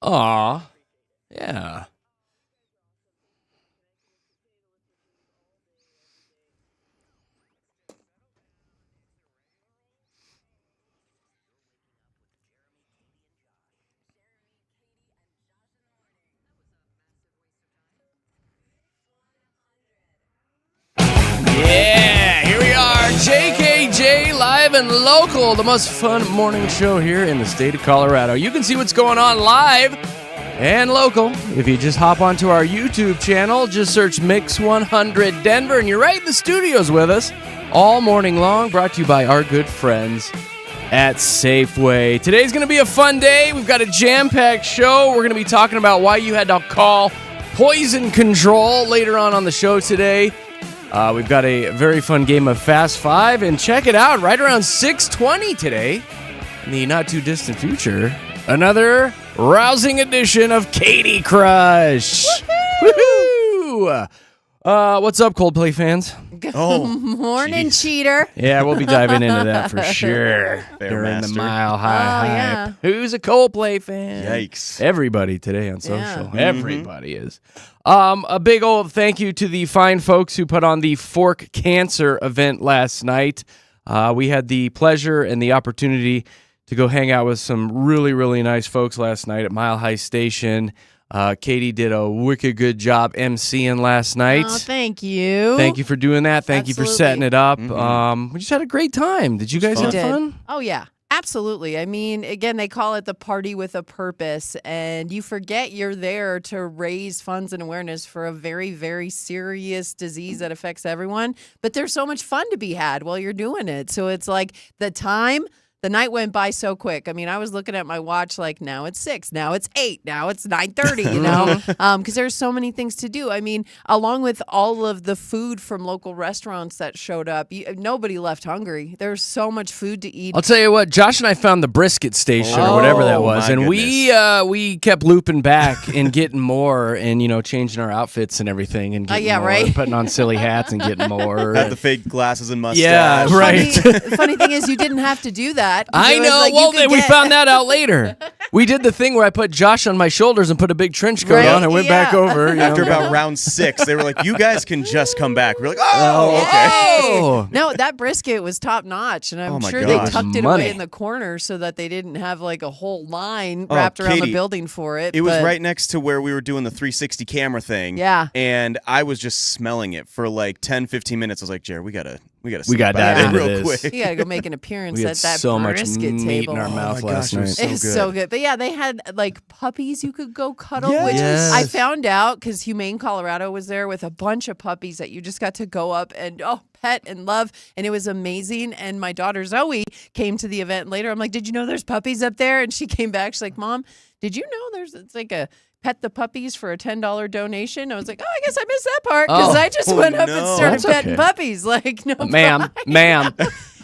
Aw. Yeah. Yeah, here we are, JKJ Live and Local, the most fun morning show here in the state of Colorado. You can see what's going on live and local if you just hop onto our YouTube channel. Just search Mix 100 Denver, and you're right in the studios with us all morning long, brought to you by our good friends at Safeway. Today's going to be a fun day. We've got a jam-packed show. We're going to be talking about why you had to call poison control later on the show today. We've got a very fun game of Fast Five, and check it out, right around 6:20 today, in the not-too-distant future, another rousing edition of Katy Crush. Woohoo! What's up, Coldplay fans? Good morning, cheater. Yeah, we'll be diving into that for sure. During the Mile High hype. Yeah. Who's a Coldplay fan? Yikes. Everybody today on social. Yeah. Everybody is. A big old thank you to the fine folks who put on the Fork Cancer event last night. We had the pleasure and the opportunity to go hang out with some really, really nice folks last night at Mile High Station. Katy did a wicked good job emceeing last night. Oh, thank you. Thank you for doing that. Thank you for setting it up. We just had a great time. Did you guys have fun? Oh, yeah. Absolutely. I mean, again, they call it the party with a purpose, and you forget you're there to raise funds and awareness for a very, very serious disease that affects everyone. But there's so much fun to be had while you're doing it. So it's like the night went by so quick. I mean, I was looking at my watch like, now it's 6, now it's 8, now it's 9:30, you know, because there's so many things to do. I mean, along with all of the food from local restaurants that showed up, nobody left hungry. There's so much food to eat. I'll tell you what, Josh and I found the brisket station or whatever that was, and we kept looping back and getting more and, you know, changing our outfits and everything and getting more, right? putting on silly hats and getting more. Had the fake glasses and mustache. Yeah, right. Funny thing is, you didn't have to do that. I know. Well, we found that out later. We did the thing where I put Josh on my shoulders and put a big trench coat on and went back over. After about round 6, they were like, you guys can just come back. We're like, okay. No, that brisket was top notch, and I'm sure gosh. they tucked it Money. away in the corner so that they didn't have like a whole line wrapped around Katy, the building for it. It was right next to where we were doing the 360 camera thing. Yeah. And I was just smelling it for like 10, 15 minutes. I was like, Jared, we gotta dive into real this. quick. You gotta go make an appearance We at had that so much brisket meat table. in our mouth my last gosh, it was night. so It's good. so good. But yeah, they had like puppies you could go cuddle, Yes. which Yes. I found out because Humane Colorado was there with a bunch of puppies that you just got to go up and pet and love, and it was amazing. And my daughter Zoe came to the event later. I'm like, did you know there's puppies up there? And she came back. She's like, Mom, did you know it's like a pet the puppies for a $10 donation? I was like, I guess I missed that part because I just went up and started That's petting okay. puppies. Like, no Ma'am.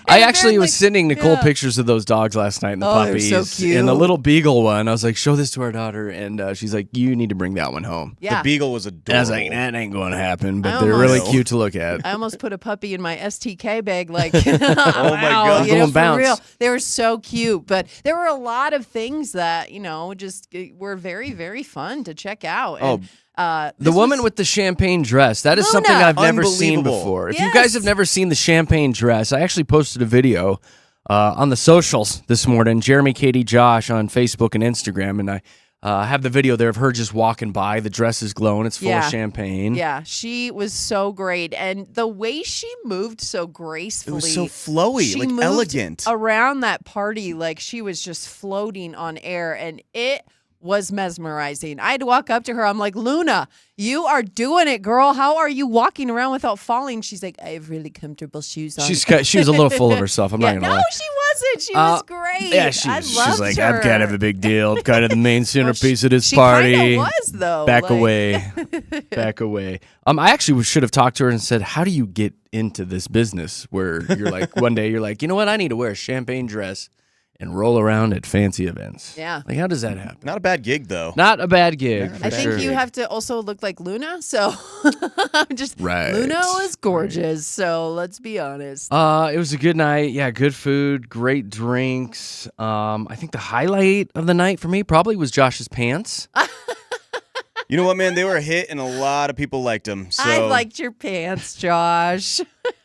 I actually was sending Nicole pictures of those dogs last night and the puppies. They're so cute. And the little beagle one, I was like, show this to our daughter. And she's like, you need to bring that one home. Yeah. The beagle was adorable. And I was like, that ain't going to happen. But I they're really almost- cute to look at. I almost put a puppy in my STK bag, like, my God. you know, Going bounce. for real. They were so cute, but there were a lot of things that, you know, just were very, very fun to check out. And, The woman with the champagne dress, that is Luna. something I've never seen Unbelievable. before. If you Yes. guys have never seen the champagne dress, I actually posted a video on the socials this morning, Jeremy, Katy, Josh on Facebook and Instagram, and I have the video there of her just walking by. The dress is glowing. It's full of champagne. Yeah, she was so great. And the way she moved so gracefully. It was so flowy, she like moved elegant. around that party like she was just floating on air, and it was mesmerizing. I had to walk up to her. I'm like, Luna, you are doing it, girl. How are you walking around without falling? She's like, I have really comfortable shoes on. She was a little full of herself. I'm not going to no, lie. she wasn't. She was great. Yeah, I she's loved like, her. I'm kind of a big deal. I'm kind of the main centerpiece of this she party. kinda was, though. Back like- away. Back away. I actually should have talked to her and said, how do you get into this business where you're like, one day you're like, you know what? I need to wear a champagne dress and roll around at fancy events. Yeah. Like, how does that happen? Not a bad gig, though. Not a bad gig. I for think sure. you have to also look like Luna. So I'm just Right. Luna is gorgeous. So let's be honest. It was a good night. Yeah, good food, great drinks. I think the highlight of the night for me probably was Josh's pants. You know what, man? They were a hit, and a lot of people liked them. So I liked your pants, Josh.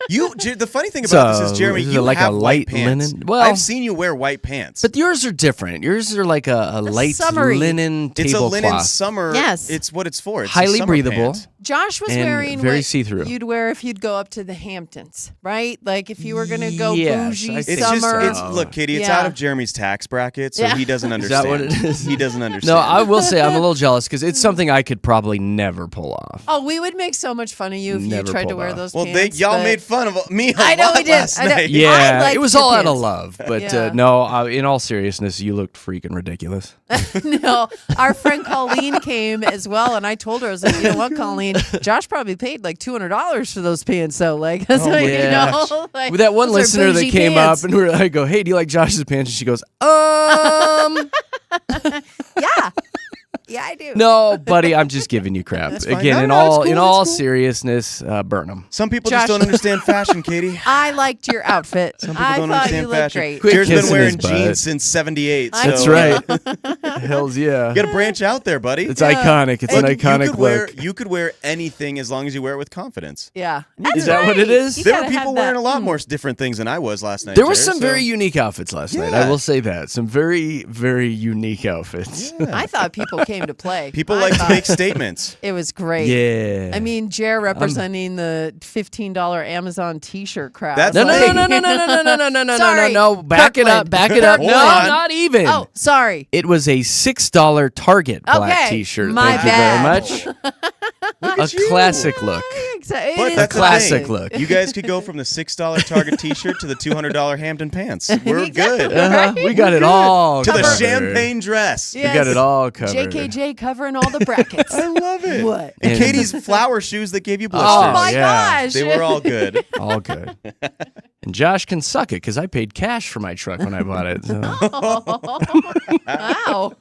the funny thing about this is, Jeremy, is it you like have a white light pants. linen? Well, I've seen you wear white pants. But yours are different. Yours are like a light summery. linen tablecloth. It's a linen summer. Yes. It's what it's for. It's a Highly summer breathable. pant. Josh was And wearing very what see-through. you'd wear if you'd go up to the Hamptons, right? Like if you were going to go Yes, bougie I think summer. so. Look, Katie, it's Yeah. out of Jeremy's tax bracket, so Yeah. he doesn't Is understand. that what it is? He doesn't understand. No, I will say I'm a little jealous because it's something I could probably never pull off. Oh, we would make so much fun of you if Never you tried to pulled wear off. those Well, pants. y'all but- made fun of me a I know lot we did. last I know. night. I Yeah, liked it was your all out of pants. love. But Yeah. no, in all seriousness, you looked freaking ridiculous. No, our friend Colleen came as well, and I told her, I was like, you know what, Colleen? Josh probably paid like $200 for those pants, so like, so, my you gosh. know, like, With that one those are listener that bougie came pants. up and I go, hey, do you like Josh's pants? And she goes, Yeah, I do. no, buddy, I'm just giving you crap. fine. Again, No, it's cool, in all it's cool. seriousness, burn them. Some people Josh- just don't understand fashion, Katie. I liked your outfit. Some people I don't thought you understand looked fashion. great. Quit Jared's been kissing wearing his butt. jeans since '78. So, That's right. Hells yeah. You got to branch out there, buddy. It's iconic. It's Look, an iconic you could wear look. you could wear anything as long as you wear it with confidence. Yeah. Is that what it is? You There were gotta have people that. wearing a lot more different things than I was last night. There were Jared, some so- very unique outfits last night. Yeah. I will say that. Some very, very unique outfits. I thought people came to play. People I like to thought make statements. It was great. Yeah. I mean, Jer representing the $15 Amazon T-shirt crowd. That's No, the no, thing. no, no, no, no, no, no, no, no, no, Sorry, no. Back it up. Kirkland. Back it up. Hold No, on. not even. Oh, sorry. It was a $6 Target black Okay, T-shirt. my Thank bad. you very much. Look A at you. classic look. It But is that's the classic thing. look. You guys could go from the $6 Target T-shirt to the $200 Hampton pants. We're Exactly. good. Uh-huh. We got it all To the covered. champagne dress. Yeah. We got it all covered. JKJ covering all the brackets. I love it. What? And And- Katie's flower shoes that gave you blisters. Oh my yeah. gosh. They were all good. All good. And Josh can suck it because I paid cash for my truck when I bought it. So. Wow.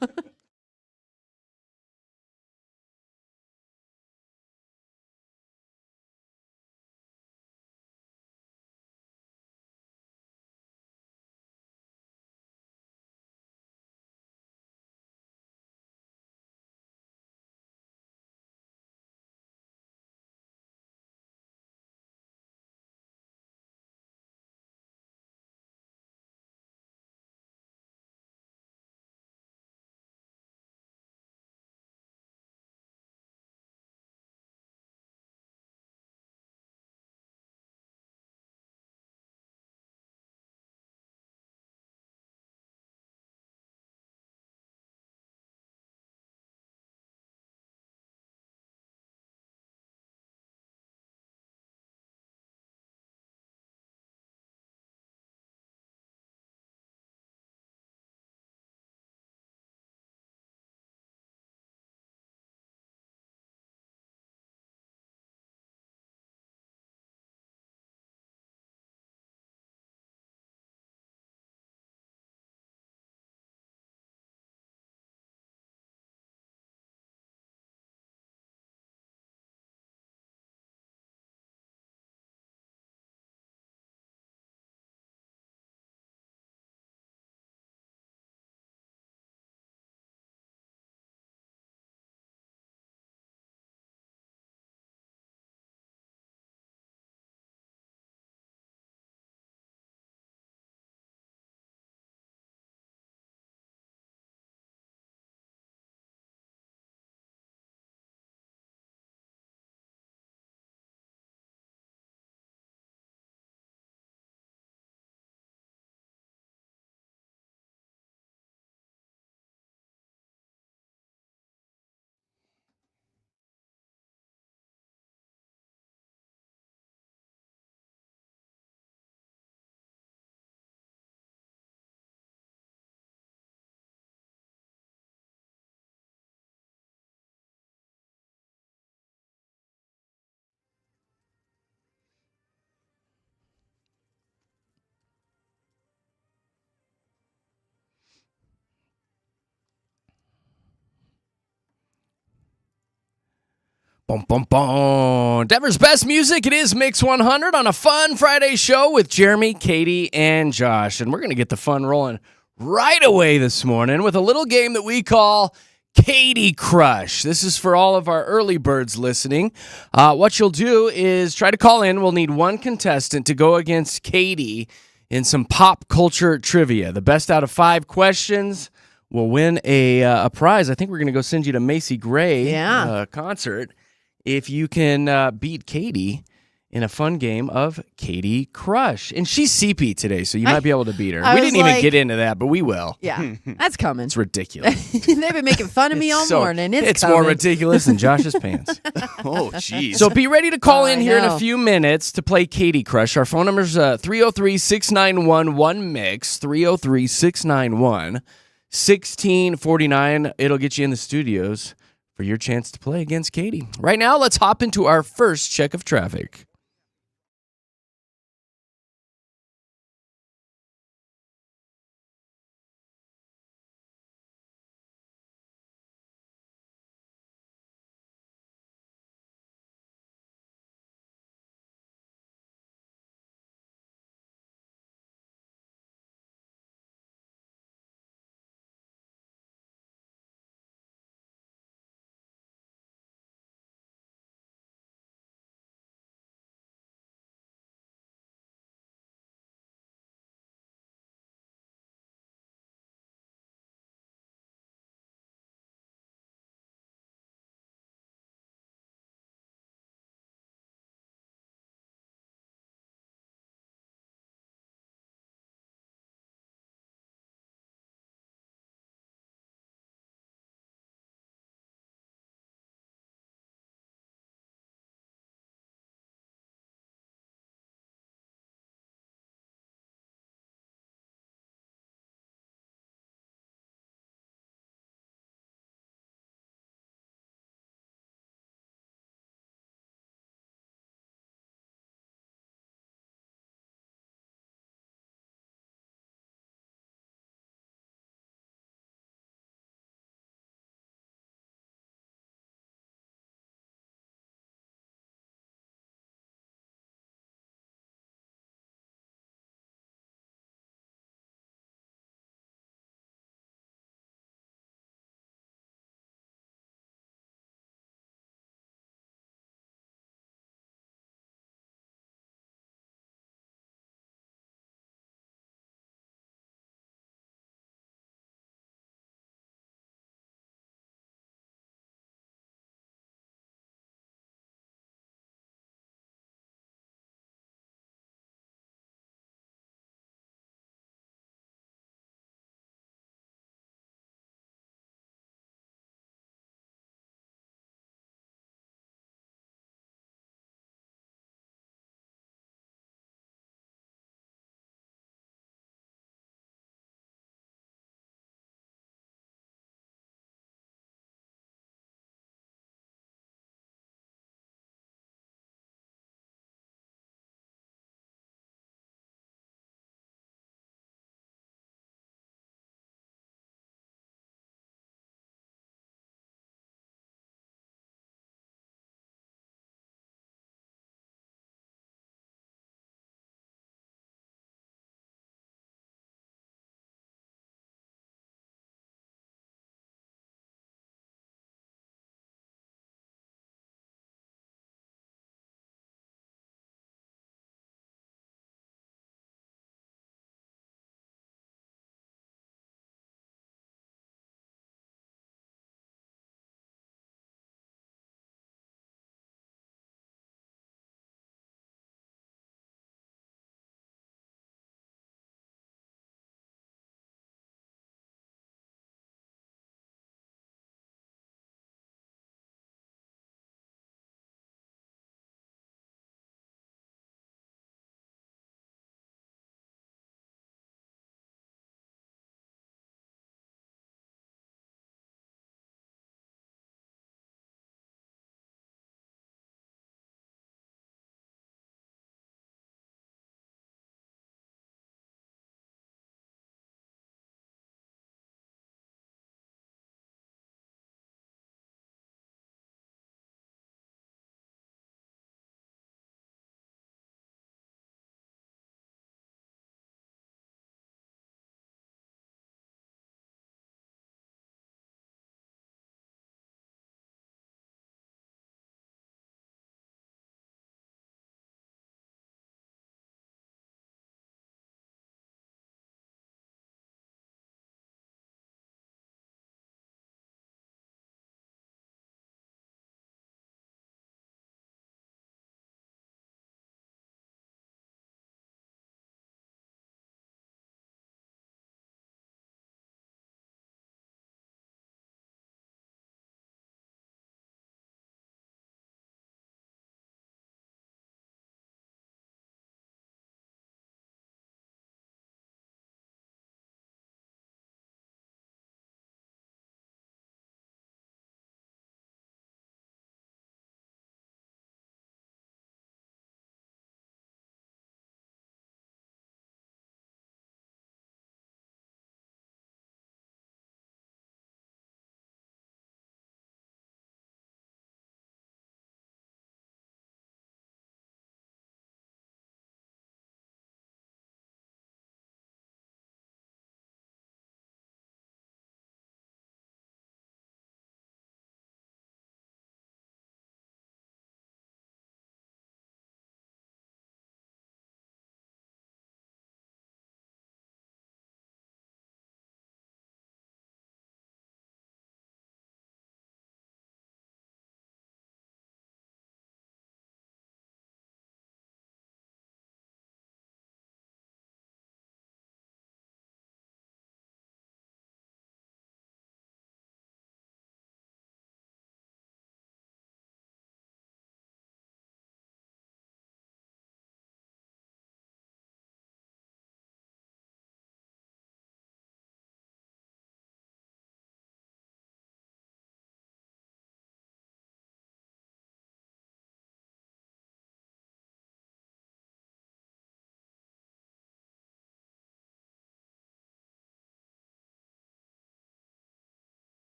Boom, boom, boom. Denver's best music. It is Mix 100 on a fun Friday show with Jeremy, Katy, and Josh. And we're going to get the fun rolling right away this morning with a little game that we call Katy Crush. This is for all of our early birds listening. What you'll do is try to call in. We'll need one contestant to go against Katy in some pop culture trivia. The best out of 5 questions will win a prize. I think we're going to go send you to Macy Gray concert if you can beat Katy in a fun game of Katy Crush. And she's CP today, so you might be able to beat her. We didn't even get into that, but we will. Yeah, that's coming. It's ridiculous. They've been making fun of me all morning. It's more ridiculous than Josh's pants. Oh, jeez. So be ready to call in here in a few minutes to play Katy Crush. Our phone number is 303-691-1MIX, 303-691-1649. It'll get you in the studios for your chance to play against Katy. Right now, let's hop into our first check of traffic.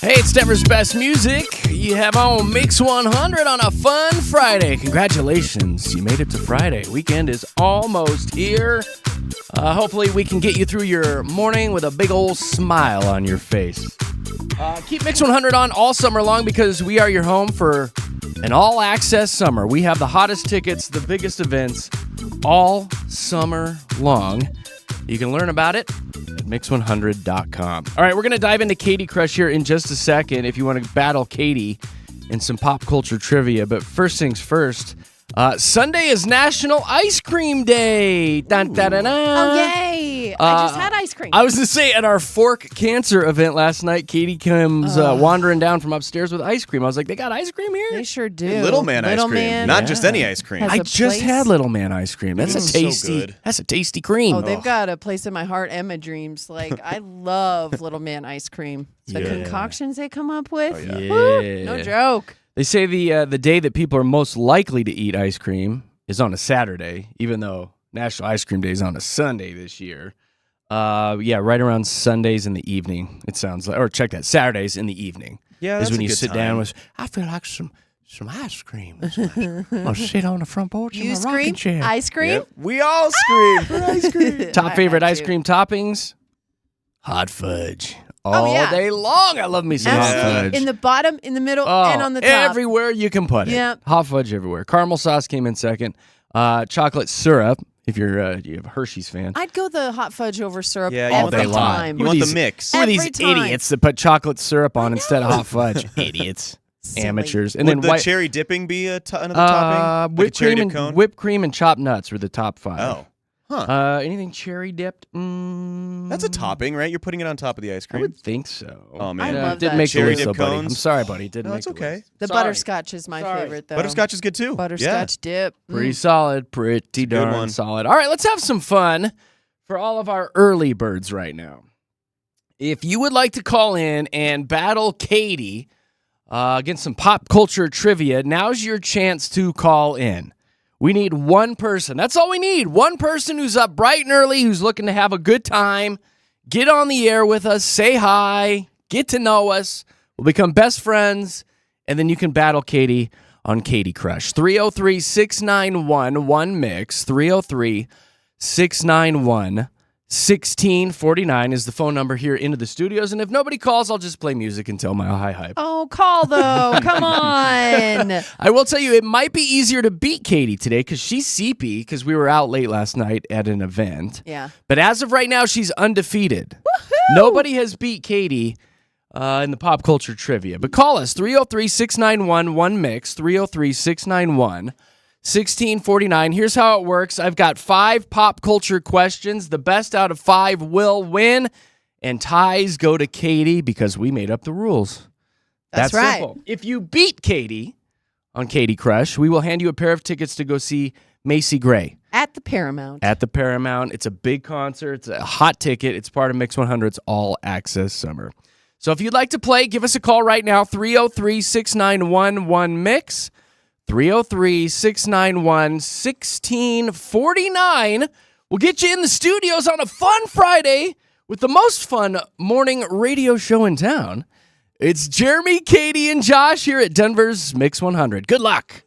Hey, it's Denver's Best Music. You have on Mix 100 on a fun Friday. Congratulations. You made it to Friday. Weekend is almost here. Hopefully we can get you through your morning with a big old smile on your face. Keep Mix 100 on all summer long because we are your home for an all-access summer. We have the hottest tickets, the biggest events all summer long. You can learn about it at mix100.com. All right, we're going to dive into Katy Crush here in just a second if you want to battle Katy in some pop culture trivia. But first things first, Sunday is National Ice Cream Day. Dun, dun, dun, dun. Oh, yay. I just had ice cream. I was going to say, at our Fork Cancer event last night, Katy comes wandering down from upstairs with ice cream. I was like, they got ice cream here? They sure do. Little Man ice cream. Man, Not just any ice cream. Has I a just place. had Little Man ice cream. That's a so tasty. good. That's a tasty cream. Oh, they've got a place in my heart and my dreams. Like, I love Little Man ice cream. The concoctions they come up with. yeah. Woo, no joke. They say the day that people are most likely to eat ice cream is on a Saturday, even though National Ice Cream Day is on a Sunday this year. Right around Sundays in the evening, it sounds like. Or check that, Saturdays in the evening. Yeah, is that's when a you good sit time. down with, I feel like some ice cream. I'll sit on the front porch in You my rocking scream? chair. Ice cream? Yep. We all scream for ice cream. Top I favorite had ice to. cream toppings? Hot fudge. All yeah. day long. I love me some hot fudge. In the bottom, in the middle, and on the top. Everywhere you can put it. Yep. Hot fudge everywhere. Caramel sauce came in second. Chocolate syrup, if you're a Hershey's fan. I'd go the hot fudge over syrup Yeah, all every day long. time. You Who are want the these- mix. Who are Every these time. idiots that put chocolate syrup on instead of hot fudge? Idiots. Silly. Amateurs. And Would then the white, cherry dipping be another topping? Like a cherry dip cone? whipped cream and chopped nuts were the top 5. Oh. Huh. Anything cherry dipped? That's a topping, right? You're putting it on top of the ice I cream. would think so. Oh, man. I love didn't that. make the Cherry list, dip though, buddy. cones? I'm sorry, buddy. Didn't No, make it's the okay. list. The Sorry. butterscotch is my Sorry. favorite, though. Butterscotch is good too. Butterscotch dip. Pretty solid. Pretty good darn one. solid. All right, let's have some fun for all of our early birds right now. If you would like to call in and battle Katy against some pop culture trivia, now's your chance to call in. We need one person. That's all we need. One person who's up bright and early, who's looking to have a good time. Get on the air with us. Say hi. Get to know us. We'll become best friends. And then you can battle Katy on Katy Crush. 303-691-1MIX. 303-691-1649 is the phone number here into the studios. And if nobody calls, I'll just play music and tell my high hype. Oh, call though. Come on. I will tell you, it might be easier to beat Katy today because she's CP because we were out late last night at an event. Yeah. But as of right now, she's undefeated. Woohoo! Nobody has beat Katy in the pop culture trivia. But call us, 303-691-1MIX, 303-691-1649. Here's how it works. I've got 5 pop culture questions. The best out of 5 will win. And ties go to Katy because we made up the rules. That's right. Simple. If you beat Katy on Katy Crush, we will hand you a pair of tickets to go see Macy Gray At the Paramount. at the Paramount. It's a big concert. It's a hot ticket. It's part of Mix 100's All Access Summer. So if you'd like to play, give us a call right now, 303-691-1MIX, 303-691-1649. We'll get you in the studios on a fun Friday with the most fun morning radio show in town. It's Jeremy, Katy, and Josh here at Denver's Mix 100. Good luck.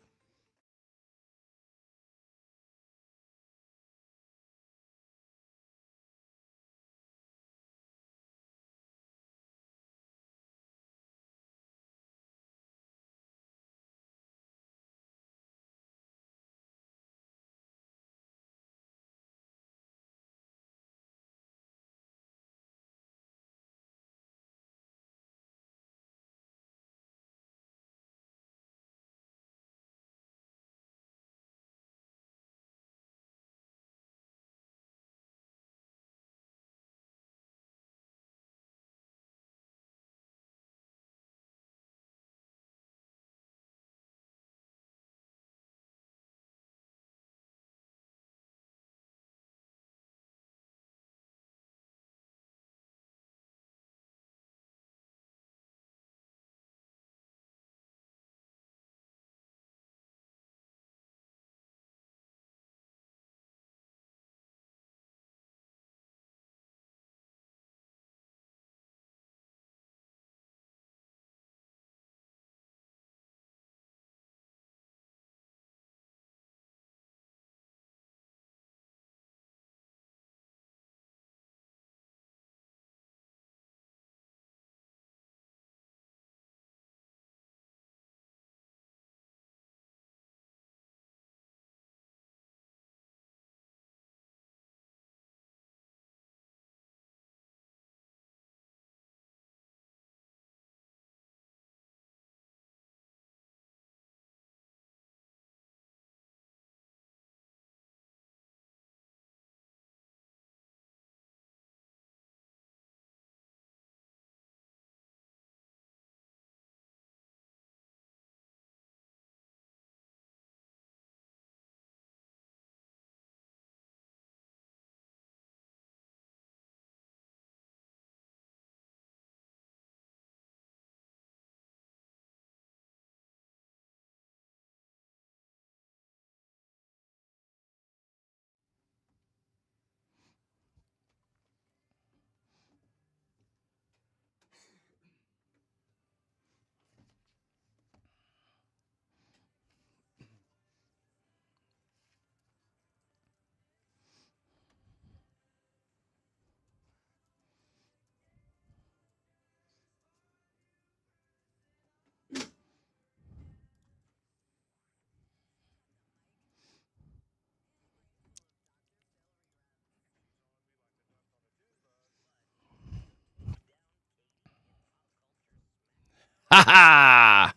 Ha ha!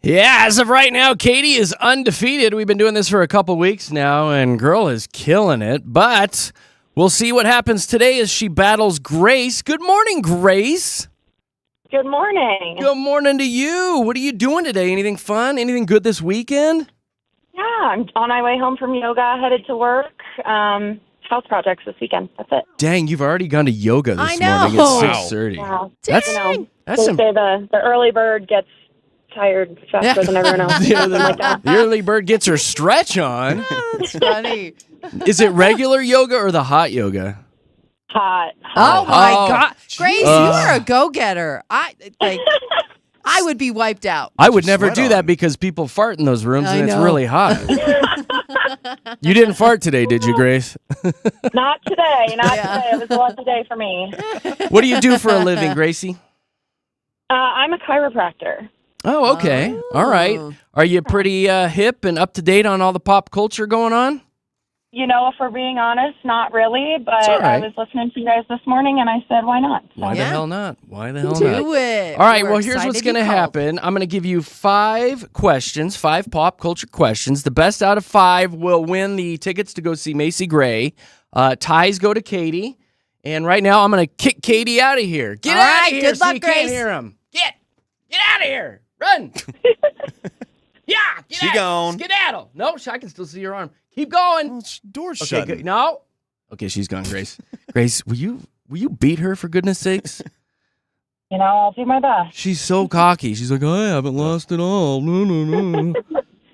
Yeah, as of right now, Katy is undefeated. We've been doing this for a couple weeks now, and girl is killing it. But we'll see what happens today as she battles Grace. Good morning, Grace. Good morning. Good morning to you. What are you doing today? Anything fun? Anything good this weekend? Yeah, I'm on my way home from yoga, headed to work. House projects this weekend. That's it. Dang, you've already gone to yoga this I know. morning at 6:30. Wow. That's They say the early bird gets tired faster than everyone else. Something like that. the early bird gets her stretch on. That's funny. Is it regular yoga or the hot yoga? Hot. Oh my Oh, God, Grace, you are a go-getter. I would be wiped out. I would never sweat do on. that because people fart in those rooms I and it's know. really hot. You didn't fart today, did you, Grace? Not today. Not Yeah. today. It was a lucky day for me. What do you do for a living, Gracie? I'm a chiropractor. Oh, okay. All right. Are you pretty hip and up to date on all the pop culture going on? You know, if we're being honest, not really. But all right. I was listening to you guys this morning, and I said, why not? Why the Yeah. hell not? Why the hell not? Do it. All right, We're well, here's what's excited going to you called. happen. I'm going to give you 5 questions, 5 pop culture questions. The best out of 5 will win the tickets to go see Macy Gray. Ties go to Katy. And right now, I'm going to kick Katy out of here. Get All out right, of here good so luck, you can't Grace. hear him. Get out of here. Run. Yeah, get She out. gone. Skedaddle. No, I can still see your arm. Keep going. Well, door's Okay, shut. good. No. Okay, she's gone, Grace. Grace, will you beat her for goodness sakes? You know, I'll do my best. She's so cocky. She's like, I haven't lost it all. No, no, no.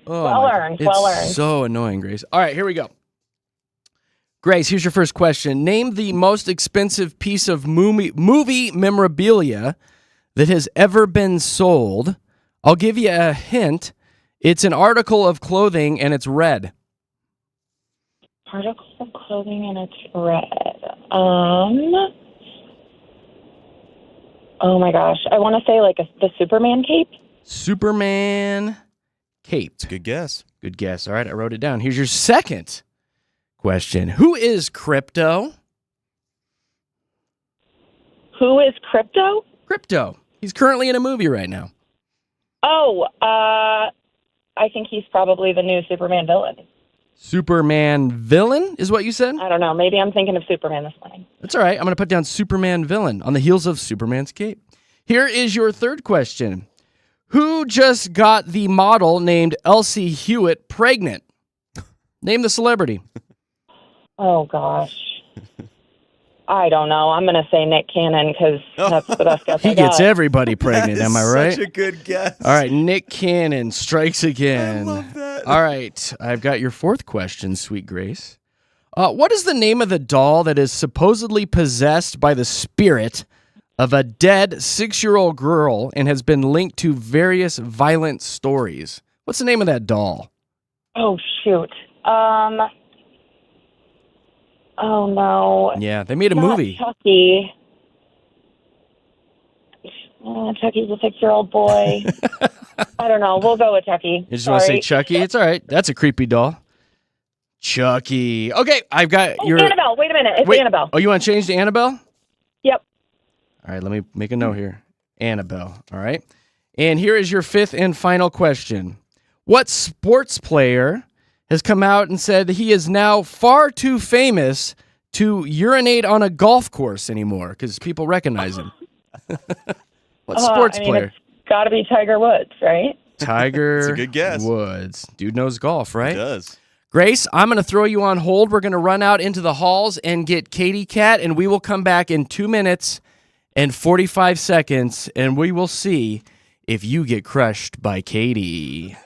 Oh, Well my earned, God. well It's earned. so annoying, Grace. All right, here we go. Grace, here's your first question. Name the most expensive piece of movie memorabilia that has ever been sold. I'll give you a hint. It's an article of clothing, and it's red. Article of clothing, and it's red. Oh my gosh. I want to say like the Superman cape. Superman cape. It's a good guess. Good guess. All right, I wrote it down. Here's your second question. Who is Crypto? Who is Crypto? Crypto. He's currently in a movie right now. Oh, I think he's probably the new Superman villain. Superman villain is what you said? I don't know. Maybe I'm thinking of Superman this morning. That's all right. I'm going to put down Superman villain on the heels of Superman's cape. Here is your third question. Who just got the model named Elsie Hewitt pregnant? Name the celebrity. Oh gosh. I don't know. I'm going to say Nick Cannon because that's the best guess He I got. gets everybody pregnant, am I right? Such a good guess. All right, Nick Cannon strikes again. I love that. All right, I've got your fourth question, sweet Grace. What is the name of the doll that is supposedly possessed by the spirit of a dead 6-year-old girl and has been linked to various violent stories? What's the name of that doll? Oh shoot. Oh no. Yeah, they made a Not movie. Chucky. Chucky's a 6-year-old boy. I don't know. We'll go with Chucky. You just want to say Chucky? It's all right. That's a creepy doll. Chucky. Okay, I've got your... Annabelle. Wait a minute. It's Wait. Annabelle. Oh, you want to change to Annabelle? Yep. All right, let me make a note here. Annabelle, all right? And here is your fifth and final question. What sports player has come out and said he is now far too famous to urinate on a golf course anymore because people recognize him? What sports player? It's got to be Tiger Woods, right? Tiger That's a good guess. Woods. Dude knows golf, It right? does. Grace, I'm going to throw you on hold. We're going to run out into the halls and get Katy Cat, and we will come back in 2 minutes and 45 seconds, and we will see if you get crushed by Katy.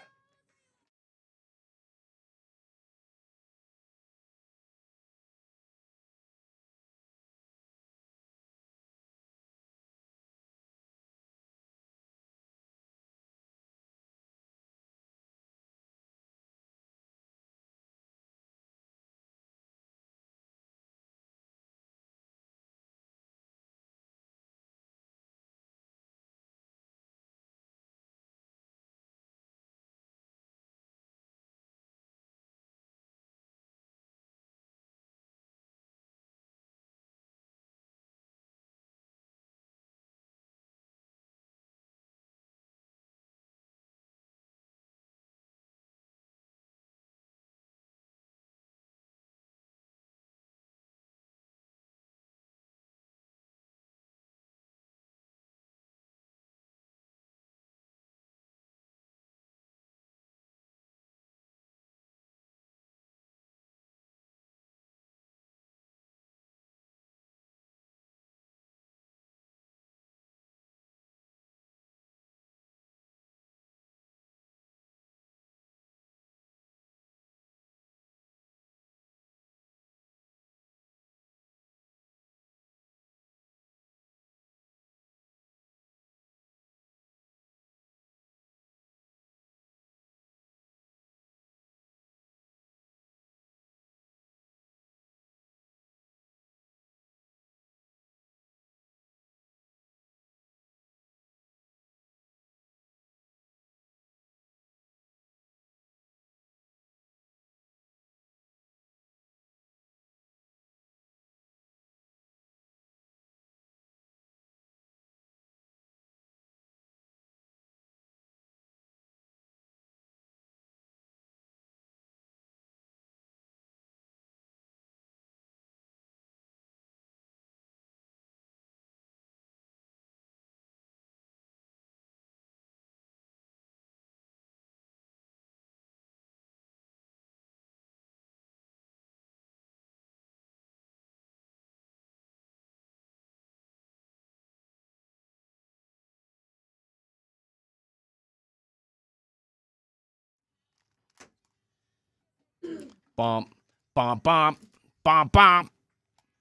Bump, bump, bump, bump, bump,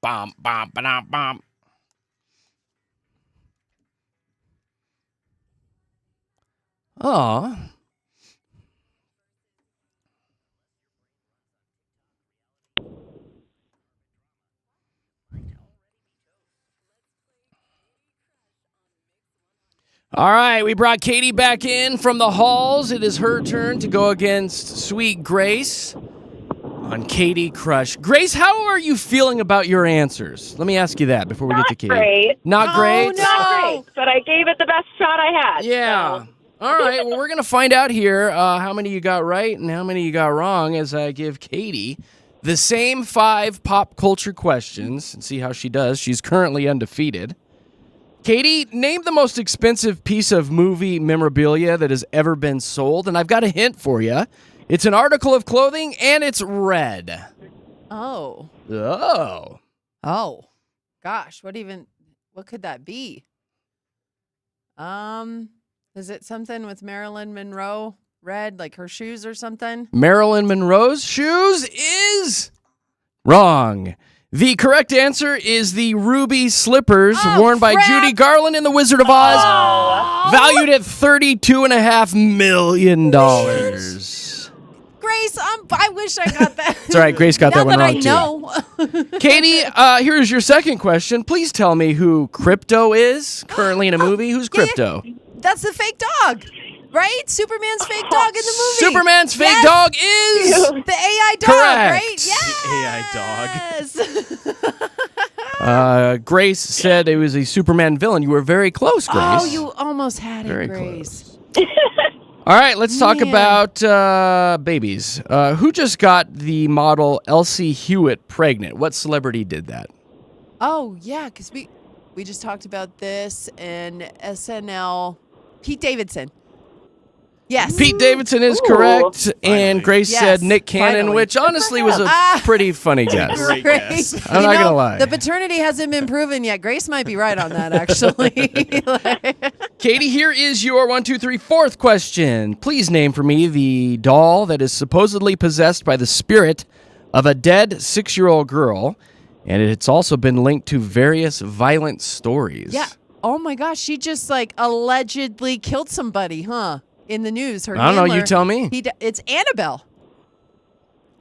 bump, bump, bump, bump. Aw. All right, we brought Katy back in from the halls. It is her turn to go against Sweet Grace on Katy Crush. Grace, how are you feeling about your answers? Let me ask you that before we get to Katy. Great. Not great? No. Not great, but I gave it the best shot I had. Yeah. So. All right, well, we're going to find out here how many you got right and how many you got wrong as I give Katy the same 5 pop culture questions and see how she does. She's currently undefeated. Katy, name the most expensive piece of movie memorabilia that has ever been sold. And I've got a hint for you. It's an article of clothing, and it's red. Oh. Oh. Gosh, what could that be? Is it something with Marilyn Monroe? Red, like her shoes or something? Marilyn Monroe's shoes is wrong. The correct answer is the ruby slippers worn by Judy Garland in The Wizard of Oz, valued at $32.5 million. Grace, I wish I got that. It's all right. Grace got that one wrong, too. Katy, here's your second question. Please tell me who Crypto is currently in a movie. Who's Crypto? That's the fake dog, right? Superman's fake dog in the movie. Superman's fake dog is the AI dog, correct. right? Yes. The AI dog. Grace said it was a Superman villain. You were very close, Grace. Oh, you almost had it, Very Grace. All right, let's talk Man. about babies. Who just got the model Elsie Hewitt pregnant? What celebrity did that? Oh, yeah, because we just talked about this in SNL. Pete Davidson. Yes. Pete Davidson is correct, and Grace Yes, said Nick Cannon, finally. which honestly was a pretty funny guess. Great guess. I'm not gonna lie. The paternity hasn't been proven yet. Grace might be right on that, actually. Katy, here is your 1, 2, 3, fourth question. Please name for me the doll that is supposedly possessed by the spirit of a dead 6-year-old girl, and it's also been linked to various violent stories. Yeah. Oh my gosh, she just allegedly killed somebody, huh? In the news, her I don't know. handler, You tell me. It's Annabelle.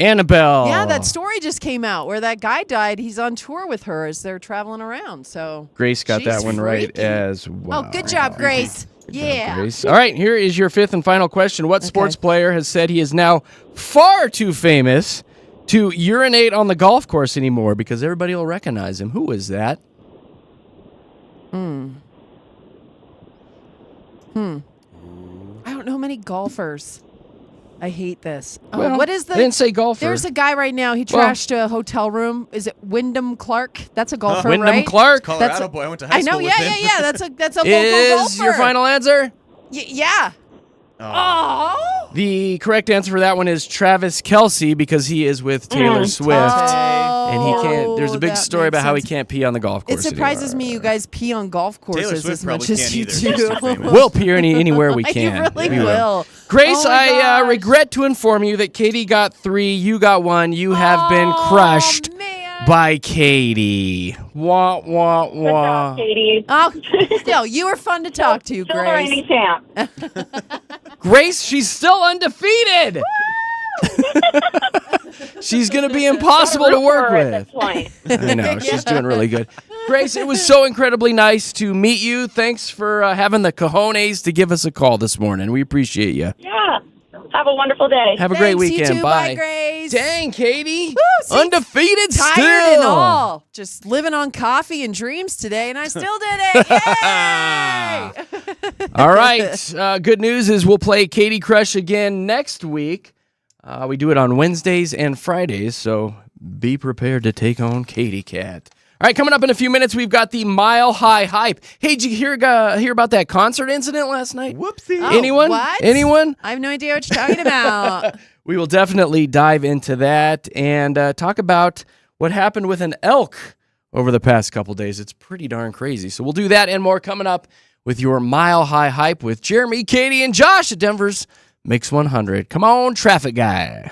Annabelle. Yeah, that story just came out where that guy died. He's on tour with her as they're traveling around. So Grace got she's that one right freaky. as well. Oh, good job, Grace. Yeah. Grace. All right, here is your fifth and final question. What sports player has said he is now far too famous to urinate on the golf course anymore because everybody will recognize him? Who is that? I don't know many golfers. I hate this. Well, what is the? I didn't say golfer. There's a guy right now. He Well- trashed a hotel room. Is it Wyndham Clark? That's a golfer, Wyndham right? Clark Colorado That's a- boy. I went to high I know. school Yeah, with him. yeah. That's a local is golfer. your final answer? Yeah. Oh. The correct answer for that one is Travis Kelce because he is with Taylor Swift. And he can't. There's a big that story makes about how he sense. can't pee on the golf It course. surprises anymore. me you guys pee on golf courses Swift as much probably as can't you either. She's too do. famous. We'll pee anywhere we can. You really We will. Grace, Oh my I gosh. regret to inform you that Katy got 3, you got 1. You have been crushed Man. by Katy. Wah, wah, Good wah. job, Katie. Oh, still, you were fun to talk to, Still Grace. reigning champ. Grace, she's still undefeated. She's going to be impossible to work At this with. point. I know. She's doing really good. Grace, it was so incredibly nice to meet you. Thanks for having the cojones to give us a call this morning. We appreciate you. Yeah. Have a wonderful day. Have a great Thanks, weekend. You too. Bye. Bye, Grace. Dang, Katy. see? Undefeated Tired still. and all. Just living on coffee and dreams today, and I still did it. Yay! All right. Good news is we'll play Katy Crush again next week. We do it on Wednesdays and Fridays, so be prepared to take on Katy Cat. All right, coming up in a few minutes, we've got the Mile High Hype. Hey, did you hear about that concert incident last night? Whoopsie. Oh, Anyone? what? Anyone? I have no idea what you're talking about. We will definitely dive into that and talk about what happened with an elk over the past couple days. It's pretty darn crazy. So we'll do that and more coming up with your Mile High Hype with Jeremy, Katy, and Josh at Denver's Mix 100. Come on, traffic guy.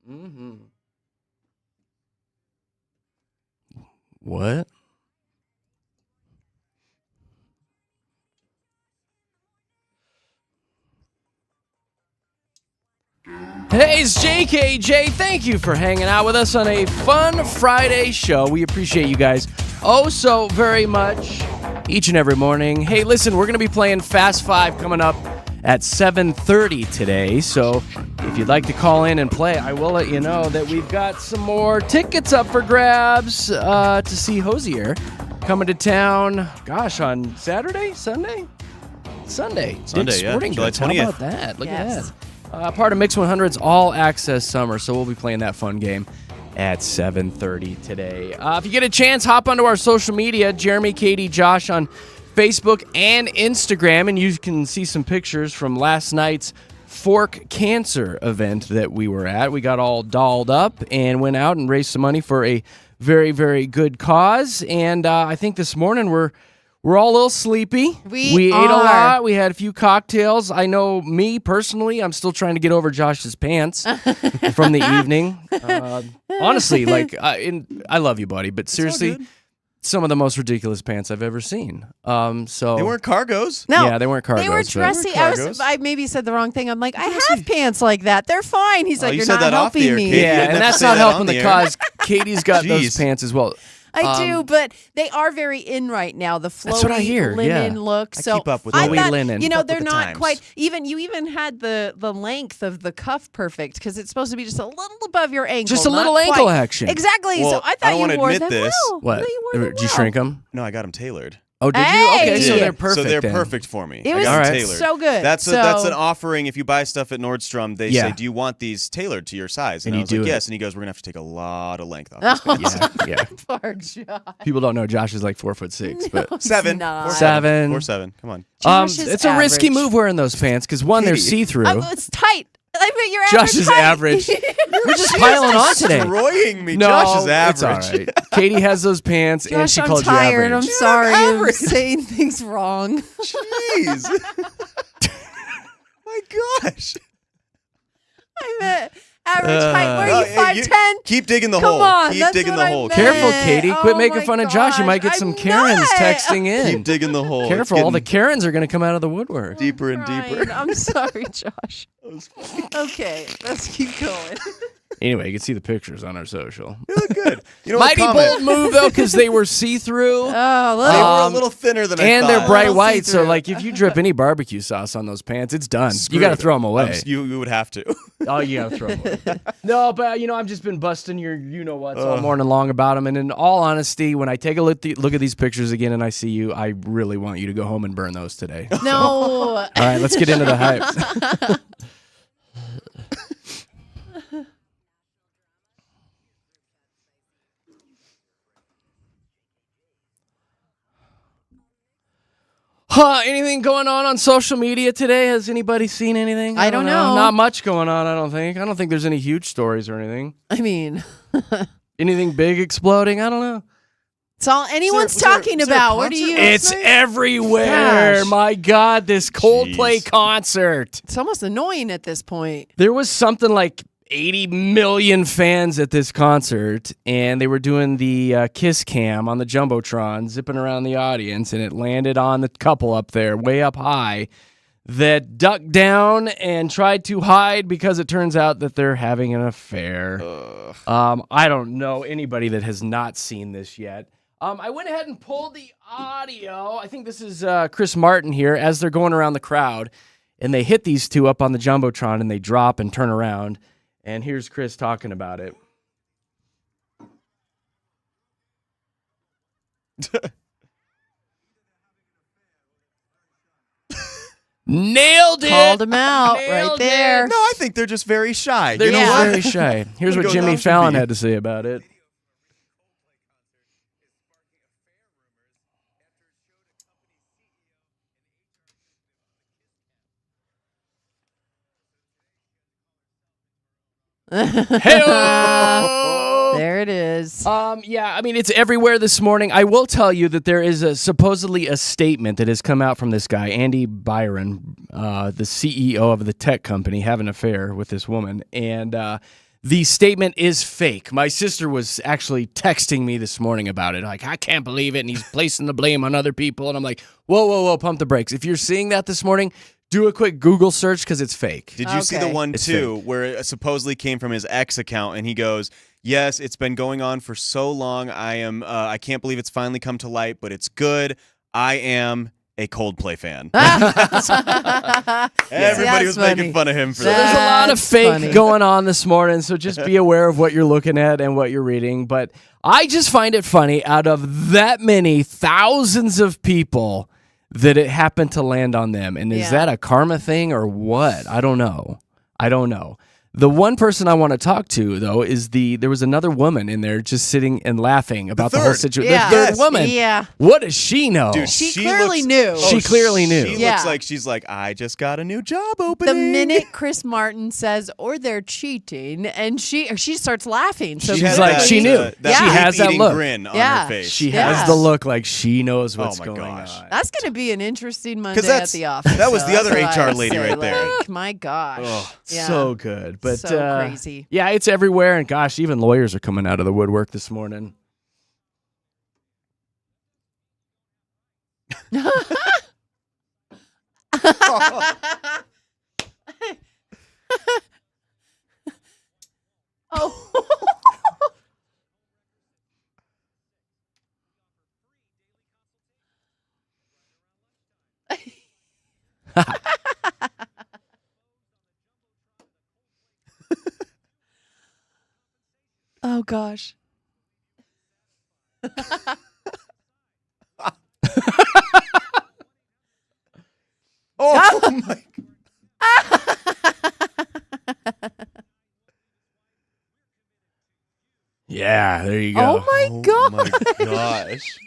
Mm-hmm. What? Hey, it's JKJ. Thank you for hanging out with us on a fun Friday show. We appreciate you guys oh so very much each and every morning. Hey, listen, we're going to be playing Fast Five coming up at 7:30 today. So if you'd like to call in and play, I will let you know that we've got some more tickets up for grabs to see Hosier coming to town, gosh, on Saturday? Sunday, Dick's yeah. Sporting July Goods. How 20th. about that? Look at Yes. that. Part of Mix 100's All Access Summer, so we'll be playing that fun game at 7:30 today. If you get a chance, hop onto our social media, Jeremy, Katy, Josh on Facebook and Instagram, and you can see some pictures from last night's Fork Cancer event that we were at. We got all dolled up and went out and raised some money for a very, very good cause. And I think this morning we're all a little sleepy. We ate a lot. We had a few cocktails. I know me personally, I'm still trying to get over Josh's pants from the evening. Honestly, I love you, buddy, but seriously, some of the most ridiculous pants I've ever seen. So They weren't cargos. No, yeah, they weren't cargos. They were but- dressy. cargos. I maybe said the wrong thing. I'm like, I have pants like that. They're fine. He's like, you you're said not that off the helping air, me. Katy. You Yeah, didn't and have to that's say not that helping on the the air. cause. Katie's got those Jeez. pants as well. I do, but they are very in right now. The flowy That's what I hear, linen yeah. look. I So keep up with I the thought, linen. You know, Keep up they're with the not times. quite even. You even had the length of the cuff perfect because it's supposed to be just a little above your ankle. Just a not little ankle quite. action. Exactly. Well, so I I thought don't you wanna wore admit them this. well. What? I thought you wore them Did you well. shrink them? No, I got them tailored. Oh, did you? Hey! Okay, so Yeah. they're perfect. So they're then. perfect for me. It I was got them Alright. tailored. so good. That's So- an offering. If you buy stuff at Nordstrom, they Yeah. say, "Do you want these tailored to your size?" And I you was like, do it. "Yes." And he goes, "We're gonna have to take a lot of length off." Oh, This pants." Yeah, yeah. poor Josh. People don't know Josh is like 4'6", but Seven. not. 7. 4'7". Come on. Josh is it's a risky average. move wearing those pants because one, they're Katie. see-through. It's tight. I bet you're Josh average is height. average. You're just piling on today. Destroying me. No, Josh is average. it's all right. Katie has those pants, and Josh, she I'm called tired. you I'm average. sorry. I'm average. saying things wrong. Jeez. My gosh. I meant average height. What are you, Hey, 5'10"? Keep digging the Come hole. on, Keep that's digging what the I hole. meant. Careful, Hey, Katie. Quit oh making my fun of Josh. You might get gosh, some I'm Karens not. texting in. Keep digging the hole. It's Careful, all the getting Karens are going to come out of the woodwork. deeper and deeper. Ryan, I'm sorry, Josh. Okay, let's keep going. Anyway, you can see the pictures on our social. You look good. You know Mighty what? bold move, though, because they were see-through. Oh, They look. were a little thinner than I And thought. they're bright Little white, so see-through. like if you drip any barbecue sauce on those pants, it's done. Screw You got to it. throw them away. You would have to. Oh, you got to throw them away. No, but I've just been busting your you-know-whats all morning long about them. And in all honesty, when I take a look at these pictures again and I see you, I really want you to go home and burn those today. No. All right, let's get into the hype. Anything going on social media today? Has anybody seen anything? I don't know. Not much going on, I don't think. I don't think there's any huge stories or anything. I mean, Anything big exploding? I don't know. it's all anyone's was there- talking was there a about. What do concert you? last It's night? everywhere. Gosh. My God, this Coldplay Jeez. concert. It's almost annoying at this point. There was something like 80 million fans at this concert, and they were doing the kiss cam on the Jumbotron, zipping around the audience, and it landed on the couple up there, way up high, that ducked down and tried to hide because it turns out that they're having an affair. I don't know anybody that has not seen this yet. I went ahead and pulled the audio. I think this is Chris Martin here as they're going around the crowd, and they hit these two up on the Jumbotron, and they drop and turn around. And here's Chris talking about it. Nailed it! Called him out right Nailed there. it. No, I think they're just very shy. They're you know just what? very shy. Here's what Goes Jimmy on to Fallon be. had to say about it. Hey-o! There it is. Yeah, I mean, it's everywhere this morning. I will tell you that there is supposedly a statement that has come out from this guy, Andy Byron, the CEO of the tech company, having an affair with this woman. And the statement is fake. My sister was actually texting me this morning about it. Like, I can't believe it. And he's placing the blame on other people. And I'm like, whoa, pump the brakes. If you're seeing that this morning, do a quick Google search because it's fake. Did you see the one, too, where it supposedly came from his ex account and he goes, yes, it's been going on for so long. I can't believe it's finally come to light, but it's good. I am a Coldplay fan. Everybody was making fun of him for that. There's a lot of fake going on this morning, so just be aware of what you're looking at and what you're reading. But I just find it funny, out of that many thousands of people, that it happened to land on them. And is that a karma thing or what? I don't know. The one person I want to talk to, though, is there was another woman in there just sitting and laughing about the whole situation. Yeah. The third woman. Yeah. What does she know? Dude, she clearly knew. She clearly knew. She looks like she's like, I just got a new job opening. The minute Chris Martin says, or they're cheating, and she starts laughing. So she's like, she knew. She has that look. Grin on her face. She has the look like she knows what's going on. That's going to be an interesting Monday at the office. That was the other HR lady right there. My gosh. Oh, so good. But so crazy. Yeah, it's everywhere. And gosh, even lawyers are coming out of the woodwork this morning. Oh. Oh gosh. Oh my. Yeah, there you go. Oh my god. Oh my gosh.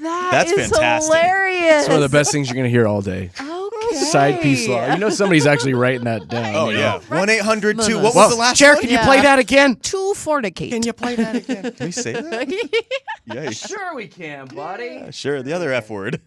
That's fantastic. Hilarious. It's one of the best things you're going to hear all day. Okay. Side piece law. You know somebody's actually writing that down. Oh, yeah. 1-800-2. What Well, was the last Jared, one? can you play that again? To fornicate. Can you play that again? Can we say that? Yikes. Sure we can, buddy. Sure, the other F word.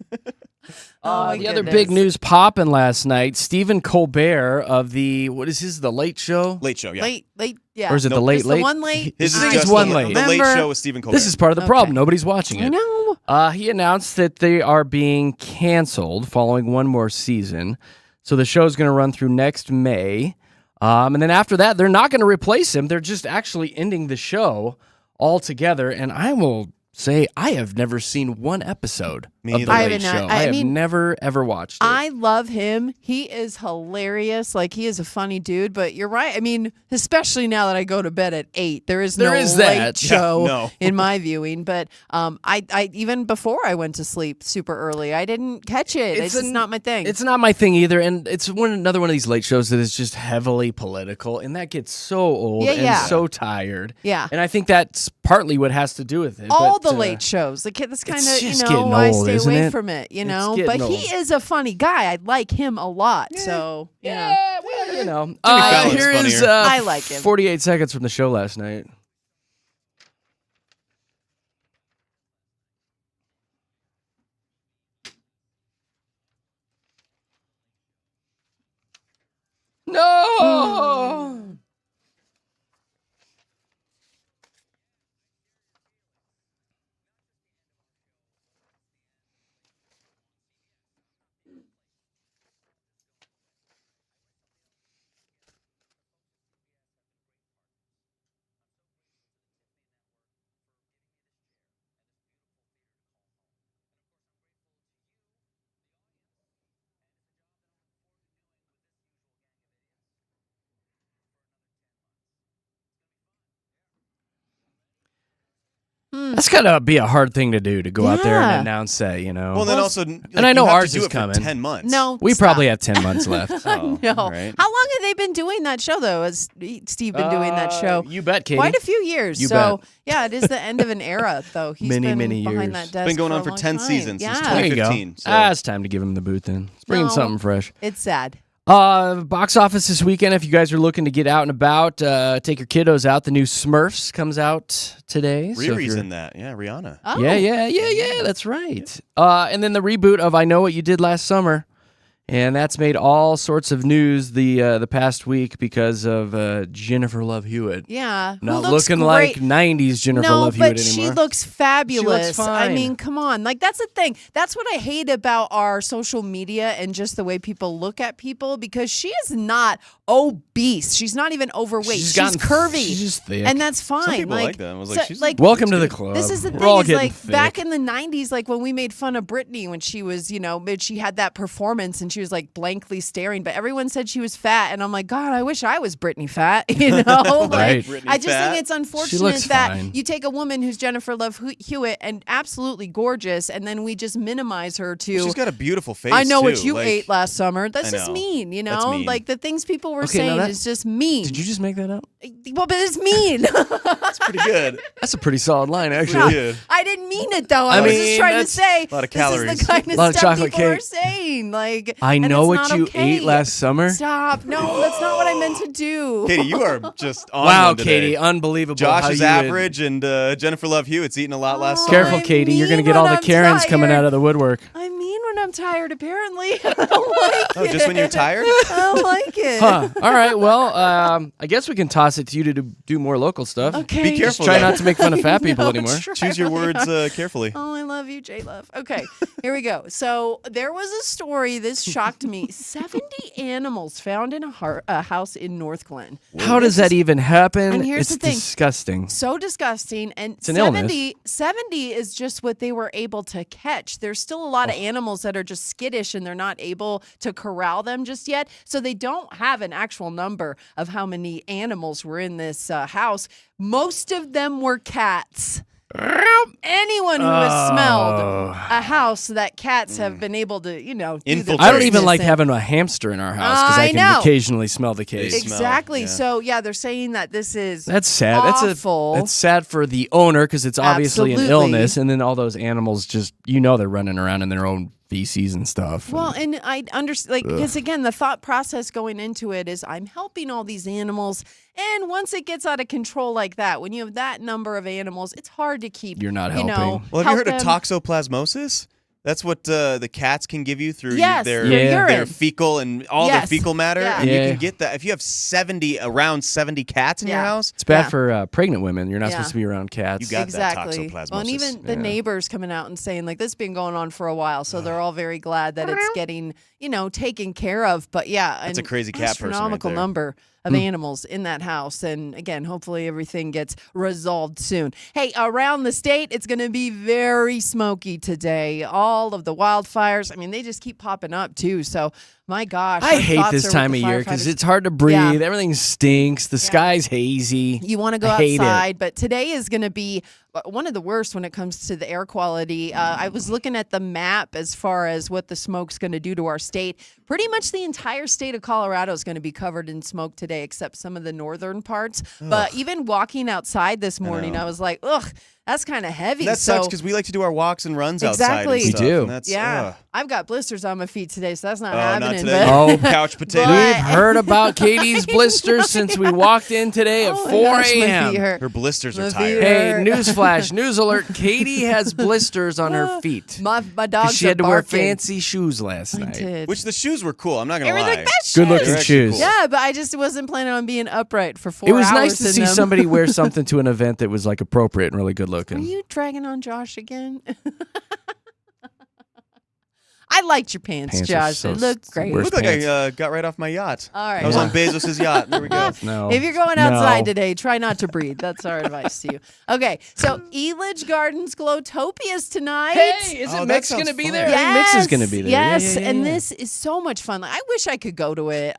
The other big news popping last night, Stephen Colbert of the Late Show? Late Show, yeah. Late, yeah. Or is it the Nope. Late It's Late? the one late. His is I think just it's one the late. Late Remember? Show with Stephen Colbert. This is part of the problem. Nobody's watching it. I know. He announced that they are being canceled following one more season. So the show's going to run through next May. And then after that, they're not going to replace him. They're just actually ending the show altogether. And I will say I have never seen one episode Me of either. The I Late haven't- Show. I I have mean, never, ever watched it. I love him. He is hilarious. Like, he is a funny dude, but you're right. I mean, especially now that I go to bed at 8, there is no There is that. late show Yeah, no. in my viewing. But I even before I went to sleep super early, I didn't catch it. It's just not my thing. It's not my thing either, and it's another one of these late shows that is just heavily political, and that gets so old and so tired. Yeah. And I think that's partly what has to do with it. all but, the late shows. Like, that's kind it's of, just you getting know, I old, stay isn't away it? from it, you It's know. getting But old. he is a funny guy. I like him a lot. So, Yeah, well, you know. Fallon's Here is funnier. I like him. 48 seconds from the show last night. No! That's gotta be a hard thing to do, to go out there Yeah. and announce that, you know. Well, then also, like, I know you have ours to do is it for coming. 10 months. No, we stop. probably have 10 months left. Oh, No. right. How long have they been doing that show, though? Has Steve been doing that show? You bet, Katie. Quite a few years. You so, bet. yeah, it is the end of an era, though. He's Many, been many behind years. that It's desk been going for on a for long 10 time. seasons since Yeah. There you go. 2015, so- It's time to give him the boot then. Let's bring in No. something fresh. It's sad. Box office this weekend, if you guys are looking to get out and about, take your kiddos out. The new Smurfs comes out today. So if Riri's you're- in that. Yeah, Rihanna. Oh. Yeah, that's right. And then the reboot of I Know What You Did Last Summer And that's made all sorts of news the past week because of Jennifer Love Hewitt. Yeah. who Not looks looking great. like 90s Jennifer No, Love Hewitt but anymore. she looks fabulous. She looks fine. I mean, come on. Like, that's the thing. That's what I hate about our social media and just the way people look at people, because she is not obese. She's not even overweight. She's curvy. She's just thick. And that's fine. Some people like that. I was like, she's Welcome to the club. This is the We're all thing, is getting like thick. back in the 90s, like when we made fun of Britney when she was, she had that performance and she was like blankly staring, but everyone said she was fat. And I'm like, God, I wish I was Britney fat, Right. Britney I just fat. think it's unfortunate looks that fine. you take a woman who's Jennifer Love Hewitt and absolutely gorgeous, and then we just minimize her to. She's got a beautiful face. I know too. what you Like, ate last summer. That's I just know. mean, That's mean. Like the things people were Okay, now saying that- is just mean. Did you just make that up? Well, but it's mean. That's pretty good. That's a pretty solid line, actually. Pretty good. I didn't mean it though. I I was mean, just trying to that's say a lot of this is calories. the kind A of lot of stuff chocolate people are cake. saying. Like, I and know it's what not you okay. ate last summer. Stop! No, that's not what I meant to do. Katie, you are just on Wow, one today. Katie, unbelievable. Josh how is you had- average, and Jennifer Love Hewitt's eating a lot last summer. Careful, I Katie. You're going to mean get all when the I'm Karens coming tired. out of the woodwork. I mean when I'm tired, apparently. I don't like Oh, it. just when you're tired? I don't like it. Huh. All right. Well, I guess we can toss it to you to do more local stuff. Okay. Be Just careful. try though. not to make fun of fat people No, anymore. try Choose your really words hard. carefully. Oh, I love you, J-Love. Okay, here we go. So there was a story. This shocked me. 70 animals found in a house in North Glen. How does that even happen? And here's It's the thing. disgusting. So disgusting. And an 70 is just what they were able to catch. There's still a lot of animals that are just skittish and they're not able to corral them just yet. So they don't have an actual number of how many animals were in this house. Most of them were cats. Anyone who has smelled a house that cats have been able to, do the Infiltrate. I don't even business like in. having a hamster in our house because I I can know. occasionally smell the case. smell, Exactly. yeah. So yeah, they're saying that this is That's sad. awful. That's sad for the owner because it's obviously an Absolutely. illness, and then all those animals just they're running around in their own feces and stuff. Well, and I understand, because again, the thought process going into it is I'm helping all these animals. And once it gets out of control like that, when you have that number of animals, it's hard to keep. You're not you know, helping. Well, have you help heard of them. toxoplasmosis? That's what the cats can give you through Yes, their, their Yeah. their urine. fecal and all their Yes. fecal matter. Yeah. And you Yeah. can get that. If you have around 70 cats in your Yeah. house, It's bad Yeah. for pregnant women. You're not Yeah. supposed to be around cats. You got that Exactly. toxoplasmosis. Well, and even the Yeah. neighbors coming out and saying like this has been going on for a while, so they're all very glad that it's getting taken care of. But yeah, That's an a crazy cat person right astronomical there. number of animals in that house, and again, hopefully everything gets resolved soon. Hey, around the state, it's going to be very smoky today. All of the wildfires, I mean, they just keep popping up too. So my gosh, I our hate thoughts this are with time the of year because firefighters. it's hard to breathe. Yeah. Everything stinks. The sky's hazy. You want to go I hate it. outside, but today is going to be one of the worst when it comes to the air quality. I was looking at the map as far as what the smoke's going to do to our state. Pretty much the entire state of Colorado is going to be covered in smoke today, except some of the northern parts. But even walking outside this morning, I was like, ugh, that's kind of heavy. that so, sucks because we like to do our walks and runs Exactly. outside. And We stuff, do. and that's, yeah, I've got blisters on my feet today, so that's not Oh, happening. not today. Oh, couch potato. But- We've heard about Katie's blisters since we walked in today at Oh my 4 gosh, my feet a.m. hurt. Her blisters My are feet tired. Hey, hurt. newsflash, news alert. Katie has blisters on her feet. My 'Cause dogs she had to are wear barking. fancy shoes last I night. did. Which the shoes were cool. I'm not gonna Everything lie. that's Good looking They're actually shoes. cool. Yeah, but I just wasn't planning on being upright for 4 It was hours. nice to in see them. somebody wear something to an event that was like appropriate and really good Are looking. you dragging on Josh again? I liked your pants, Pants are Josh. so They look great. Where's Looked like pants? I got right off my yacht. All right. I was well, on Bezos' yacht. There we go. No. if you're going outside No. today, try not to breathe. That's our advice to you. Okay, so Elidge Gardens Glowtopia's tonight. Hey, is Oh, it that Mix sounds going to be fun. there? I think Mix is going to be there. Yeah, Yes, yeah, yeah, and yeah. this is so much fun. Like, I wish I could go to it.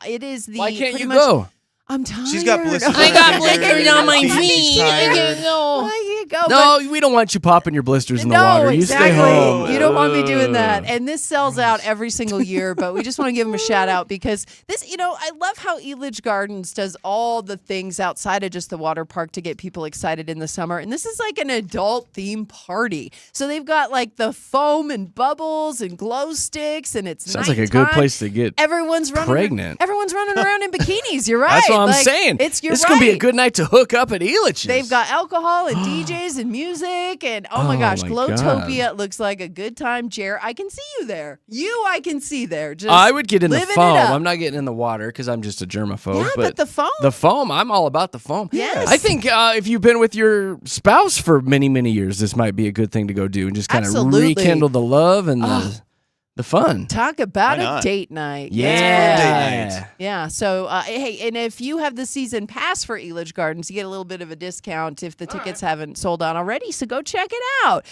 It is the. Why can't pretty you much- go? I'm tired. She's got blisters. I on got her fingers, blisters on my she's feet. tired. I can't go. but- No, we don't want you popping your blisters in the no, water. You exactly. stay home. You don't want me doing that. And this sells out every single year, but we just want to give them a shout out because this, I love how Elidge Gardens does all the things outside of just the water park to get people excited in the summer. And this is like an adult theme party. So they've got like the foam and bubbles and glow sticks, and it's Sounds like a good nighttime. place to get. Everyone's running pregnant. Everyone's running around in bikinis. You're right. That's what I'm Like, saying. You're This is going to be a right. good night to hook up at Elitch's. They've got alcohol and DJs DJs and music and oh my gosh, my Glowtopia looks like a good time. Jer, I can see you there. I can see there. Just I would get in the living it foam. up. I'm not getting in the water because I'm just a germaphobe. Yeah, but the foam. The foam, I'm all about the foam. Yes. I think if you've been with your spouse for many, many years, this might be a good thing to go do and just kind of Absolutely. rekindle the love and the fun. Talk about Why a not? date night. Date night. Yeah. So, hey, and if you have the season pass for Elitch Gardens, you get a little bit of a discount if the tickets haven't sold out already. So go check it out.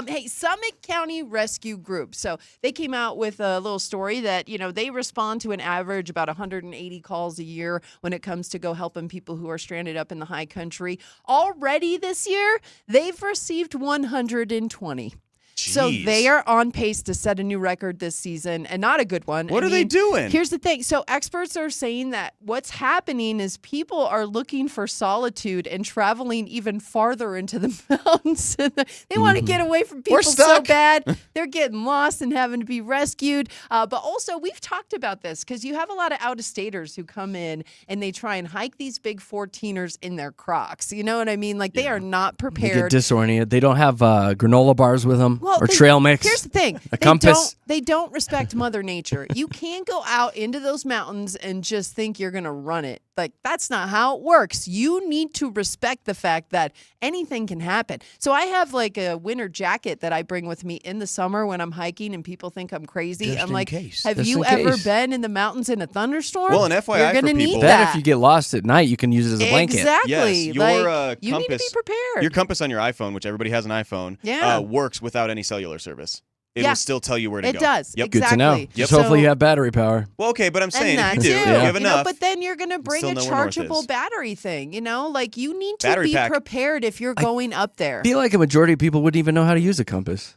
Hey, Summit County Rescue Group. So they came out with a little story that, they respond to an average about 180 calls a year when it comes to go helping people who are stranded up in the high country. Already this year, they've received 120. So Jeez. they are on pace to set a new record this season, and not a good one. What are they doing? Here's the thing. So experts are saying that what's happening is people are looking for solitude and traveling even farther into the mountains. They want to get away from people so stuck. bad. They're getting lost and having to be rescued. But also, we've talked about this because you have a lot of out-of-staters who come in and they try and hike these big 14ers in their Crocs. You know what I mean? Like, they are not They get prepared. disoriented. They don't have granola bars with them or They- trail mix. Here's the thing. A compass. They don't respect Mother Nature. You can't go out into those mountains and just think you're going to run it. Like, that's not how it works. You need to respect the fact that anything can happen. So I have like a winter jacket that I bring with me in the summer when I'm hiking and people think I'm crazy. Just I'm in like, case. have Just you in ever case. been in the mountains in a thunderstorm? Well, an FYI you're gonna for need people- Then that. if you get lost at night, you can use it as a blanket. Exactly. Yes, your like, you need to be compass- prepared. Your compass on your iPhone, which everybody has an iPhone, Yeah. works without any cellular service. It Yeah. will still tell you where to It go. does. Yep. Good to know. Exactly. Just So- hopefully you have battery power. Well, okay, but I'm saying and if you do, that if too. you have know, enough. but then you're going to bring still a know where north chargeable is. battery thing, Like you need to Battery be pack. prepared if you're going up there. I feel like a majority of people wouldn't even know how to use a compass.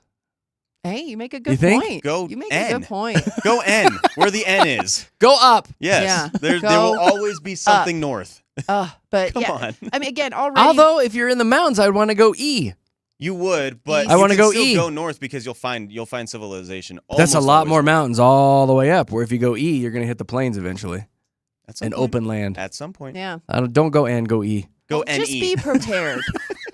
Hey, you make a good think? point. Go you make N. a good point. Go N, where the N is. Go up. Yes. Yeah. There Go will always be something north. But Come yeah, on. I mean, again, already. Although, if you're in the mountains, I'd want to go E. You would, but I you wanna can go still E. go north because you'll find civilization. That's a almost lot always more north. mountains all the way up. Where if you go E, you're going to hit the plains eventually. At some And point. open land. At some point. yeah. Don't go N, go E. Go Well, just NE. be prepared.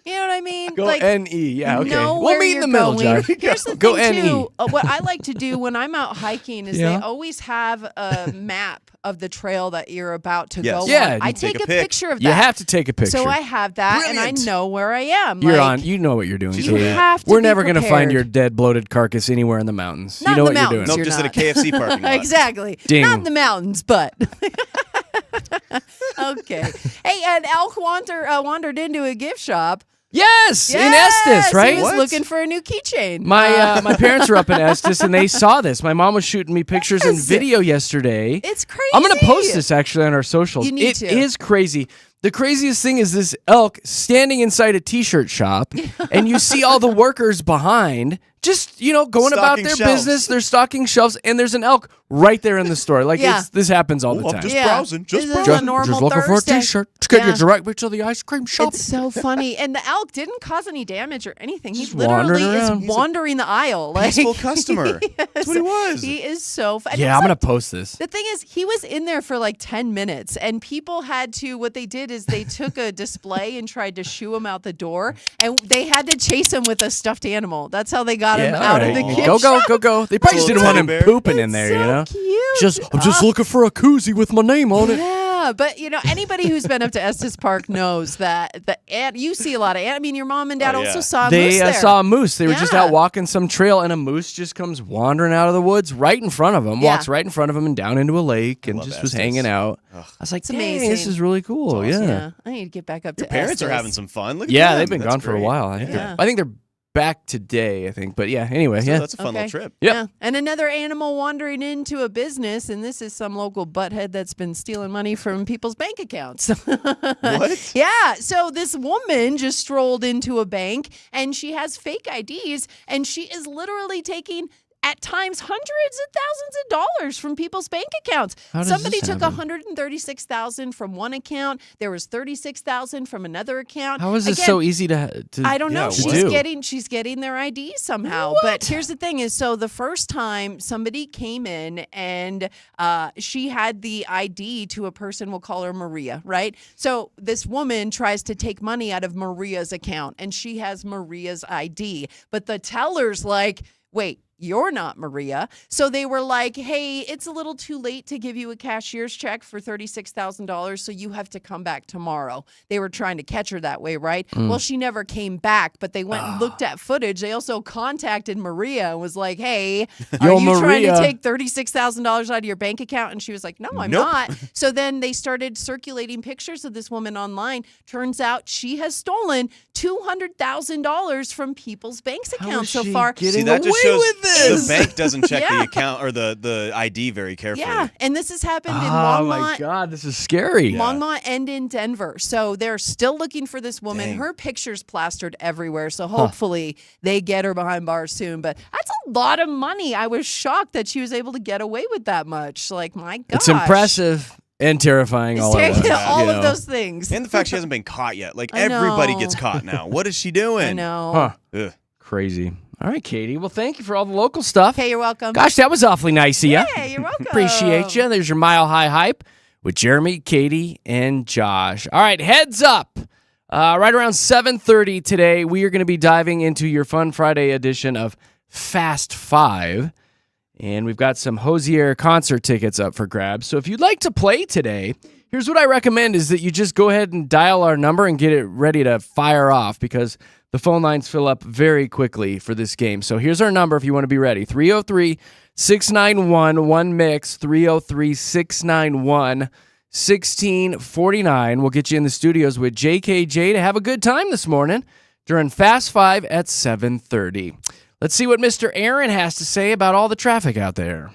You know what I mean? Go like, N-E. Yeah, okay. know We'll where meet in the you're middle, going. Josh. Here's the Go thing, N-E. too. What I like to do when I'm out hiking is Yeah. they always have a map of the trail that you're about to Yes. go Yeah, on. I you take take a a pic. picture of that. You have to take a picture. So I have that, and Brilliant. I know where I am. You're like, on. You know what you're doing. She's You Katie. right. have to We're be never gonna prepared. find your dead, bloated carcass anywhere in the mountains. Not you know in the what mountains. you're Nope, doing. You're just at a not. KFC parking lot. Exactly. Ding. Not in the mountains, but. Okay. Hey, an elk wandered into a gift shop. Yes, in Yes, Estes, right? He was What? looking for a new keychain. My parents are up in Estes and they saw this. My mom was shooting me pictures and Yes. video yesterday. It's crazy. I'm gonna post this actually on our socials. You need It to. is crazy. The craziest thing is this elk standing inside a t-shirt shop, and you see all the workers behind, just going about Stocking their shelves. business. They're stocking shelves, and there's an elk right there in the store. Like Yeah. this happens all the Oh, I'm time. just Yeah. browsing. Just This is browsing. a normal just looking Thursday. for a t-shirt. Just gonna Yeah. get directly to the ice cream shop. It's so funny. And the elk didn't cause any damage or anything. He Just literally wandering is around. He's a wandering the aisle. Like, Peaceful customer. That's what he was. He is so fun. Yeah, I'm gonna post this. The thing is, he was in there for like 10 minutes, and people had to, what they did is they took a display and tried to shoo him out the door, and they had to chase him with a stuffed animal. That's how they got him Yeah, out all of the right. gift Go, shop. go. They probably just didn't want him Teddy bear. pooping in It's there, so you know? cute. I'm just looking for a koozie with my name on it. Yeah, but anybody who's been up to Estes Park knows that you see a lot of ant. I mean, your mom and dad Oh, also yeah. saw a moose They there. saw a moose. They were just Yeah. out walking some trail, and a moose just comes wandering out of the woods right in front of them, Yeah. walks right in front of them and down into a lake, and love just was Estes. hanging out. Ugh. I was like, It's dang, amazing. this is really cool. It's awesome. Yeah. I need to get back up Your to parents are Estes. having some fun. Look at Yeah, them. they've been That's gone for a great. while. I think, Yeah. they're back today, I think. But yeah, anyway, So yeah. that's a fun Okay. little trip. Yep. Yeah. And another animal wandering into a business, and this is some local butthead that's been stealing money from people's bank accounts. What? Yeah. So this woman just strolled into a bank, and she has fake IDs, and she is literally taking at times hundreds of thousands of dollars from people's bank accounts. How does Somebody this took happen? $136,000 from one account. There was $36,000 from another account. How is this Again, so easy to I don't know. to She's do? getting their ID somehow. But here's the thing: is so the first time somebody came in and she had the ID to a person, we'll call her Maria, right? So this woman tries to take money out of Maria's account, and she has Maria's ID, but the teller's like, wait, you're not Maria. So they were like, hey, it's a little too late to give you a cashier's check for $36,000, so you have to come back tomorrow. They were trying to catch her that way, right? Well, she never came back, but they went and looked at footage. They also contacted Maria and was like, hey, are Yo, you trying to Maria. take $36,000 out of your bank account? And she was like, no, I'm Nope. not. So then they started circulating pictures of this woman online. Turns out she has stolen $200,000 from people's bank How accounts is so she far. getting See, that away just shows with this? the bank doesn't check Yeah. the account or the ID very carefully. Yeah, and this has happened in Oh my Longmont. God, this is scary. Longmont and in Denver. So they're still looking for this woman. Dang. Her picture's plastered everywhere. So hopefully they get her behind bars soon. But that's a lot of money. I was shocked that she was able to get away with that much. Like, my gosh. It's impressive and terrifying all at once. all you of know? those things. And the fact she hasn't been caught yet. Like, I everybody know. gets caught now. What is she doing? I know. Huh. Ugh. Crazy. All right, Katie. Well, thank you for all the local stuff. Okay, you're welcome. Gosh, that was awfully nice of you. Yeah, you're welcome. Appreciate you. There's your Mile High Hype with Jeremy, Katie, and Josh. All right, heads up. Right around 7:30 today, we are going to be diving into your Fun Friday edition of Fast Five. And we've got some Hosier concert tickets up for grabs. So if you'd like to play today, here's what I recommend is that you just go ahead and dial our number and get it ready to fire off because the phone lines fill up very quickly for this game. So here's our number if you want to be ready. 303-691-1MIX, 303-691-1649. We'll get you in the studios with JKJ to have a good time this morning during Fast Five at 7:30. Let's see what Mr. Aaron has to say about all the traffic out there.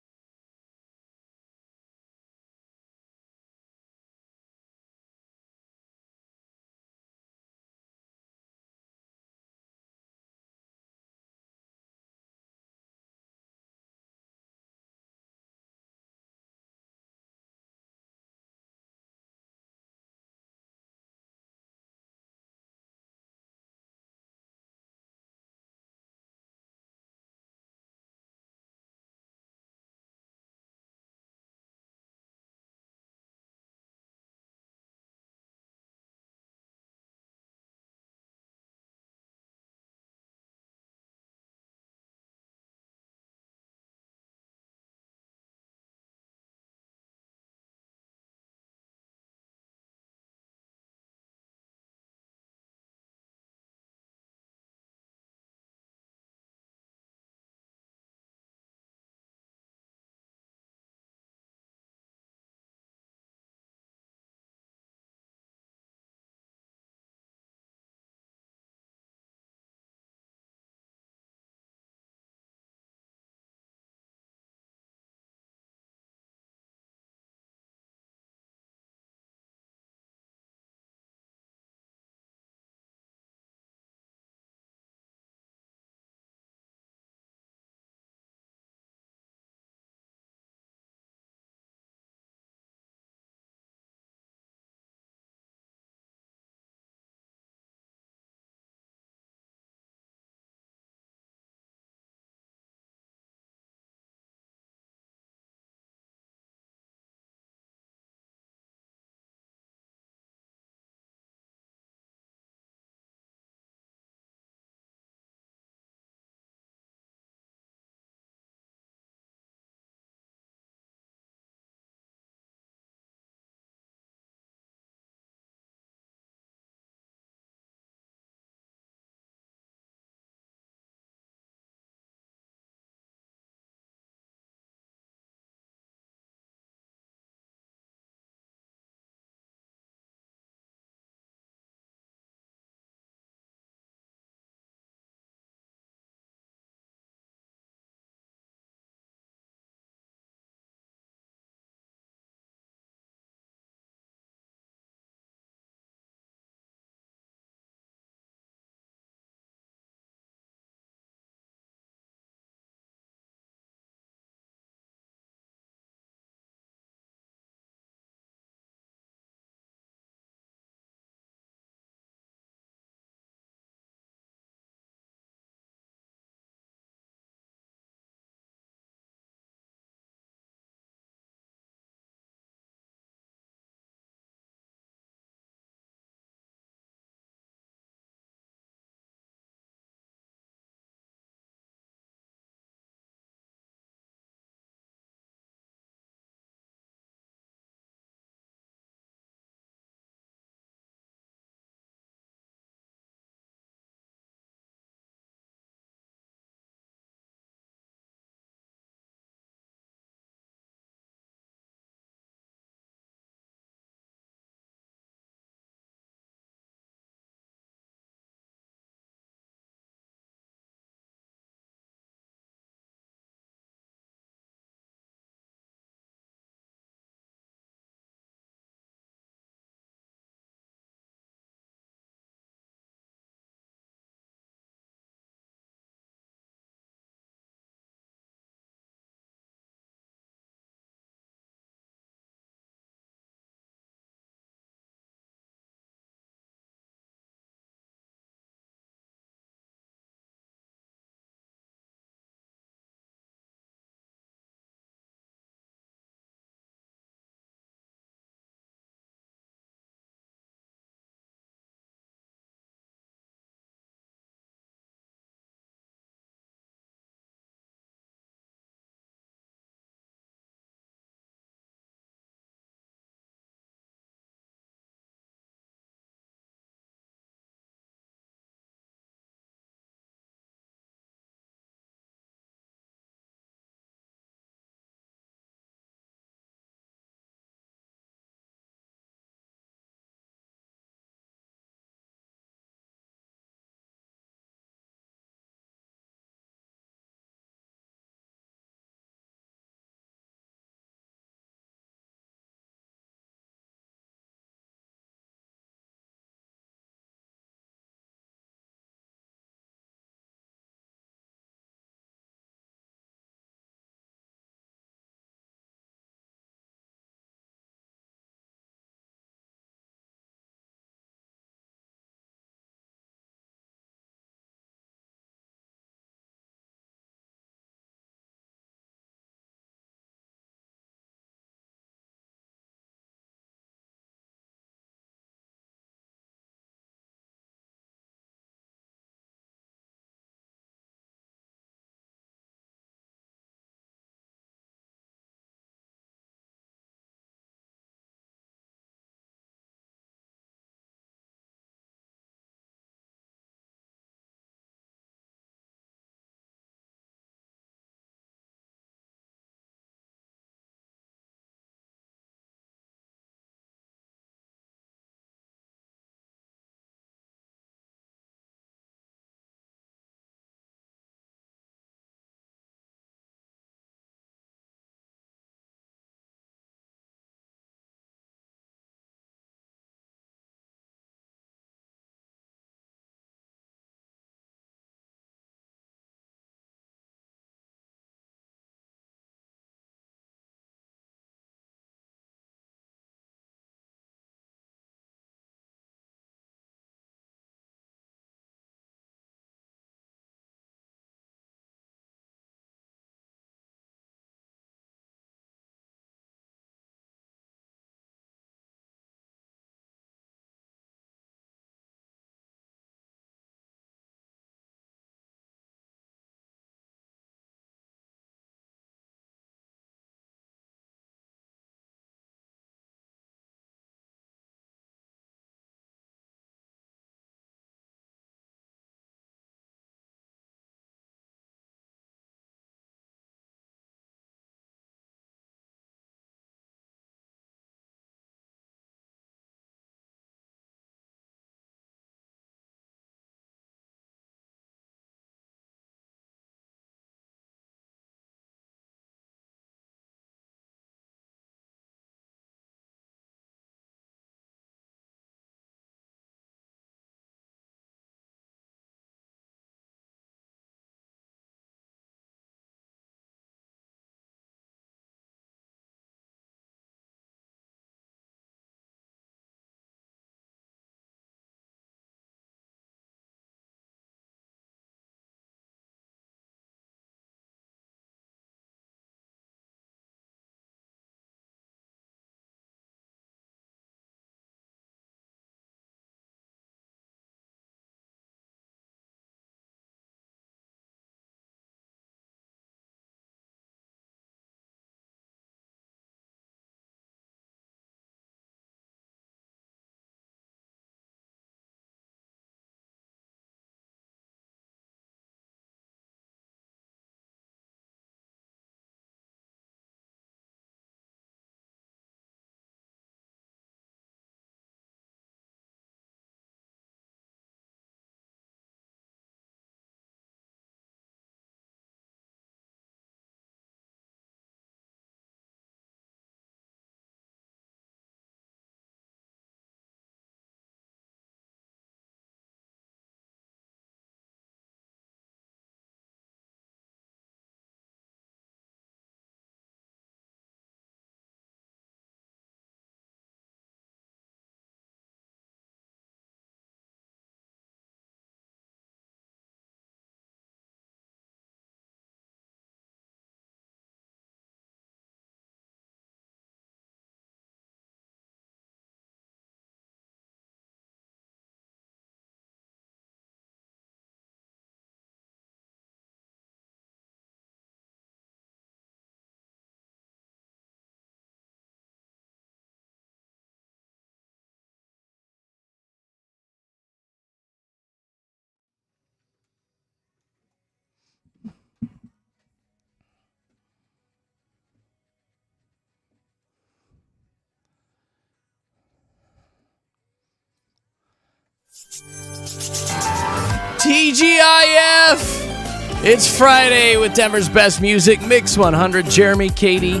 TGIF! It's Friday with Denver's best music, Mix 100, Jeremy, Katy,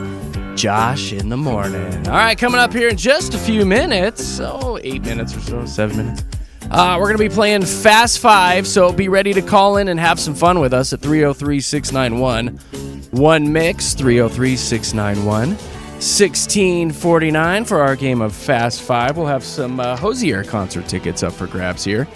Josh in the morning. All right, coming up here in just a few minutes, 8 minutes or so, 7 minutes. We're going to be playing Fast Five, so be ready to call in and have some fun with us at 303-691-1MIX, 303-691-1649 for our game of Fast Five. We'll have some Hosier concert tickets up for grabs here.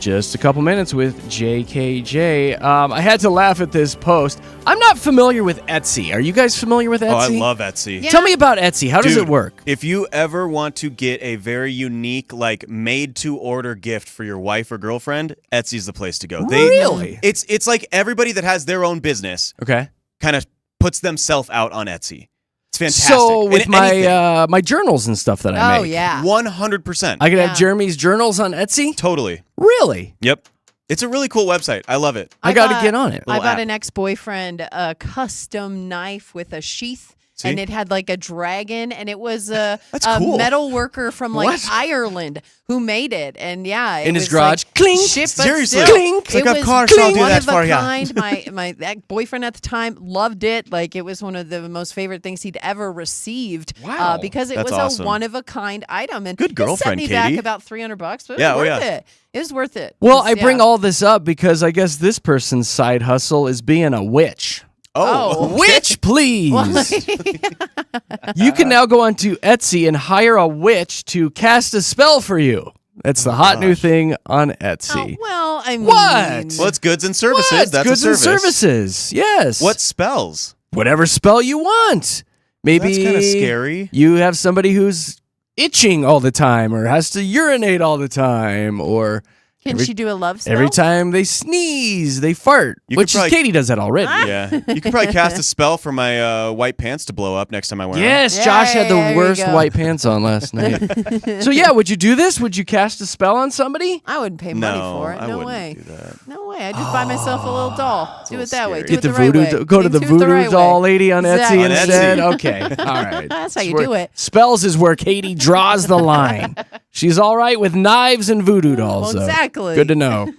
Just a couple minutes with JKJ. I had to laugh at this post. I'm not familiar with Etsy. Are you guys familiar with Etsy? Oh, I love Etsy. Yeah. Tell me about Etsy. How does Dude, it work? If you ever want to get a very unique, like made-to-order gift for your wife or girlfriend, Etsy's the place to go. Really? It's like everybody that has their own business Okay. kind of puts themselves out on Etsy. It's fantastic. So with And my my journals and stuff that I Oh, make, yeah. 100%. I could Yeah. have Jeremy's journals on Etsy? Totally. Really? Yep. It's a really cool website. I love it. I got to bought- get on it. I Little bought app. an ex-boyfriend a custom knife with a sheath. See? And it had like a dragon, and it was a cool. metal worker from like What? Ireland who made it. And yeah, it In his was, garage. like, Clink. shipped, but Seriously. still, Clink. It's like, it of was course I'll do one that of a for ya. kind. My that boyfriend at the time loved it. Like it was one of the most favorite things he'd ever received. Wow. Because it That's was awesome. a one of a kind item, and Good it set girlfriend, me back Katy. about $300, but it Yeah, oh, was worth yeah. it. It was worth it. Well, 'Cause, I bring yeah. all this up because I guess this person's side hustle is being a witch. Oh. Witch, please. You can now go onto Etsy and hire a witch to cast a spell for you. That's the hot new thing on Etsy. Oh, well, I mean, What? Well, it's goods and services. What? That's Goods a service. and services. Yes. What spells? Whatever spell you want. Maybe That's kind of scary. You have somebody who's itching all the time or has to urinate all the time or Can she do a love spell? every time they sneeze, they fart, You which could probably- Katy does that already. Yeah. You could probably cast a spell for my white pants to blow up next time I wear them. Yes, Josh had There the you worst go. white pants on last night. So yeah, would you do this? Would you cast a spell on somebody? I wouldn't pay money No, for it. I No wouldn't way. do that. No way. I'd just buy myself a little doll. Do it that way. scary. Do Get it the the right voodoo. way. Go to the Do it voodoo right doll way. lady on Exactly. Etsy On instead. Etsy. Okay, all right. That's how you Where- do it. Spells is where Katy draws the line. She's all right with knives and voodoo dolls. Well, though. exactly. Good to know.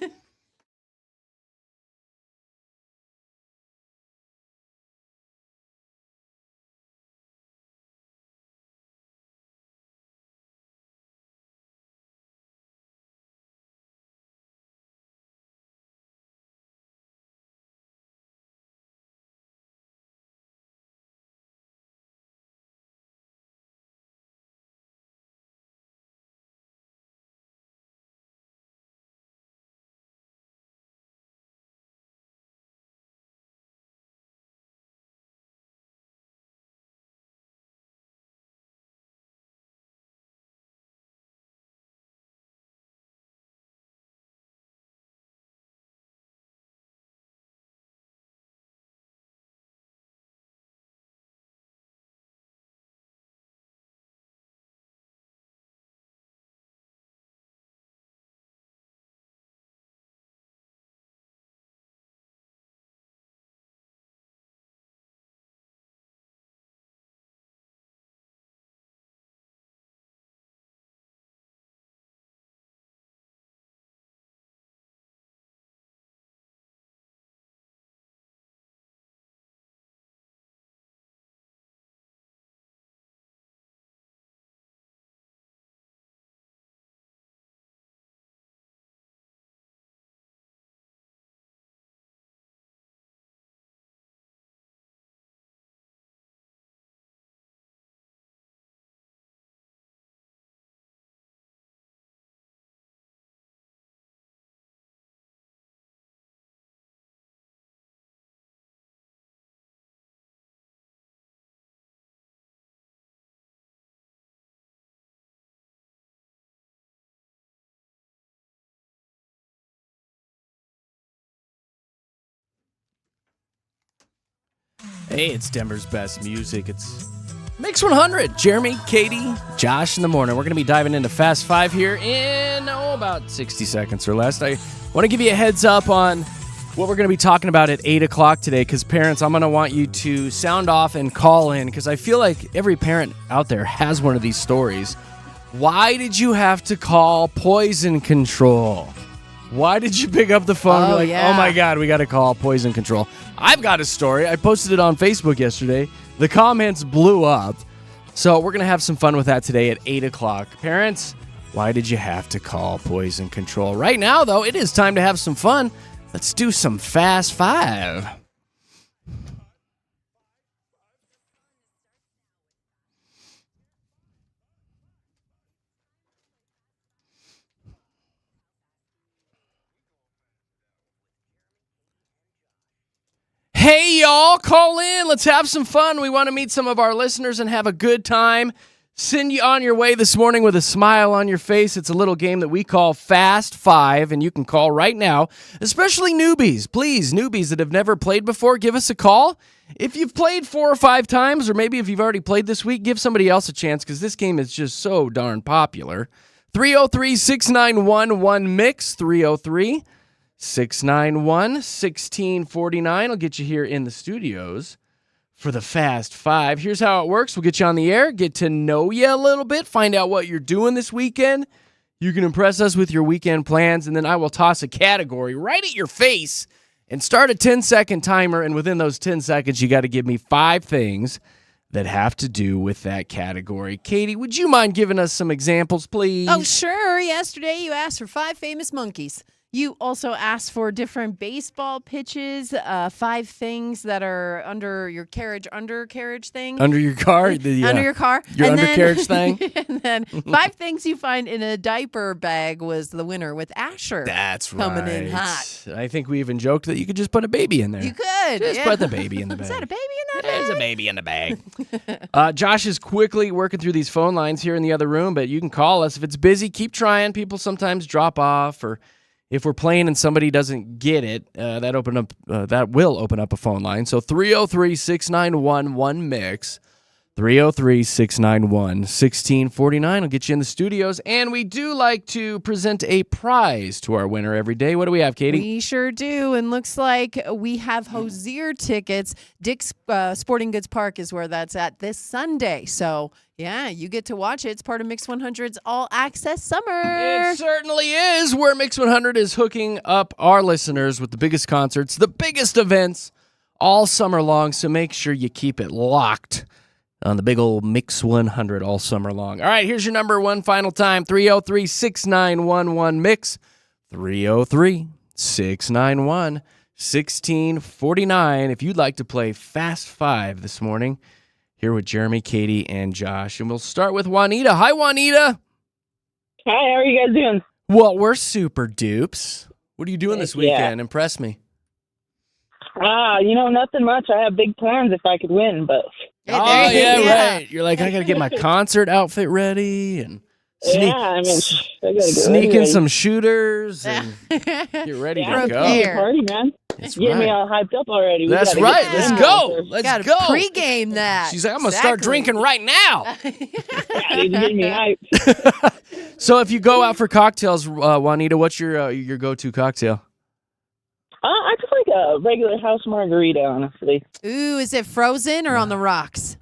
Hey, it's Denver's best music. It's Mix 100. Jeremy, Katy, Josh in the morning. We're going to be diving into Fast Five here in about 60 seconds or less. I want to give you a heads up on what we're going to be talking about at 8 o'clock today because, parents, I'm going to want you to sound off and call in because I feel like every parent out there has one of these stories Why did you have to call poison control? Why did you pick up the phone and be like, yeah. oh my God, we got to call poison control? I've got a story. I posted it on Facebook yesterday. The comments blew up. So we're going to have some fun with that today at 8 o'clock. Parents, why did you have to call poison control? Right now, though, it is time to have some fun. Let's do some Fast Five. Hey, y'all, call in. Let's have some fun. We want to meet some of our listeners and have a good time. Send you on your way this morning with a smile on your face. It's a little game that we call Fast Five, and you can call right now, especially newbies. Please, newbies that have never played before, give us a call. If you've played 4 or 5 times, or maybe if you've already played this week, give somebody else a chance because this game is just so darn popular. 303-691-1MIX, 303-691-1649. I'll get you here in the studios for the Fast Five. Here's how it works. We'll get you on the air, get to know you a little bit, find out what you're doing this weekend. You can impress us with your weekend plans, and then I will toss a category right at your face and start a 10-second timer, and within those 10 seconds, you got to give me 5 things that have to do with that category. Katie, would you mind giving us some examples, please? Oh, sure. Yesterday you asked for 5 famous monkeys. You also asked for different baseball pitches, 5 things that are under your undercarriage thing. Under your car? Under your car. Your And undercarriage then, thing? And then 5 things you find in a diaper bag was the winner with Asher. That's right. Coming in hot. I think we even joked that you could just put a baby in there. You could. Just yeah. put the baby in the bag. Is that a baby in that There's bag? a baby in the bag. Josh is quickly working through these phone lines here in the other room, but you can call us. If it's busy, keep trying. People sometimes drop off, or if we're playing and somebody doesn't get it, that will open up a phone line. So 303-691-1MIX, 303-691-1649 will get you in the studios. And we do like to present a prize to our winner every day. What do we have, Katie? We sure do. And looks like we have Hosier tickets. Dick's Sporting Goods Park is where that's at this Sunday. So, yeah, you get to watch it. It's part of Mix 100's All Access Summer. It certainly is, where Mix 100 is hooking up our listeners with the biggest concerts, the biggest events all summer long. So make sure you keep it locked on the big old Mix 100 all summer long. All right, here's your number one final time, 303-691-1MIX, 303-691-1649. If you'd like to play Fast Five this morning, here with Jeremy, Katy, and Josh. And we'll start with Juanita. Hi, Juanita. Hi, how are you guys doing? Well, we're super dupes. What are you doing this Yeah. weekend? Impress me. Nothing much. I have big plans if I could win, but Oh, there you go. right. You're like, I got to get my concert outfit ready and I gotta get sneak ready. in some shooters and get ready Yeah, to go. prepare. it's a party, man. That's Getting me right. all hyped up already. We That's gotta right. get Let's down. go. Let's Got to go. pregame that. She's like, I'm going to start drinking right now. Yeah, need to get me hyped. So if you go out for cocktails, Juanita, what's your go-to cocktail? I just like a regular house margarita, honestly. Ooh, is it frozen or on the rocks?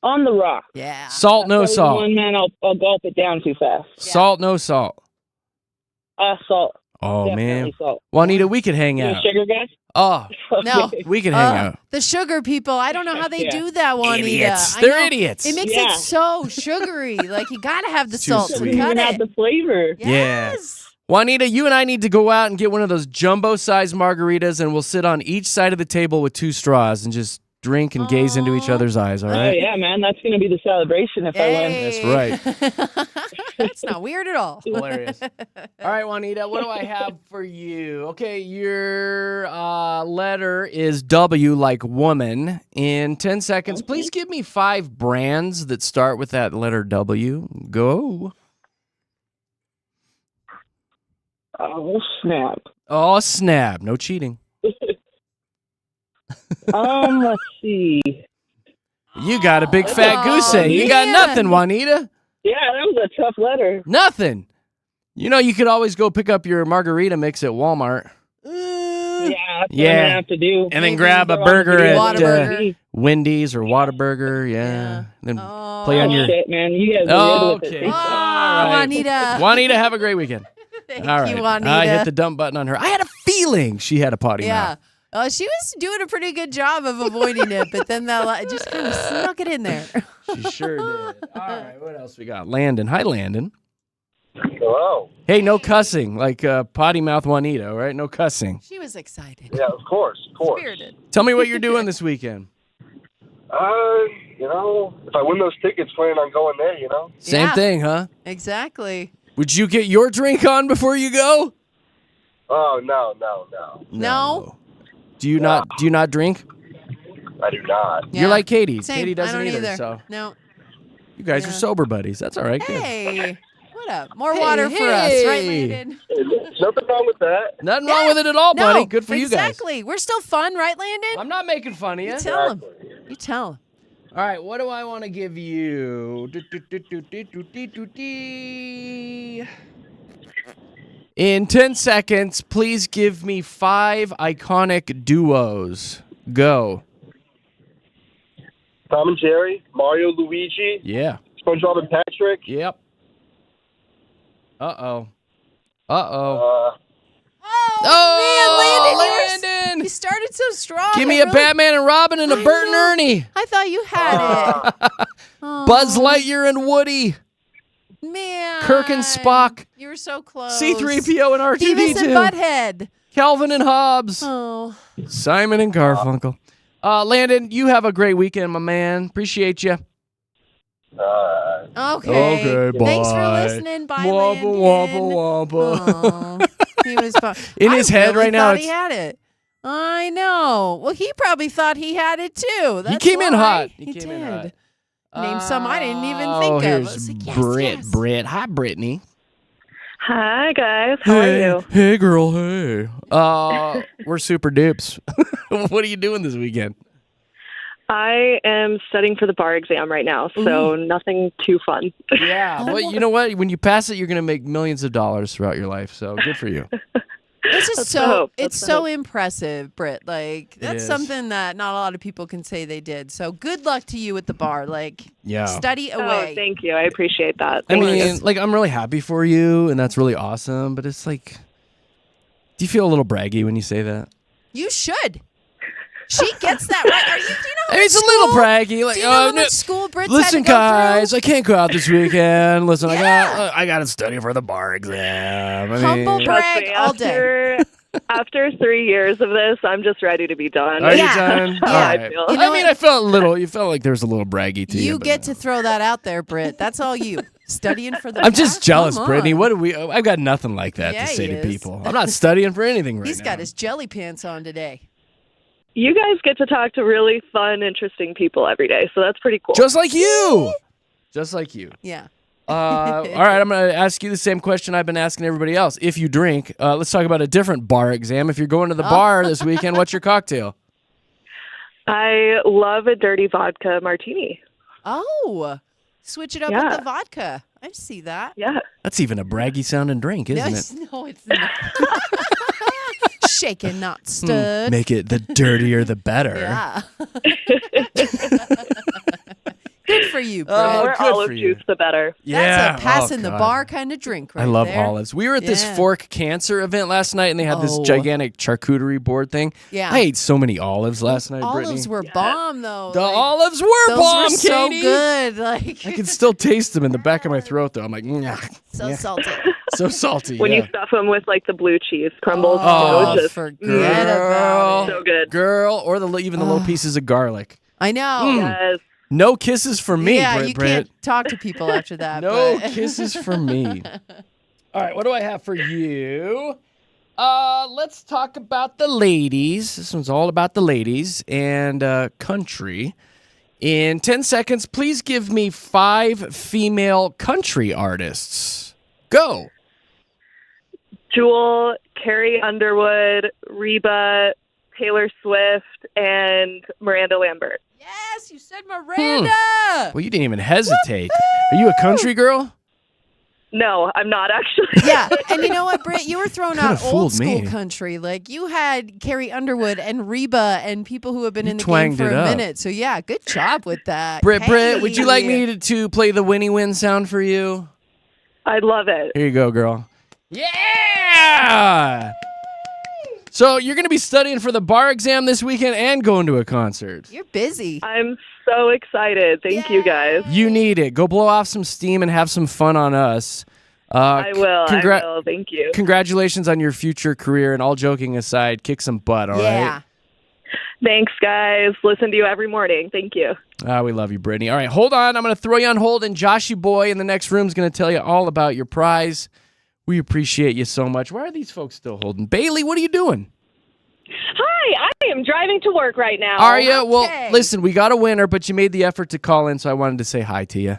On the rock. Yeah. Salt, no Frozen salt. One, man, I'll gulp it down too fast. Salt, no salt. Salt. Oh, Definitely man. salt. Juanita, we could hang You a out. sugar guy? Oh, No. we could hang out. The sugar people, I don't know how they Yeah. do that, Juanita. Idiots. I They're know. idiots. It makes Yeah. it so sugary. Like, you got to have the It's too salt sweet. to Doesn't cut even have it. the flavor. Yeah. Yes. Juanita, you and I need to go out and get one of those jumbo-sized margaritas, and we'll sit on each side of the table with 2 straws and just drink and gaze into each other's eyes, all Oh, right? yeah, man. That's going to be the celebration if I win. That's right. That's not weird at all. Hilarious. All right, Juanita, what do I have for you? Okay, your letter is W, like woman. In 10 seconds, please give me 5 brands that start with that letter W. Go. Oh, snap. Oh, snap. No cheating. Let's see. You got a big fat goose egg. You got yeah. nothing, Juanita. Yeah, that was a tough letter. Nothing. You know, you could always go pick up your margarita mix at Walmart. Yeah, that's what I'm Yeah. gonna have to do. And then Maybe grab a go on burger video at Whataburger. Wendy's or Whataburger. Yeah. Yeah. Then Oh. play on your. Shit, man, you guys are good with Okay. it. Oh, All right. Juanita. Juanita, have a great weekend. Thank All you, right. Juanita. I hit the dump button on her. I had a feeling she had a potty Yeah. mouth. She was doing a pretty good job of avoiding it, but then that just kind of snuck it in there. She sure did. All right. What else we got? Landon. Hi, Landon. Hello. Hey, no cussing, like potty mouth Juanito, right? No cussing. She was excited. Yeah, of course. Spirited. Tell me what you're doing this weekend. If I win those tickets, planning on going there, Same Yeah. thing, huh? Exactly. Would you get your drink on before you go? Oh, no. No? Do you not drink? I do not. Yeah. You're like Katie. Same. Katie doesn't I don't either. So No. you guys are Yeah. sober buddies. That's all right. Good. Hey, what up? More Hey, water for us, right, hey. Landon? There's nothing wrong with that. Nothing wrong with it at all, buddy. Good for you guys. Exactly. We're still fun, right, Landon? I'm not making fun of you. You tell him. You tell him. All right, what do I want to give you? In 10 seconds, please give me 5 iconic duos. Go. Tom and Jerry, Mario, Luigi, Yeah. SpongeBob and Patrick. Yep. Uh-oh. Uh-oh. Oh, man, Landon. Landon! You started so strong. Give me I a really- Batman and Robin and a I Bert and know. Ernie. I thought you had it. Oh, Buzz Lightyear and Woody. Man. Kirk and Spock. You were so close. C-3PO and Beavis and R2-D2. Butthead. Calvin and Hobbes. Oh. Simon and Garfunkel. Landon, you have a great weekend, my man. Appreciate you. Okay. Okay, Thanks for bye. listening. Bye, Wobble, Landon. wobble, wobble. Aw, he was fun. In his I head really right now, thought he it's- had it. I know. Well, he probably thought he had it too. That's came in why. hot. He He did. came in hot. Name some I didn't even Oh, think of. I here's was like, yes, Britt. yes. Britt. Hi, Brittany. Hi, guys. How are you? Hey, girl. Hey. We're super dupes. What are you doing this weekend? I am studying for the bar exam right now, so nothing too fun. Yeah. Well, you know what? When you pass it, you're going to make millions of dollars throughout your life. So good for you. It's just That's the so hope. it's That's the so hope. impressive, Britt. Like that's is. something that not a lot of people can say they did. So good luck to you at the bar. Like Yeah. study Oh, away. thank you. I appreciate that. I Thank mean, you. like, I'm really happy for you, and that's really awesome. But it's like, do you feel a little braggy when you say that? You should. She gets that right. Are you? Do you know? How I mean, it's a much little school- braggy. Like, Do you know how much school Britt's listen, had to go guys, through? I can't go out this weekend. Listen, Yeah. I got to study for the bar exam. I Humble mean, brag. Trust me, all day. after 3 years of this, I'm just ready to be done. are you Yeah. done? Yeah. All I right. feel. You know I mean, what? I felt a little. You felt like there was a little braggy to you. You but get no. to throw that out there, Britt. That's all you. Studying for the I'm just bar? jealous, Come Brittany. on. What do we? I've got nothing like that Yeah, to say he to is. people. I'm not studying for anything right He's now. got his jelly pants on today. You guys get to talk to really fun, interesting people every day, so that's pretty cool. Just like you. Just like you. Yeah. All right, I'm going to ask you the same question I've been asking everybody else. If you drink, let's talk about a different bar exam. If you're going to the bar this weekend, what's your cocktail? I love a dirty vodka martini. Oh, switch it up Yeah. with the vodka. I see that. Yeah. That's even a braggy sounding drink, isn't it? No, it's not. Shaken, not stirred. Make it the dirtier, the better. Yeah. Good for you, Britt. Oh, More good olive for you. juice, the better. Yeah. That's a passing Oh, the God. bar kind of drink right I love there. olives. We were at this Yeah. Fork Cancer event last night, and they had this Oh. gigantic charcuterie board thing. Yeah. I ate so many olives last night, Olives Brittany. were bomb, though. The Like, olives were those bomb, were so Katie. good. Like, I can still taste them in the back of my throat, though. I'm like, so yeah. salty. So salty. When yeah. you stuff them with like the blue cheese crumbles, Oh, just forget about it. so good. Girl, or even the little pieces of garlic. I know. Yes. No kisses for me, Yeah, Britt. you Britt. can't talk to people after that. No but- kisses for me. All right, what do I have for you? Let's talk about the ladies. This one's all about the ladies and country. In 10 seconds, please give me 5 female country artists. Go. Jewel, Carrie Underwood, Reba, Taylor Swift, and Miranda Lambert. Yes, you said Miranda. Well, you didn't even hesitate. Are you a country girl? No, I'm not actually. Yeah, and you know what, Britt? You were throwing out Coulda old fooled school me. country. Like you had Carrie Underwood and Reba and people who have been You in the game twanged for it a up. minute. So yeah, good job with that. Britt, would you like Hey. me to play the Winnie Win sound for you? I love it. Here you go, girl. Yeah! So you're going to be studying for the bar exam this weekend and going to a concert. You're busy. I'm so excited. Thank you, guys. You need it. Go blow off some steam and have some fun on us. I will. I will. Thank you. Congratulations on your future career, and all joking aside, kick some butt, all Yeah. right? Thanks, guys. Listen to you every morning. Thank you. We love you, Brittany. All right, hold on. I'm going to throw you on hold, and Joshy boy in the next room is going to tell you all about your prize. We appreciate you so much. Why are these folks still holding? Bailey, what are you doing? Hi, I am driving to work right now. Are you? Okay. Well, listen, we got a winner, but you made the effort to call in, so I wanted to say hi to you.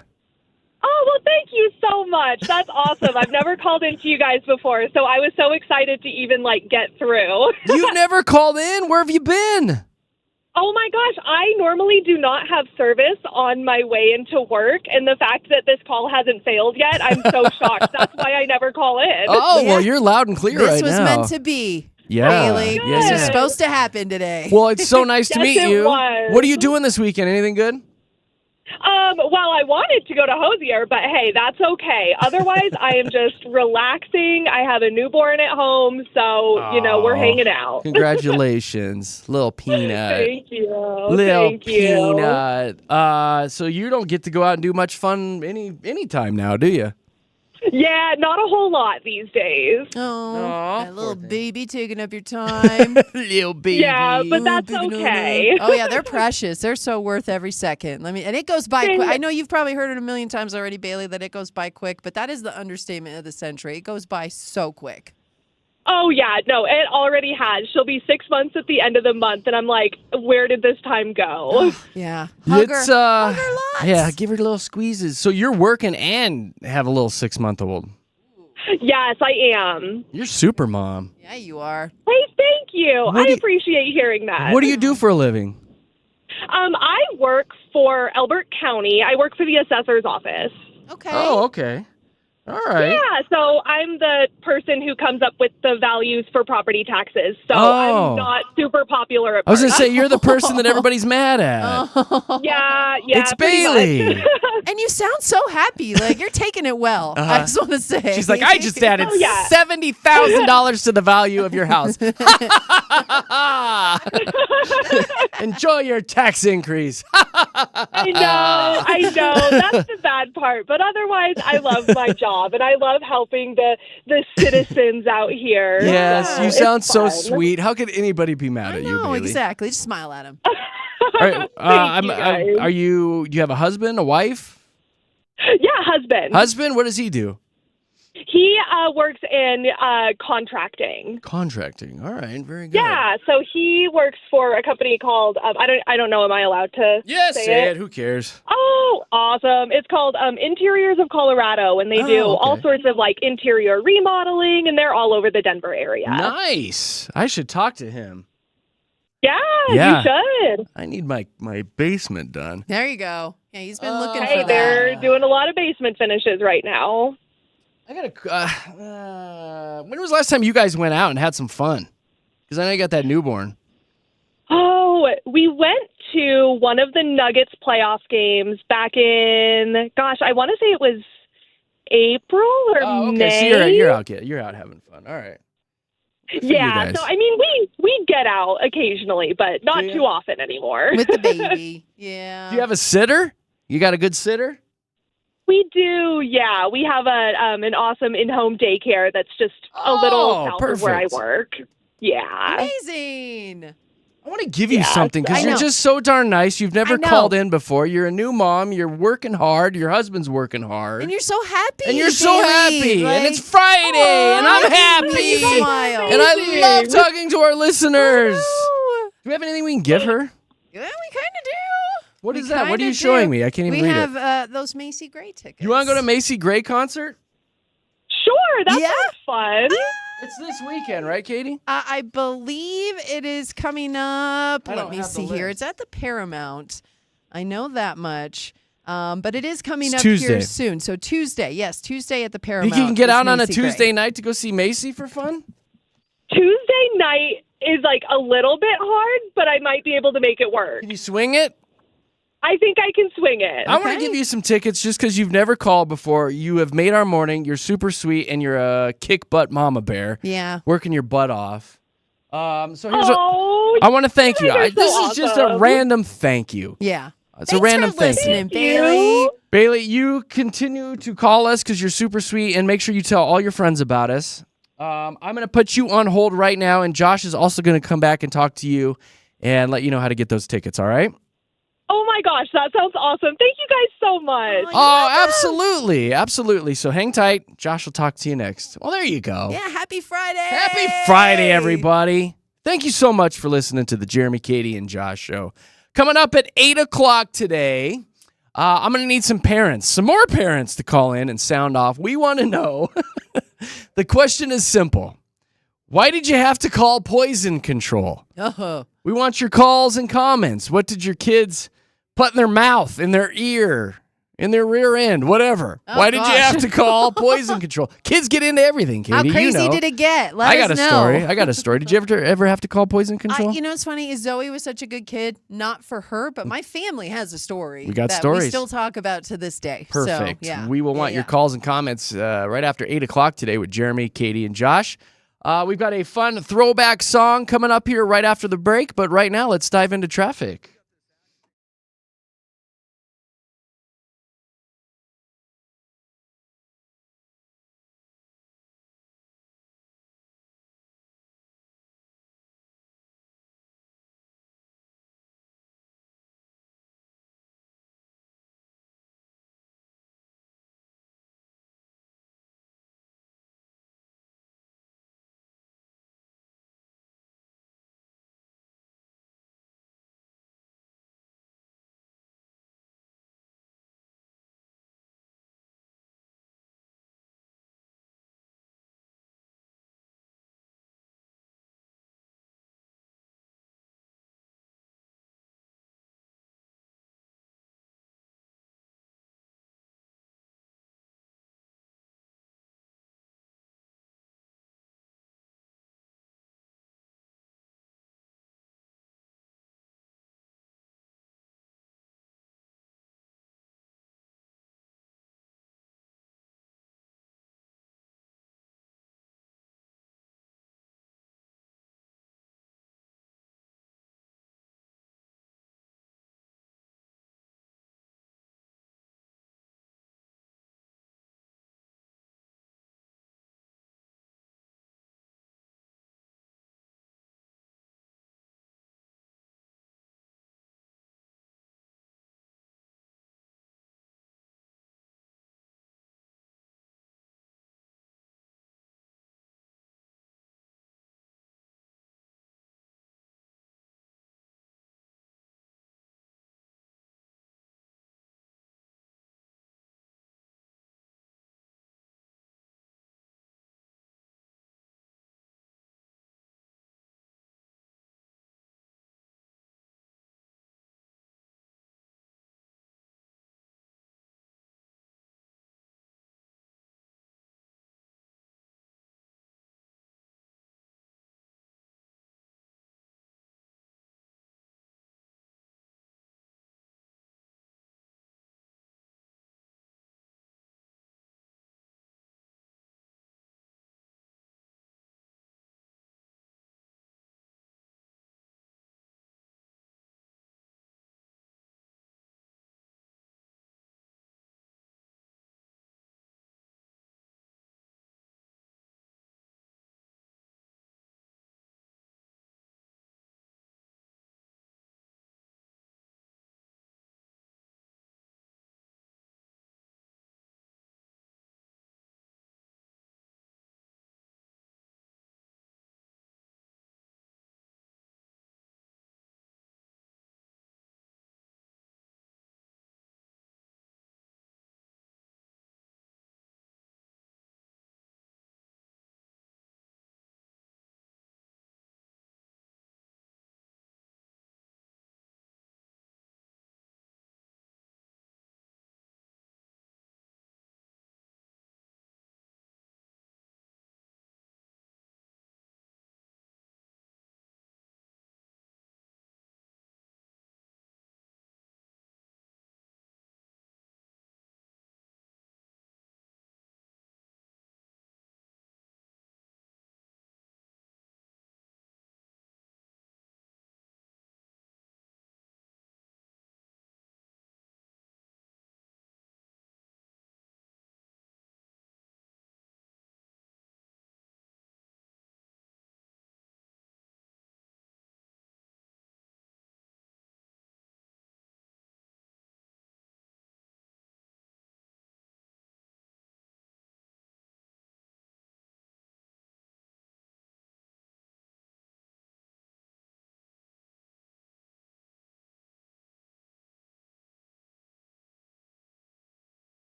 Oh, well, thank you so much. That's awesome. I've never called into you guys before, so I was so excited to even, get through. You've never called in? Where have you been? Oh, my gosh. I normally do not have service on my way into work, and the fact that this call hasn't failed yet, I'm so shocked. That's why I never call in. Oh, Yeah. well, you're loud and clear This right was now. meant to be. Yeah. Bailey. Yeah, This yeah. was supposed to happen today. Well, it's so nice to Yes, meet it you. was. What are you doing this weekend? Anything good? Well, I wanted to go to Hosier, but hey, that's okay. Otherwise, I am just relaxing. I have a newborn at home, so, we're hanging out. Congratulations, little peanut. Thank you. Little Thank you. peanut. So you don't get to go out and do much fun any time now, do you? Yeah, not a whole lot these days. Oh, Aw, that little poor thing. baby taking up your time. Little baby. Yeah, but that's Baby, no, no. okay. Oh yeah, they're precious. They're so worth every second. And it goes by Dang quick. it. I know you've probably heard it a million times already, Bailey, that it goes by quick, but that is the understatement of the century. It goes by so quick. Oh, yeah, no, it already has. She'll be 6 months at the end of the month, and I'm like, where did this time go? Yeah. Hug her. It's Hug her lots. yeah, give her little squeezes. So you're working and have a little 6-month-old. Yes, I am. You're super mom. Yeah, you are. Hey, thank you. What I do you- appreciate hearing that. What do you do for a living? I work for Elbert County. I work for the assessor's office. Okay. Oh, okay. All right. Yeah, so I'm the person who comes up with the values for property taxes. So Oh. I'm not super popular at I was going to first. say, you're the person that everybody's mad at. Yeah, It's pretty Bailey. much. And you sound so happy. Like you're taking it well. I just want to say. She's like, I just added Oh, yeah. $70,000 to the value of your house. Enjoy your tax increase. I know. That's the bad part. But otherwise, I love my job, and I love helping the citizens out here. Yes, So you it's sound so fun. sweet. How could anybody be mad I at you, know, Bailey? exactly. Just smile at him. All right, Thank you, guys. do you have a husband, a wife? Yeah, husband. Husband, what does he do? He works in contracting. Contracting. All right, very good. Yeah, so he works for a company called I don't know. Am I allowed to? Yes, say it. Who cares? Oh, awesome! It's called Interiors of Colorado, and they do Oh, okay. all sorts of interior remodeling, and they're all over the Denver area. Nice. I should talk to him. Yeah, Yeah. you should. I need my basement done. There you go. Yeah, he's been looking Hey, for they're that. doing a lot of basement finishes right now. I gotta. When was the last time you guys went out and had some fun? Because I know you got that newborn. Oh, we went to one of the Nuggets playoff games back in, I want to say it was April or Oh, okay. May. So you're out having fun. All right. Good for you Yeah, guys. so I mean, we get out occasionally, but not Do ya? too often anymore. With the baby. Yeah. Do you have a sitter? You got a good sitter? We do, yeah. We have an awesome in-home daycare that's just a little south of where I perfect. work. Yeah. Amazing. I want to give you Yeah, something because I you're know. just so darn nice. You've never I know. called in before. You're a new mom. You're working hard. Your husband's working hard. And you're so happy. And you're so Bailey. happy. Like, and it's Friday. and I'm look at happy. me smile. And I love talking to our listeners. Woo. Do we have anything we can give her? Yeah, we kind of do. What We is that? What are kinda you showing do. me? I can't even we read have it. those Macy Gray tickets. You want to go to Macy Gray concert? Sure, that Yeah. sounds fun. It's this weekend, right, Katie? I believe it is coming up. I Let don't me have the see here. list. It's at the Paramount. I know that much. But it is coming It's up Tuesday. here soon. So Tuesday, yes, Tuesday at the Paramount. Think you can get with out on a Macy Gray. Tuesday night to go see Macy for fun? Tuesday night is like a little bit hard, but I might be able to make it work. Can you swing it? I think I can swing it. I want to give you some tickets just because you've never called before. You have made our morning. You're super sweet, and you're a kick butt mama bear. Yeah. Working your butt off. So here's Oh, what I want to thank you. guys are This so is just a awesome. random thank you. Yeah. It's Thanks a random for thank listening, you. Bailey. Bailey, you continue to call us because you're super sweet, and make sure you tell all your friends about us. I'm going to put you on hold right now, and Josh is also going to come back and talk to you and let you know how to get those tickets, all right? Oh my gosh, that sounds awesome. Thank you guys so much. Oh, absolutely. Absolutely. So hang tight. Josh will talk to you next. Well, there you go. Yeah, happy Friday. Happy Friday, everybody. Thank you so much for listening to the Jeremy, Katy, and Josh show. Coming up at 8 o'clock today, I'm going to need some more parents to call in and sound off. We want to know. The question is simple. Why did you have to call poison control? Oh. We want your calls and comments. What did your kids put in their mouth, in their ear, in their rear end, whatever? Oh, Why did you gosh. have to call poison control? Kids get into everything, Katie. How crazy you know. did it get? Let I us got a know. story. I got a story. Did you ever have to call poison control? You know what's funny is Zoe was such a good kid, not for her, but my family has a story. We got that stories. we still talk about to this day. Perfect. So, yeah. We will want your calls and comments right after 8 o'clock today with Jeremy, Katy, and Josh. We've got a fun throwback song coming up here right after the break, but right now let's dive into traffic.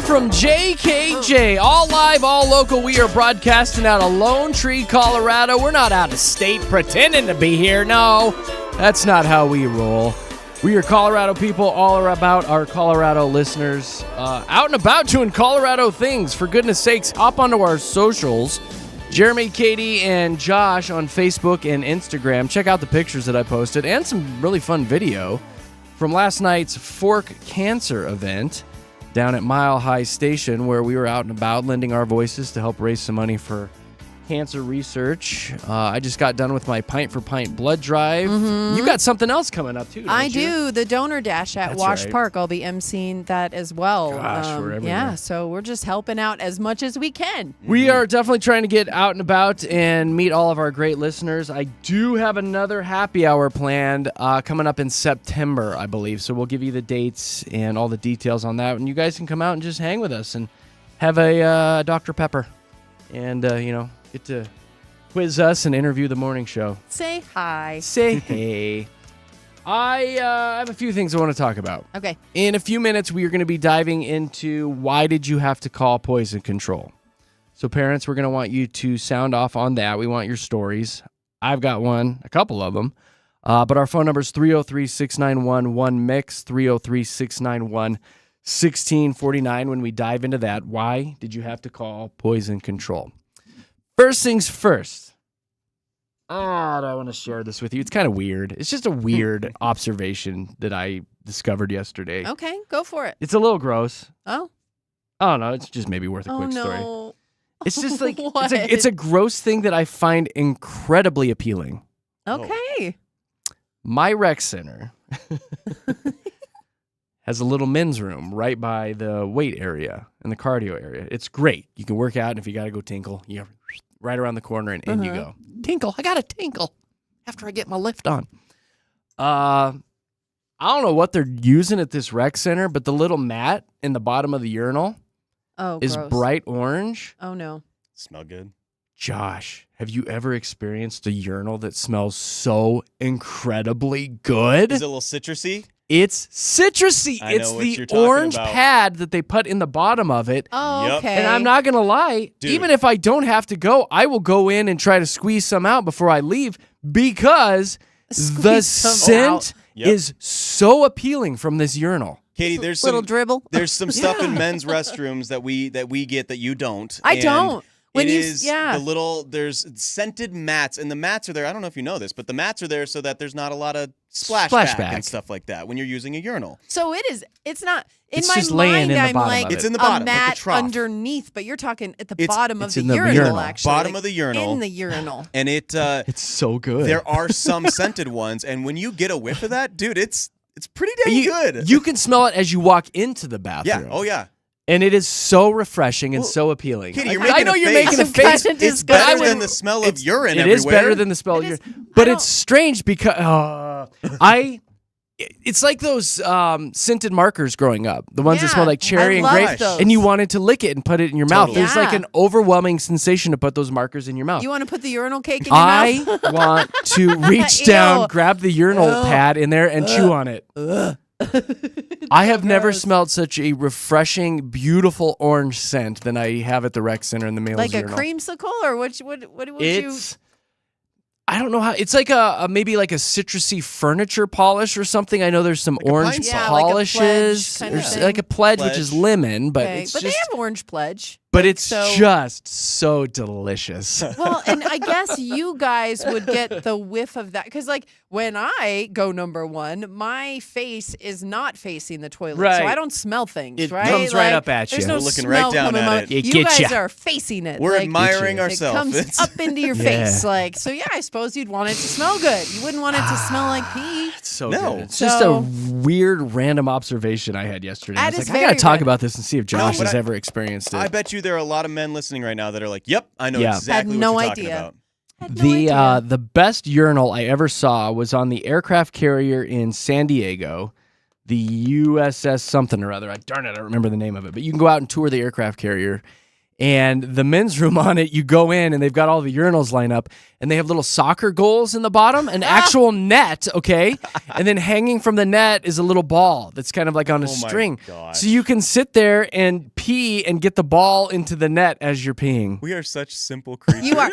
from JKJ. All live, all local. We are broadcasting out of Lone Tree, Colorado. We're not out of state pretending to be here. No, that's not how we roll. We are Colorado people, all are about our Colorado listeners. Out and about doing Colorado things. For goodness sakes, hop onto our socials. Jeremy, Katy, and Josh on Facebook and Instagram. Check out the pictures that I posted and some really fun video from last night's Fork Cancer event down at Mile High Station, where we were out and about lending our voices to help raise some money for cancer research. I just got done with my Pint for Pint blood drive. You got something else coming up, too, don't I you? do. The donor dash at That's Wash right. Park. I'll be emceeing that as well. Gosh, we're everywhere. Yeah, so we're just helping out as much as we can. We are definitely trying to get out and about and meet all of our great listeners. I do have another happy hour planned coming up in September, I believe. So we'll give you the dates and all the details on that. And you guys can come out and just hang with us and have a Dr. Pepper and, get to quiz us and interview the morning show. Say hi. Say hey. I have a few things I want to talk about. Okay. In a few minutes, we are going to be diving into why did you have to call poison control. So parents, we're going to want you to sound off on that. We want your stories. I've got one, a couple of them. But our phone number is 303-691-1MIX, 303-691-1649. When we dive into that, why did you have to call poison control? First things first. I want to share this with you. It's kind of weird. It's just a weird observation that I discovered yesterday. Okay, go for it. It's a little gross. Oh. I don't know. It's just maybe worth a quick story. No. It's just like What? it's a gross thing that I find incredibly appealing. Okay. My rec center has a little men's room right by the weight area and the cardio area. It's great. You can work out, and if you got to go tinkle, you have right around the corner, and in you go. Tinkle. I got to tinkle after I get my lift on. I don't know what they're using at this rec center, but the little mat in the bottom of the urinal is gross. bright orange. Oh, no. Smell good. Josh, have you ever experienced a urinal that smells so incredibly good? Is it a little citrusy? It's citrusy. I know It's what the you're talking orange about. pad that they put in the bottom of it. Oh, Yep. okay. And I'm not going to lie, Dude. even if I don't have to go, I will go in and try to squeeze some out before I leave because the Squeeze some scent out. Yep. is so appealing from this urinal. Katie, there's Little some dribble. there's some stuff in men's restrooms that we get that you don't. I And don't. When it you- is yeah. there's scented mats, and the mats are there. I don't know if you know this, but the mats are there so that there's not a lot of splashback Splashback. and stuff like that when you're using a urinal. So it's not, in It's my just laying mind, in the I'm bottom like, of it. It's in the bottom, a like a mat trough. underneath, but you're talking at the It's- bottom of it's the in the urinal, urinal. actually. Bottom like, of the urinal. In the urinal. And it It's so good. there are some scented ones, and when you get a whiff of that, dude, it's pretty dang you, good. You can smell it as you walk into the bathroom. yeah. Oh yeah. And it is so refreshing and Well, so appealing. Katie, you're I making know a you're face. making a I'm face. kinda It's better disgusted. than the smell of urine It everywhere. is better than the smell of It is- urine. But I it's strange because it's like those scented markers growing up. The ones that smell Yeah, like cherry I and love grape. those. And you wanted to lick it and put it in your mouth. Totally. There's like Yeah. an overwhelming sensation to put those markers in your mouth. You want to put the urinal cake in your I mouth? want to reach down, Ew. grab the urinal pad in there, and chew on it. I have never gross. smelled such a refreshing, beautiful orange scent than I have at the rec center in the male's Like a urinal. creamsicle, or what would you? It's I don't know how. It's like a maybe like a citrusy furniture polish or something. I know there's some a orange pine sol. Yeah, polishes. like a pledge kind of There's thing. like a pledge, which is Pledge. lemon, but Okay, it's but just they have orange pledge. but it's so- just so delicious. Well, and I guess you guys would get the whiff of that because, like, when I go number one, my face is not facing the toilet, Right. so I don't smell things. It right, comes right Like, up at There's you. no We're looking smell right down coming at out. it. It You gets guys ya. are facing it. We're like, admiring it ourselves. comes It's- up into your Yeah. face, like so. Yeah, I suppose you'd want it to smell good. You wouldn't want it to smell like pee. It's so No. good. It's just a So- weird random observation I had yesterday. I That was is like, I gotta very talk random. about this and see if Josh but has I- ever experienced it. I bet you there are a lot of men listening right now that are like, "Yep, I know Yeah. exactly Had no what you're talking idea. about." Had no idea. The best urinal I ever saw was on the aircraft carrier in San Diego, the USS something or other. Darn it, I don't remember the name of it. But you can go out and tour the aircraft carrier, And the men's room on it, you go in and they've got all the urinals lined up and they have little soccer goals in the bottom, an actual net, okay? And then hanging from the net is a little ball that's kind of like on a string. gosh. So you can sit there and pee and get the ball into the net as you're peeing. We are such simple creatures. You are.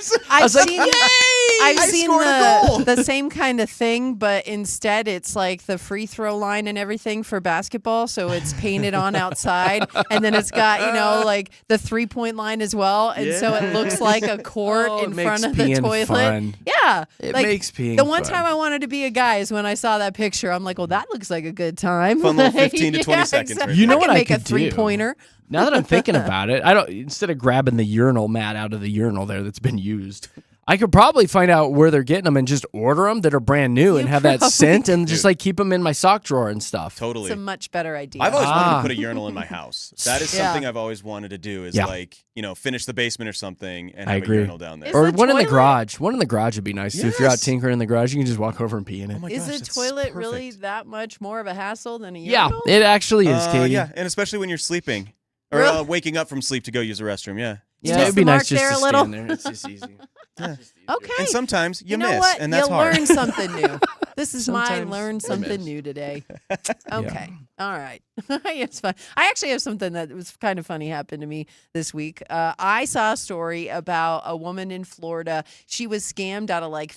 I've seen scored a goal. the same kind of thing, but instead it's like the free throw line and everything for basketball. So it's painted on outside, and then it's got like the 3-point line as well, and so it looks like a court in front of the toilet. Fun. Yeah, It makes peeing The one fun. time I wanted to be a guy is when I saw that picture. I'm like, well, that looks like a good time. Fun little 15 to 20 seconds. Exactly. Right You know I what can I make a could do? 3-pointer. Now that I'm thinking about it, instead of grabbing the urinal mat out of the urinal there that's been used, I could probably find out where they're getting them and just order them that are brand new and have that scent and just like keep them in my sock drawer and stuff. Totally. It's a much better idea. I've always wanted to put a urinal in my house. That is Yeah. something I've always wanted to do is finish the basement or something and I have agree. a urinal down there. Is Or the one in the toilet- garage. One in the garage would be nice too. If you're out Yes. tinkering in the garage, you can just walk over and pee in it. Oh my Is gosh, the that's toilet really perfect. that much more of a hassle than a Yeah, urinal? it actually is, Katie. Yeah, and especially when you're sleeping or Really? waking up from sleep to go use the restroom. Yeah. Yeah, miss it'd be the mark nice just there to a little? stand there. It's just easy. Okay. And sometimes you know miss, what? and that's you hard. learn something new. This is my Sometimes learn I something miss. new today. Okay. All right. It's fun. I actually have something that was kind of funny happened to me this week. I saw a story about a woman in Florida. She was scammed out of like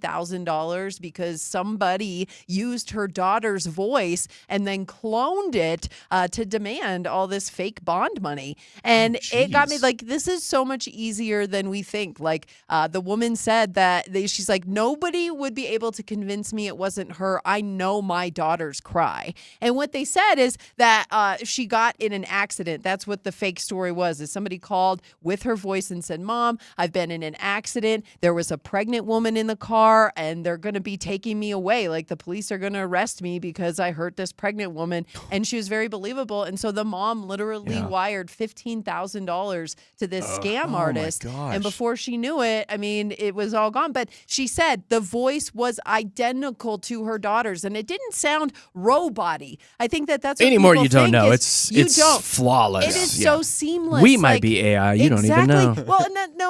$15,000 because somebody used her daughter's voice and then cloned it to demand all this fake bond money. And it got me jeez. like, this is so much easier than we think. Like the woman said that she's like, nobody would be able to convince me it wasn't her. I know my daughters cry. And what they said is that she got in an accident. That's what the fake story was. Is somebody called with her voice and said, "Mom, I've been in an accident. There was a pregnant woman in the car and they're going to be taking me away. Like the police are going to arrest me because I hurt this pregnant woman." And she was very believable. And so the mom literally wired $15,000 to this scam artist. gosh. And before she knew it, I mean, it was all gone. But she said the voice was identical to her daughter's and it didn't sound robot-y. I think that's what Anymore, people you don't think know. is It's you don't. flawless. It is Yeah. so seamless. We might like, be AI. You don't even exactly. know. Well,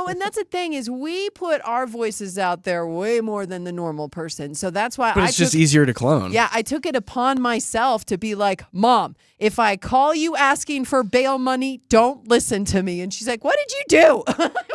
and that's the thing is we put our voices out there way more than the normal person. So that's why But I it's just took, easier to clone. yeah, I took it upon myself to be like, "Mom, if I call you asking for bail money, don't listen to me." And she's like, "What did you do?"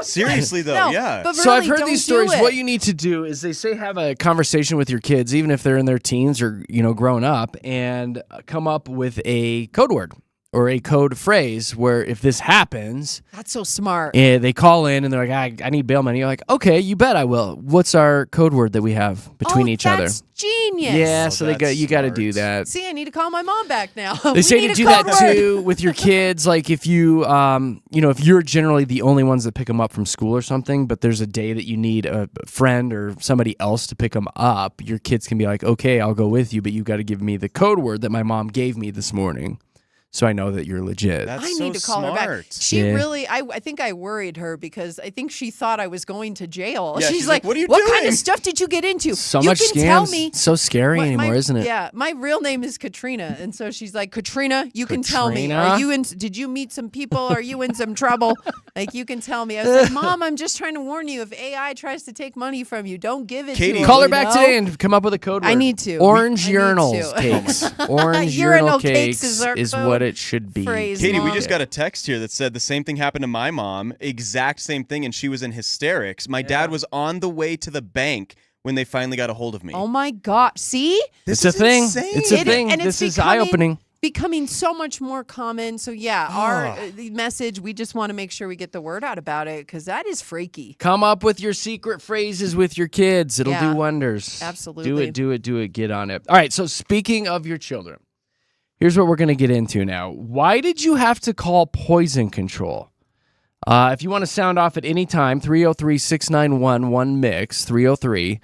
Seriously though, No, yeah. but So I've really, heard don't these do stories. it. What you need to do is they say have a conversation with your kids, even if they're in their teens or grown up, and come up with a code word or a code phrase where if this happens, That's so smart. they call in and they're like, I need bail money. You're like, okay, you bet I will. What's our code word that we have between each other? That's genius. Yeah, so that's you got to smart. do that. See, I need to call my mom back now. They We say need to a do code that word. too with your kids. Like if you, if you're generally the only ones that pick them up from school or something, but there's a day that you need a friend or somebody else to pick them up, your kids can be like, okay, I'll go with you, but you got to give me the code word that my mom gave me this morning, so I know that you're legit. That's I so need to call smart. her back. She Yeah. really, I think I worried her because I think she thought I was going to jail. Yeah, she's she's like, like, "What are you kind doing?" of stuff did you get into? So you much can scams. tell me. So scary what anymore, my- isn't it? Yeah, my real name is Katrina, and so she's like, Katrina, you can tell me. Katrina? Are you in? Did you meet some people? Are you in some trouble? Like you can tell me. I was like, Mom, I'm just trying to warn you. If AI tries to take money from you, don't give it Katie, to 'em, Call her you back know? today and come up with a code word. I need to. Orange I need urinals to. cakes. Orange Urinal urinal cakes cakes is our is code what it should be. phrase. Katie, we Mom. just got a text here that said the same thing happened to my mom, exact same thing, and she was in hysterics. My dad was on the way to the bank when they finally got a hold of me. Oh my God! See, It's a thing. insane. It's a It- thing. and it's This is becoming- eye-opening. becoming so much more common. So yeah, our the message, we just want to make sure we get the word out about it because that is freaky. Come up with your secret phrases with your kids. It'll Yeah, do wonders. absolutely. Do it. Get on it. All right, so speaking of your children, here's what we're going to get into now. Why did you have to call poison control? If you want to sound off at any time, 303-691-1MIX,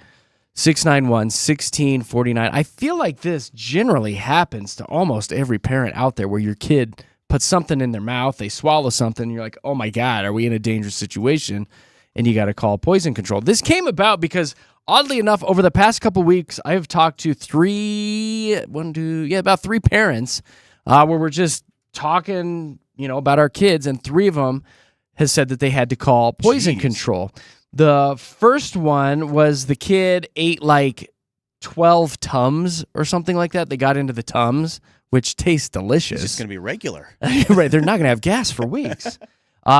303-691-1649. I feel like this generally happens to almost every parent out there where your kid puts something in their mouth, they swallow something, and you're like, oh my God, are we in a dangerous situation? And you got to call poison control. This came about because, oddly enough, over the past couple weeks, I have talked to about three parents where we're just talking, about our kids, and three of them has said that they had to call poison Jeez. control. The first one was the kid ate like 12 Tums or something like that. They got into the Tums, which taste delicious. It's just going to be regular. Right, they're not going to have gas for weeks.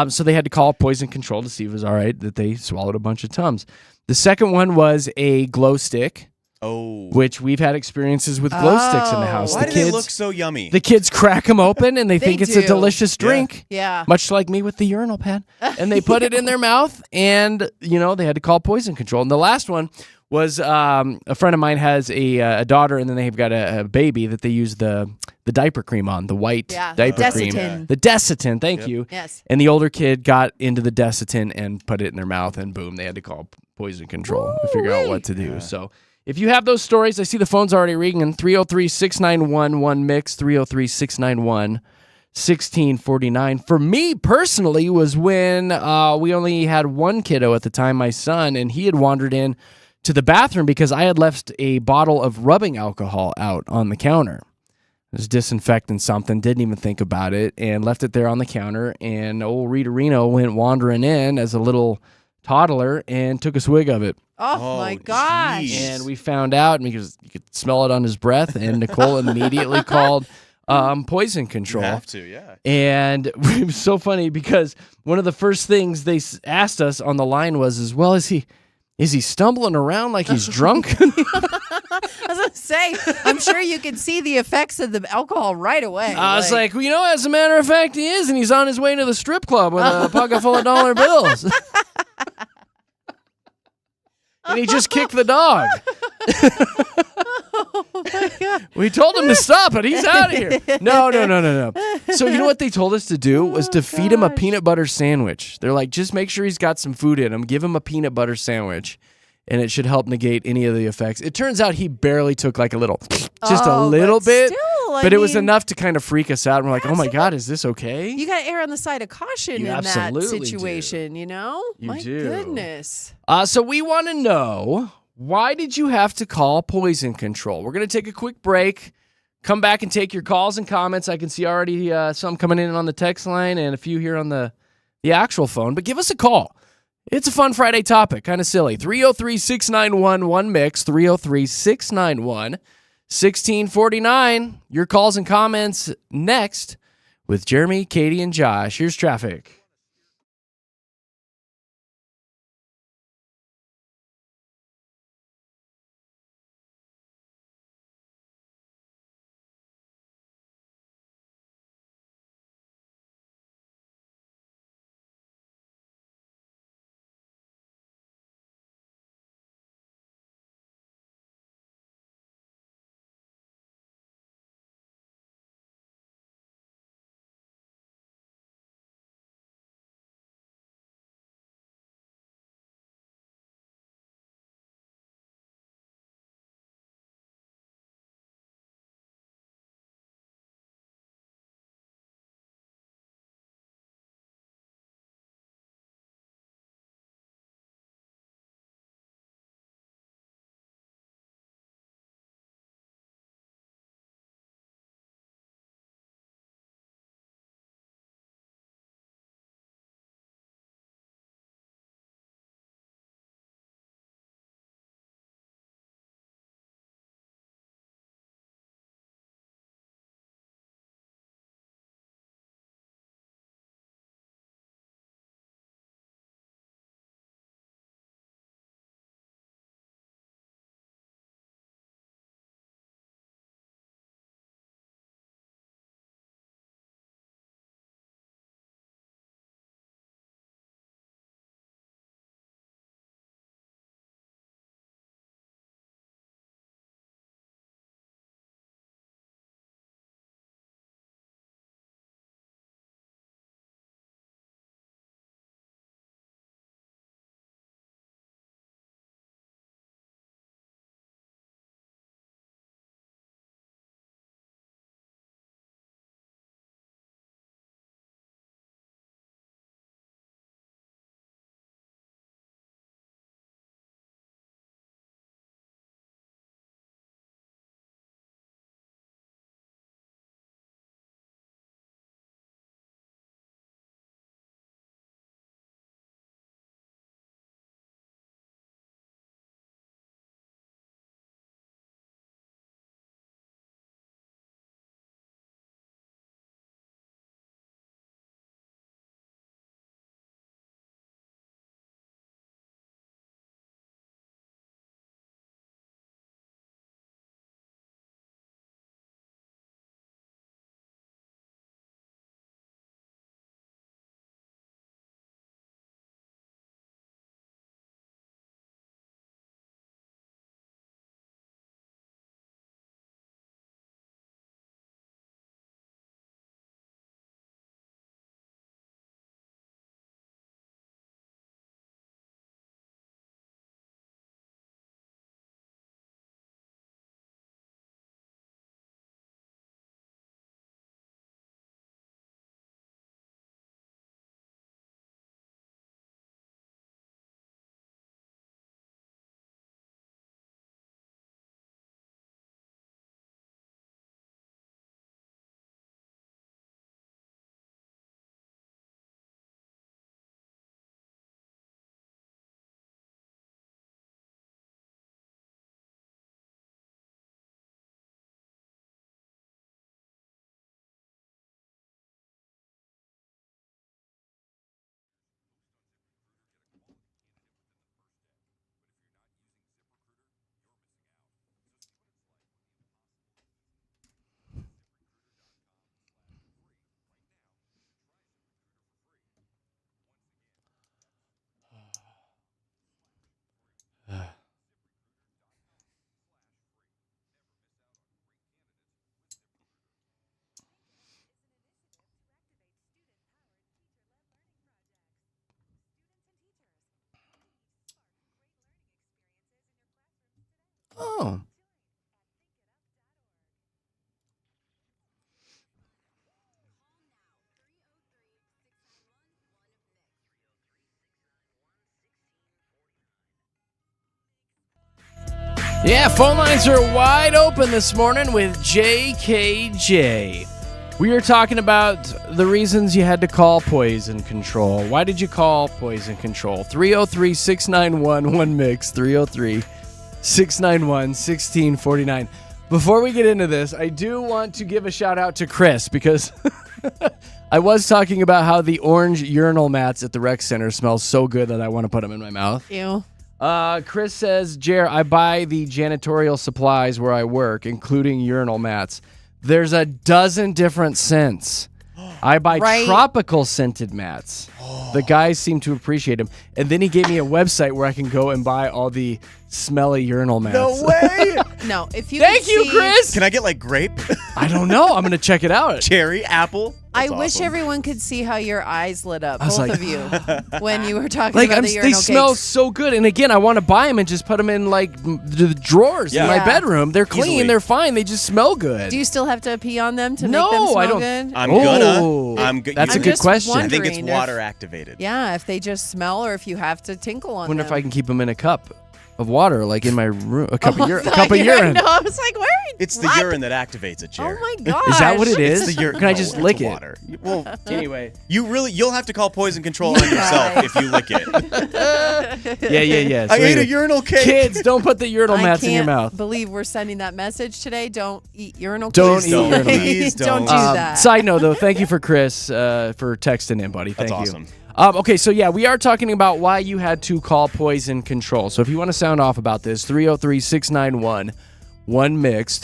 So they had to call poison control to see if it was all right that they swallowed a bunch of Tums. The second one was a glow stick, which we've had experiences with glow sticks in the house. Why the do kids, they look so yummy? The kids crack them open and they think it's a do. delicious drink. Yeah. Much like me with the urinal pad. And they put it in their mouth and, they had to call poison control. And the last one was a friend of mine has a daughter and then they've got a baby that they use the diaper cream on, the white diaper cream. Desitin. The Desitin, thank you. Yes. And the older kid got into the Desitin and put it in their mouth and boom, they had to call poison control to figure out what to do. So if you have those stories, I see the phone's already ringing. 303-691-1MIX, 303-691-1649. For me personally was when we only had one kiddo at the time, my son, and he had wandered in to the bathroom because I had left a bottle of rubbing alcohol out on the counter. I was disinfecting something, didn't even think about it, and left it there on the counter. And old Rita Reno went wandering in as a little toddler and took a swig of it. Oh my gosh. geez. And we found out because you could smell it on his breath, and Nicole immediately called poison control. You have to, yeah. And it was so funny because one of the first things they asked us on the line was, is he stumbling around like he's drunk? I was going to say, I'm sure you could see the effects of the alcohol right away. I was like, as a matter of fact, he is, and he's on his way to the strip club with a pocket full of dollar bills. And he just kicked the dog. oh my God. We told him to stop, but he's out of here. No. So you know what they told us to do was to feed him a peanut butter sandwich. They're like, just make sure he's got some food in him. Give him a peanut butter sandwich, and it should help negate any of the effects. It turns out he barely took like a little, just a little but bit. still, I But it was mean, enough to kind of freak us out. And we're like, oh my God, is this okay? You got to err on the side of caution You in that absolutely do. situation, You My do. goodness. So we want to know, why did you have to call poison control? We're going to take a quick break, come back and take your calls and comments. I can see already some coming in on the text line and a few here on the actual phone. But give us a call. It's a fun Friday topic, kind of silly. 303-691-1MIX, 303-691-1649. Your calls and comments next with Jeremy, Katy, and Josh. Here's traffic. Oh. Yeah, phone lines are wide open this morning with JKJ. We are talking about the reasons you had to call Poison Control. Why did you call Poison Control? 303-691-1MIX, 303-691-1649. Before we get into this, I do want to give a shout out to Chris because I was talking about how the orange urinal mats at the rec center smell so good that I want to put them in my mouth. Ew. Chris says, Jer, I buy the janitorial supplies where I work, including urinal mats. There's a dozen different scents. I buy tropical scented mats. The guys seem to appreciate them. And then he gave me a website where I can go and buy all the smelly urinal mats. No way. No, if you Thank you, Chris. Can I get like grape, I don't know. I'm going to check it out. cherry, apple? I That's wish awesome. everyone could see how your eyes lit up, was both like, of you, when you were talking Like about the they urinal smell cakes. so good. And again, I want to buy them and just put them in like the drawers in my Yeah. bedroom. They're clean. Easily. They're fine. They just smell good. Do you still have to pee on them to No, make them smell I don't. good? I'm Oh. gonna. That's a I'm good just question. I think it's wondering if- water activated. Yeah, if they just smell or if you have to tinkle on Wonder them. if I can keep them in a cup of water, like in my room. A cup of I cup of urine. No, I was like, where are you? It's the what? urine that activates it, Oh Jared. my gosh. Is that what it is? It's the urine. Can I just No, lick it's it? water. Well, Anyway. you'll have to call poison control on yourself Right. if you lick it. Yeah. I So ate a anyway, urinal cake. Kids, don't put the urinal I mats in your can't mouth. believe we're sending that message today. Don't eat urinal Don't cakes. eat urinal mats. Please Don't don't. do that. Side note, though, thank you for Chris for texting in, buddy. Thank That's you. awesome. Okay, so yeah, we are talking about why you had to call Poison Control. So if you want to sound off about this, 303-691-1MIX,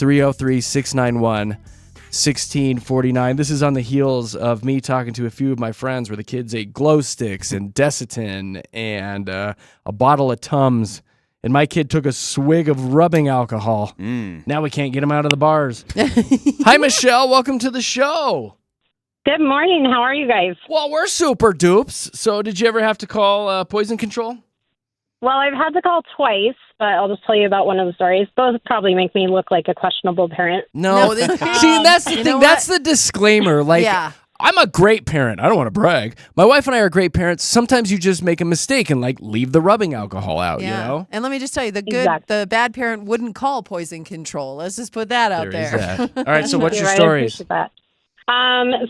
303-691-1649. This is on the heels of me talking to a few of my friends where the kids ate glow sticks and Desitin and a bottle of Tums. And my kid took a swig of rubbing alcohol. Now we can't get him out of the bars. Hi, Michelle. Welcome to the show. Good morning. How are you guys? Well, we're super dupes. So did you ever have to call Poison Control? Well, I've had to call twice, but I'll just tell you about one of the stories. Both probably make me look like a questionable parent. No. See, that's the You thing. know That's the disclaimer. Like, Yeah. I'm a great parent. I don't want to brag. My wife and I are great parents. Sometimes you just make a mistake and like leave the rubbing alcohol out, Yeah. you know? And let me just tell you, the bad parent wouldn't call Poison Control. Let's just put that out There is there. that. All right, so what's You're your right, I stories? appreciate that.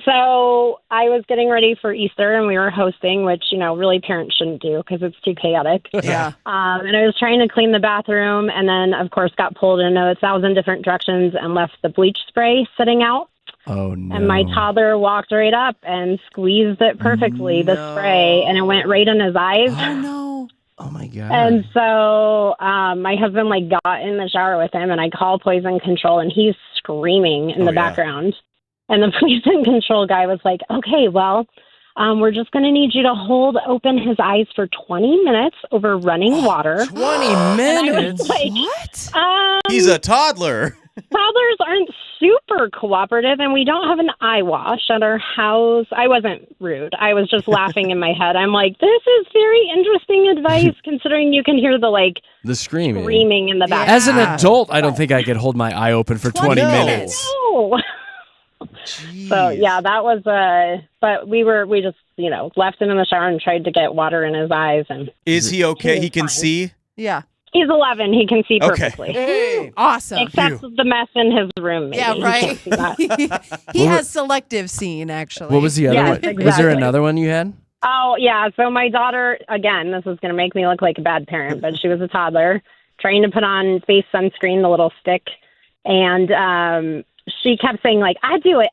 So I was getting ready for Easter and we were hosting, which, really parents shouldn't do because it's too chaotic. Yeah. And I was trying to clean the bathroom and then, of course, got pulled in 1,000 different directions and left the bleach spray sitting out. Oh, no. And my toddler walked right up and squeezed it perfectly, the spray, and it went right in his eyes. Oh, no. Oh, my God. And so my husband got in the shower with him, and I called Poison Control, and he's screaming in the background. And the Poison Control guy was like, okay, well, we're just going to need you to hold open his eyes for 20 minutes over running water. 20 minutes? What? He's a toddler. Toddlers aren't super cooperative, and we don't have an eye wash at our house. I wasn't rude. I was just laughing in my head. I'm like, this is very interesting advice, considering you can hear the The screaming. screaming in the back. As an adult, I don't think I could hold my eye open for 20 minutes. No. So yeah, that was but we just left him in the shower and tried to get water in his eyes. And Is he okay? He can fine. see? Yeah. He's 11. He can see Okay. perfectly. Hey. Awesome. Except the mess in his room. Maybe. Yeah, He right. can't see that. He has selective seeing, actually. What was the other Yes, one? Was there exactly. another one you had? Oh, yeah. So my daughter, again, this is going to make me look like a bad parent, but she was a toddler trying to put on face sunscreen, the little stick. And she kept saying, I do it.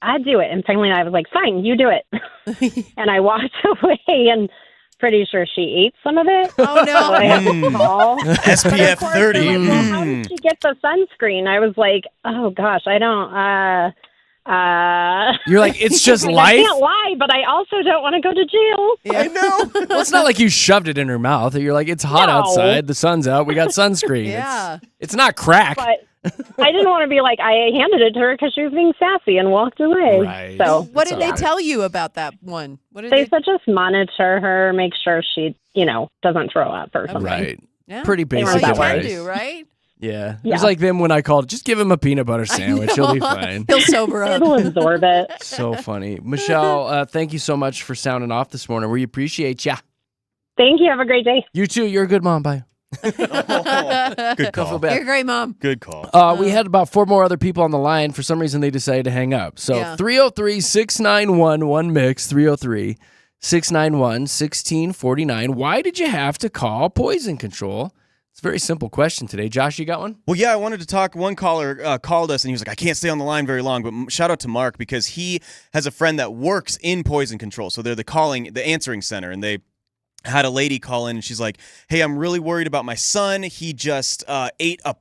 And finally I was like, fine, you do it. And I walked away and pretty sure she ate some of it. Oh, So I had to call. SPF Of course, 30. they're like, well, how did she get the sunscreen? I was like, oh, gosh, I don't. You're like, it's just I life? can't lie, but I also don't want to go to jail. I know. Well, it's not like you shoved it in her mouth. You're like, it's hot No. outside. The sun's out. We got sunscreen. Yeah. It's not crack. But I didn't want to be like, I handed it to her because she was being sassy and walked away. Right. So What did all they right. tell you about that one? What did they said just monitor her, make sure she, doesn't throw up or something. Right. Yeah. Pretty They basic weren't That's what you that can advice. do, right? Yeah. Yeah. It's like them when I called, just give him a peanut butter sandwich. He'll be fine. He'll sober up. It'll absorb it. So funny. Michelle, thank you so much for sounding off this morning. We appreciate ya. Thank you. Have a great day. You too. You're a good mom. Bye. Good Don't feel call. bad. You're a great mom. Good call. We had about 4 more other people on the line. For some reason, they decided to hang up. So Yeah. 303-691-1MIX, 303-691-1649. Why did you have to call poison control? It's a very simple question today. Josh, you got one? Well, yeah, I wanted to talk. One caller called us, and he was like, I can't stay on the line very long, but shout out to Mark because he has a friend that works in poison control. So they're the answering center, and they had a lady call in, and she's like, hey, I'm really worried about my son. He just ate a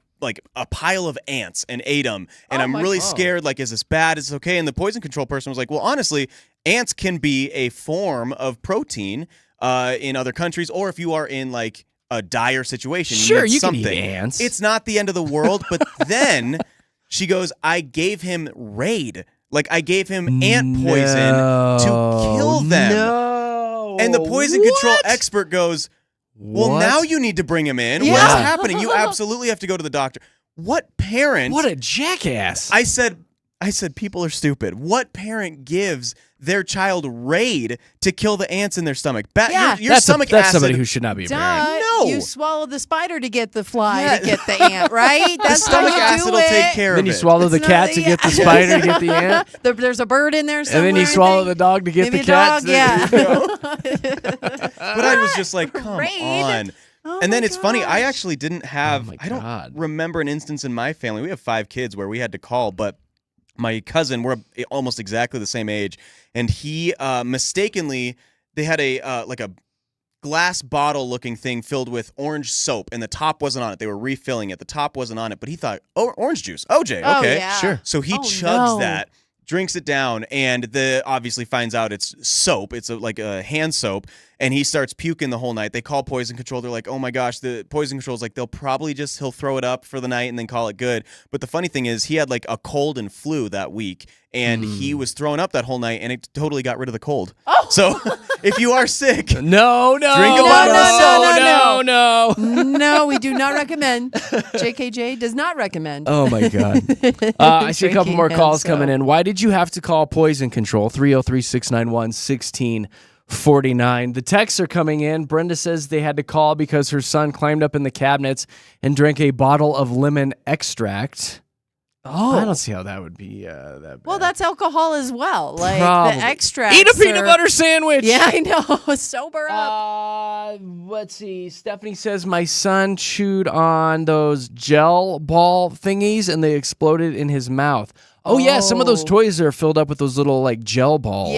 pile of ants and ate them, and I'm really scared. Like, is this bad? Is this okay? And the poison control person was like, well, honestly, ants can be a form of protein in other countries, or if you are in like a dire situation, Sure, need you can something. eat ants. It's not the end of the world. But then she goes, I gave him Raid. Like, I gave him ant poison to kill them. No. And the poison control expert goes, well, What? now you need to bring him in. Yeah. What's happening? You absolutely have to go to the doctor. What parent? What a jackass. I said, people are stupid. What parent gives their child Raid to kill the ants in their stomach? Your stomach that's acid. somebody who should not be a parent. Duh. No. You swallow the spider to get the fly Yeah. to get the ant, right? The That's stomach how you acid do will it. take care Then of you it. swallow the It's cat not- to get the yeah. spider to get the ant. There's a bird in there somewhere. And then you I swallow think. the dog to get Maybe the a cat. dog, yeah. But I was just like, come Raid? on. Oh And then my it's funny, I gosh. actually didn't have, Oh my I don't God. remember an instance in my family. We have 5 kids where we had to call, but my cousin, we're almost exactly the same age, and he mistakenly, they had a glass bottle looking thing filled with orange soap, and the top wasn't on it. They were refilling it. The top wasn't on it, but he thought, oh, orange juice. OJ, Oh, okay. yeah. Sure. So he Oh, chugs no. that, drinks it down, and obviously finds out it's soap. It's like a hand soap, and he starts puking the whole night. They call poison control. They're like, oh my gosh, the poison control's like, he'll throw it up for the night and then call it good. But the funny thing is, he had like a cold and flu that week, and he was throwing up that whole night, and it totally got rid of the cold. Oh. So if you are sick, No. Drink a bottle of No. No, we do not recommend. JKJ does not recommend. Oh, my God. I see a couple Drinking more calls hand coming soap. in. Why did you have to call poison control? 303-691-1649. The texts are coming in. Brenda says they had to call because her son climbed up in the cabinets and drank a bottle of lemon extract. Oh. I don't see how that would be that bad. Well, that's alcohol as well. Like Probably. the extract. Eat a peanut butter sandwich. Yeah, I know. Sober up. Let's see. Stephanie says my son chewed on those gel ball thingies and they exploded in his mouth. Oh, yeah. Some of those Oh. toys are filled up with those little like gel balls.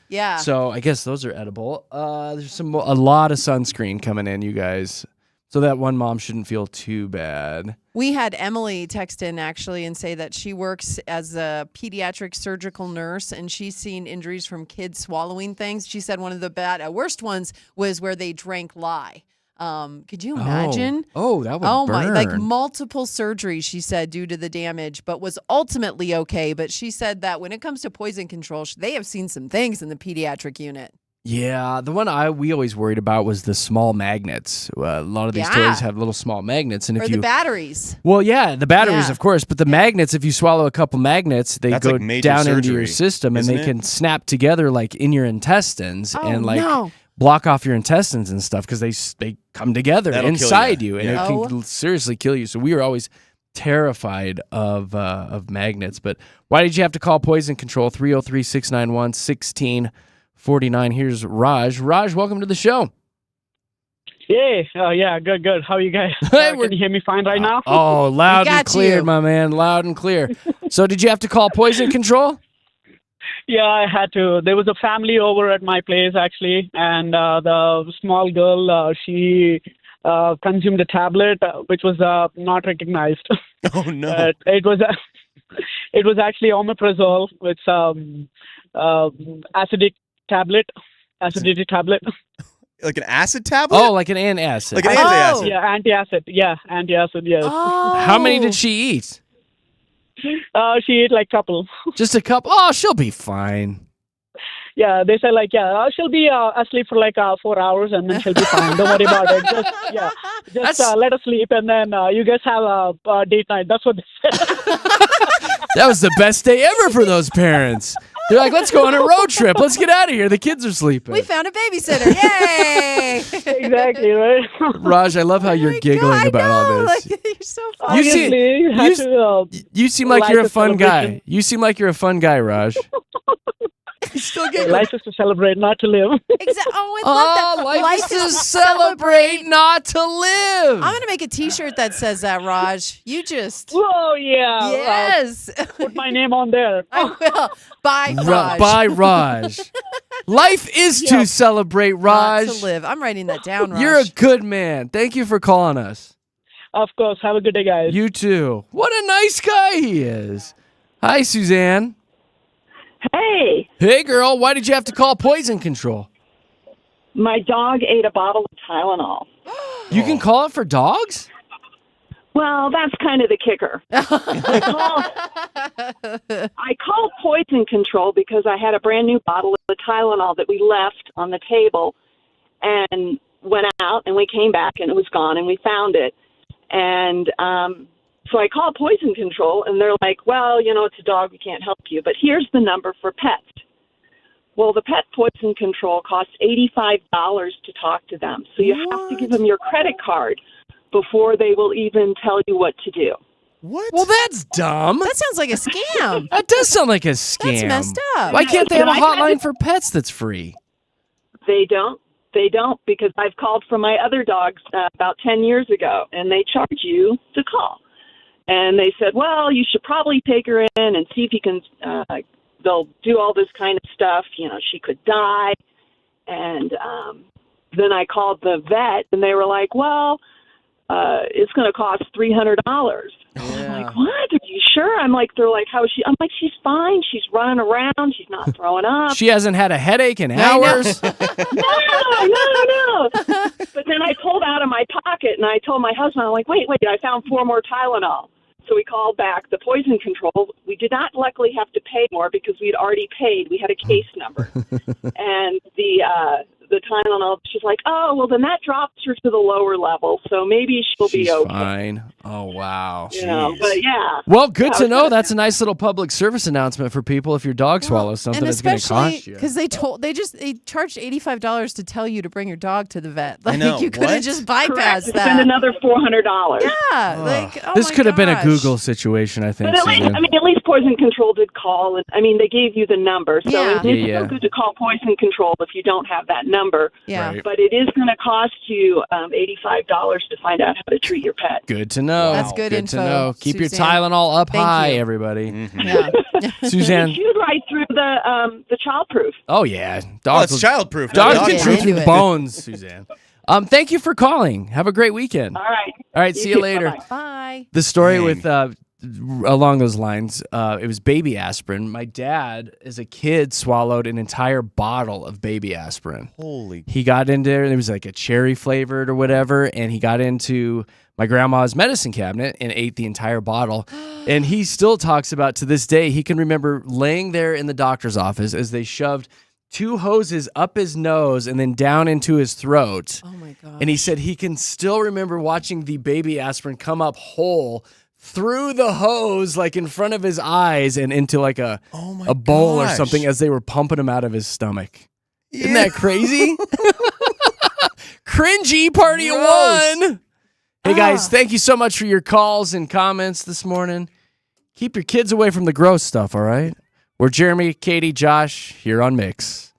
Yeah. So I guess those are edible. There's a lot of sunscreen coming in, you guys. So that one mom shouldn't feel too bad. We had Emily text in actually and say that she works as a pediatric surgical nurse and she's seen injuries from kids swallowing things. She said one of the worst ones was where they drank lye. Could you imagine? Oh, that would Oh burn. my, like multiple surgeries, she said, due to the damage, but was ultimately okay. But she said that when it comes to poison control, they have seen some things in the pediatric unit. Yeah, the one we always worried about was the small magnets. A lot of these Yeah. toys have little small magnets, and Or if the you batteries. well, yeah, the batteries, Yeah. of course, but the magnets. If you swallow a couple magnets, they That's go like major down into your surgery, system, and isn't they it? can snap together like in your intestines Oh, and like no. block off your intestines and stuff because they come together That'll kill inside you. you, and Yeah. it can seriously kill you. So we were always terrified of magnets. But why did you have to call poison control? 303-691-1649. Here's Raj. Raj, welcome to the show. Yay. Yeah, good. How are you guys? Hey, Can you hear me fine right now? Oh, loud We and got clear, you. my man. Loud and clear. So did you have to call poison control? Yeah, I had to. There was a family over at my place, actually, and the small girl, she consumed a tablet, which was not recognized. oh no. It was actually omeprazole, with acidity tablet. Like an acid tablet? Oh, like an antacid. Like an Oh. antacid. Yeah, antacid. Yeah, antacid. Yes. Oh. How many did she eat? She ate like couple. Just a couple? Oh, she'll be fine. yeah, they said like, yeah, she'll be asleep for like 4 hours and then she'll be fine. Don't worry about it. Just let her sleep and then you guys have a date night. That's what they said. That was the best day ever for those parents. They're like, let's go on a road trip. Let's get out of here. The kids are sleeping. We found a babysitter. Yay! Exactly, right? Raj, I love how you're giggling about all this. Like, you're so funny. You seem like you're a fun guy. You seem like you're a fun guy, Raj. Still giggling. Life is to celebrate, not to live. Exactly. Oh, I love that. Life is to celebrate, not to live. I'm going to make a T-shirt that says that, Raj. You just... Oh, yeah. Yes. Put my name on there. I will. Bye, Raj. Bye, Raj. Life is to celebrate, Raj. Not to live. I'm writing that down, Raj. You're a good man. Thank you for calling us. Of course. Have a good day, guys. You too. What a nice guy he is. Hi, Suzanne. Hey. Hey, girl. Why did you have to call poison control? My dog ate a bottle of Tylenol. You can call it for dogs? Well, that's kind of the kicker. I called poison control because I had a brand new bottle of Tylenol that we left on the table and went out and we came back and it was gone and we found it. And so I called poison control and they're like, well, you know, it's a dog. We can't help you. But here's the number for pets. Well, the pet poison control costs $85 to talk to them. So you have to give them your credit card before they will even tell you what to do. What? Well, that's dumb. That sounds like a scam. That does sound like a scam. That's messed up. Why can't they have a hotline for pets that's free? They don't. They don't, because I've called for my other dogs about 10 years ago, and they charge you to call. And they said, well, you should probably take her in and see if you can, they'll do all this kind of stuff. You know, she could die. And then I called the vet, and they were like, well, it's going to cost $300. I'm like, what? Are you sure? I'm like, they're like, how is she? I'm like, she's fine. She's running around. She's not throwing up. She hasn't had a headache in hours. No. But then I pulled out of my pocket and I told my husband, I'm like, wait, I found 4 more Tylenol. So we called back the poison control. We did not luckily have to pay more because we'd already paid. We had a case number. And the Tylenol, she's like, oh, well, then that drops her to the lower level. So maybe she'll be okay. Fine. Oh, wow. You know, but yeah. Well, good to know. That's a nice little public service announcement for people. If your dog swallows something, and it's going to cost you. Because they charged $85 to tell you to bring your dog to the vet. Like, I know. you could have just bypassed that. Spend another $400. Yeah. Like, oh this my could have been a gosh. Google situation, I think. But at least poison control did call, and they gave you the number, so it's no good to call poison control if you don't have that number. Yeah. Right. But it is going to cost you $85 to find out how to treat your pet. Good to know. That's good info, to know. Keep Suzanne. your Tylenol up Thank high, you. everybody. Yeah. Suzanne. Shoot right through the childproof. Oh yeah, It's childproof. Dogs Dog can proof. chew through bones, Suzanne. Thank you for calling. Have a great weekend. All right. All right. See you too. later. Bye-bye. Bye. The story Dang. with along those lines, it was baby aspirin. My dad, as a kid, swallowed an entire bottle of baby aspirin. Holy. He got in there, and it was like a cherry flavored or whatever, and he got into my grandma's medicine cabinet and ate the entire bottle. And he still talks about, to this day, he can remember laying there in the doctor's office as they shoved 2 hoses up his nose and then down into his throat. Oh my god. And he said he can still remember watching the baby aspirin come up whole through the hose, like in front of his eyes and into like a bowl or gosh. something as they were pumping him out of his stomach. Isn't that crazy? Cringy party of one. Hey guys, thank you so much for your calls and comments this morning. Keep your kids away from the gross stuff, all right? We're Jeremy, Katy, Josh here on Mix.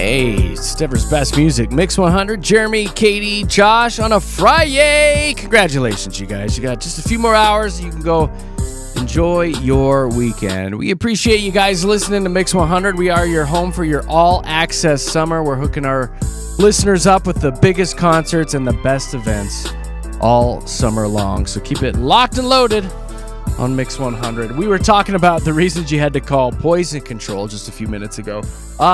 Hey, Stiffer's best music, Mix 100. Jeremy, Katy, Josh on a Friday. Congratulations, you guys. You got just a few more hours. You can go enjoy your weekend. We appreciate you guys listening to Mix 100. We are your home for your all-access summer. We're hooking our listeners up with the biggest concerts and the best events all summer long. So keep it locked and loaded on Mix 100. We were talking about the reasons you had to call poison control just a few minutes ago.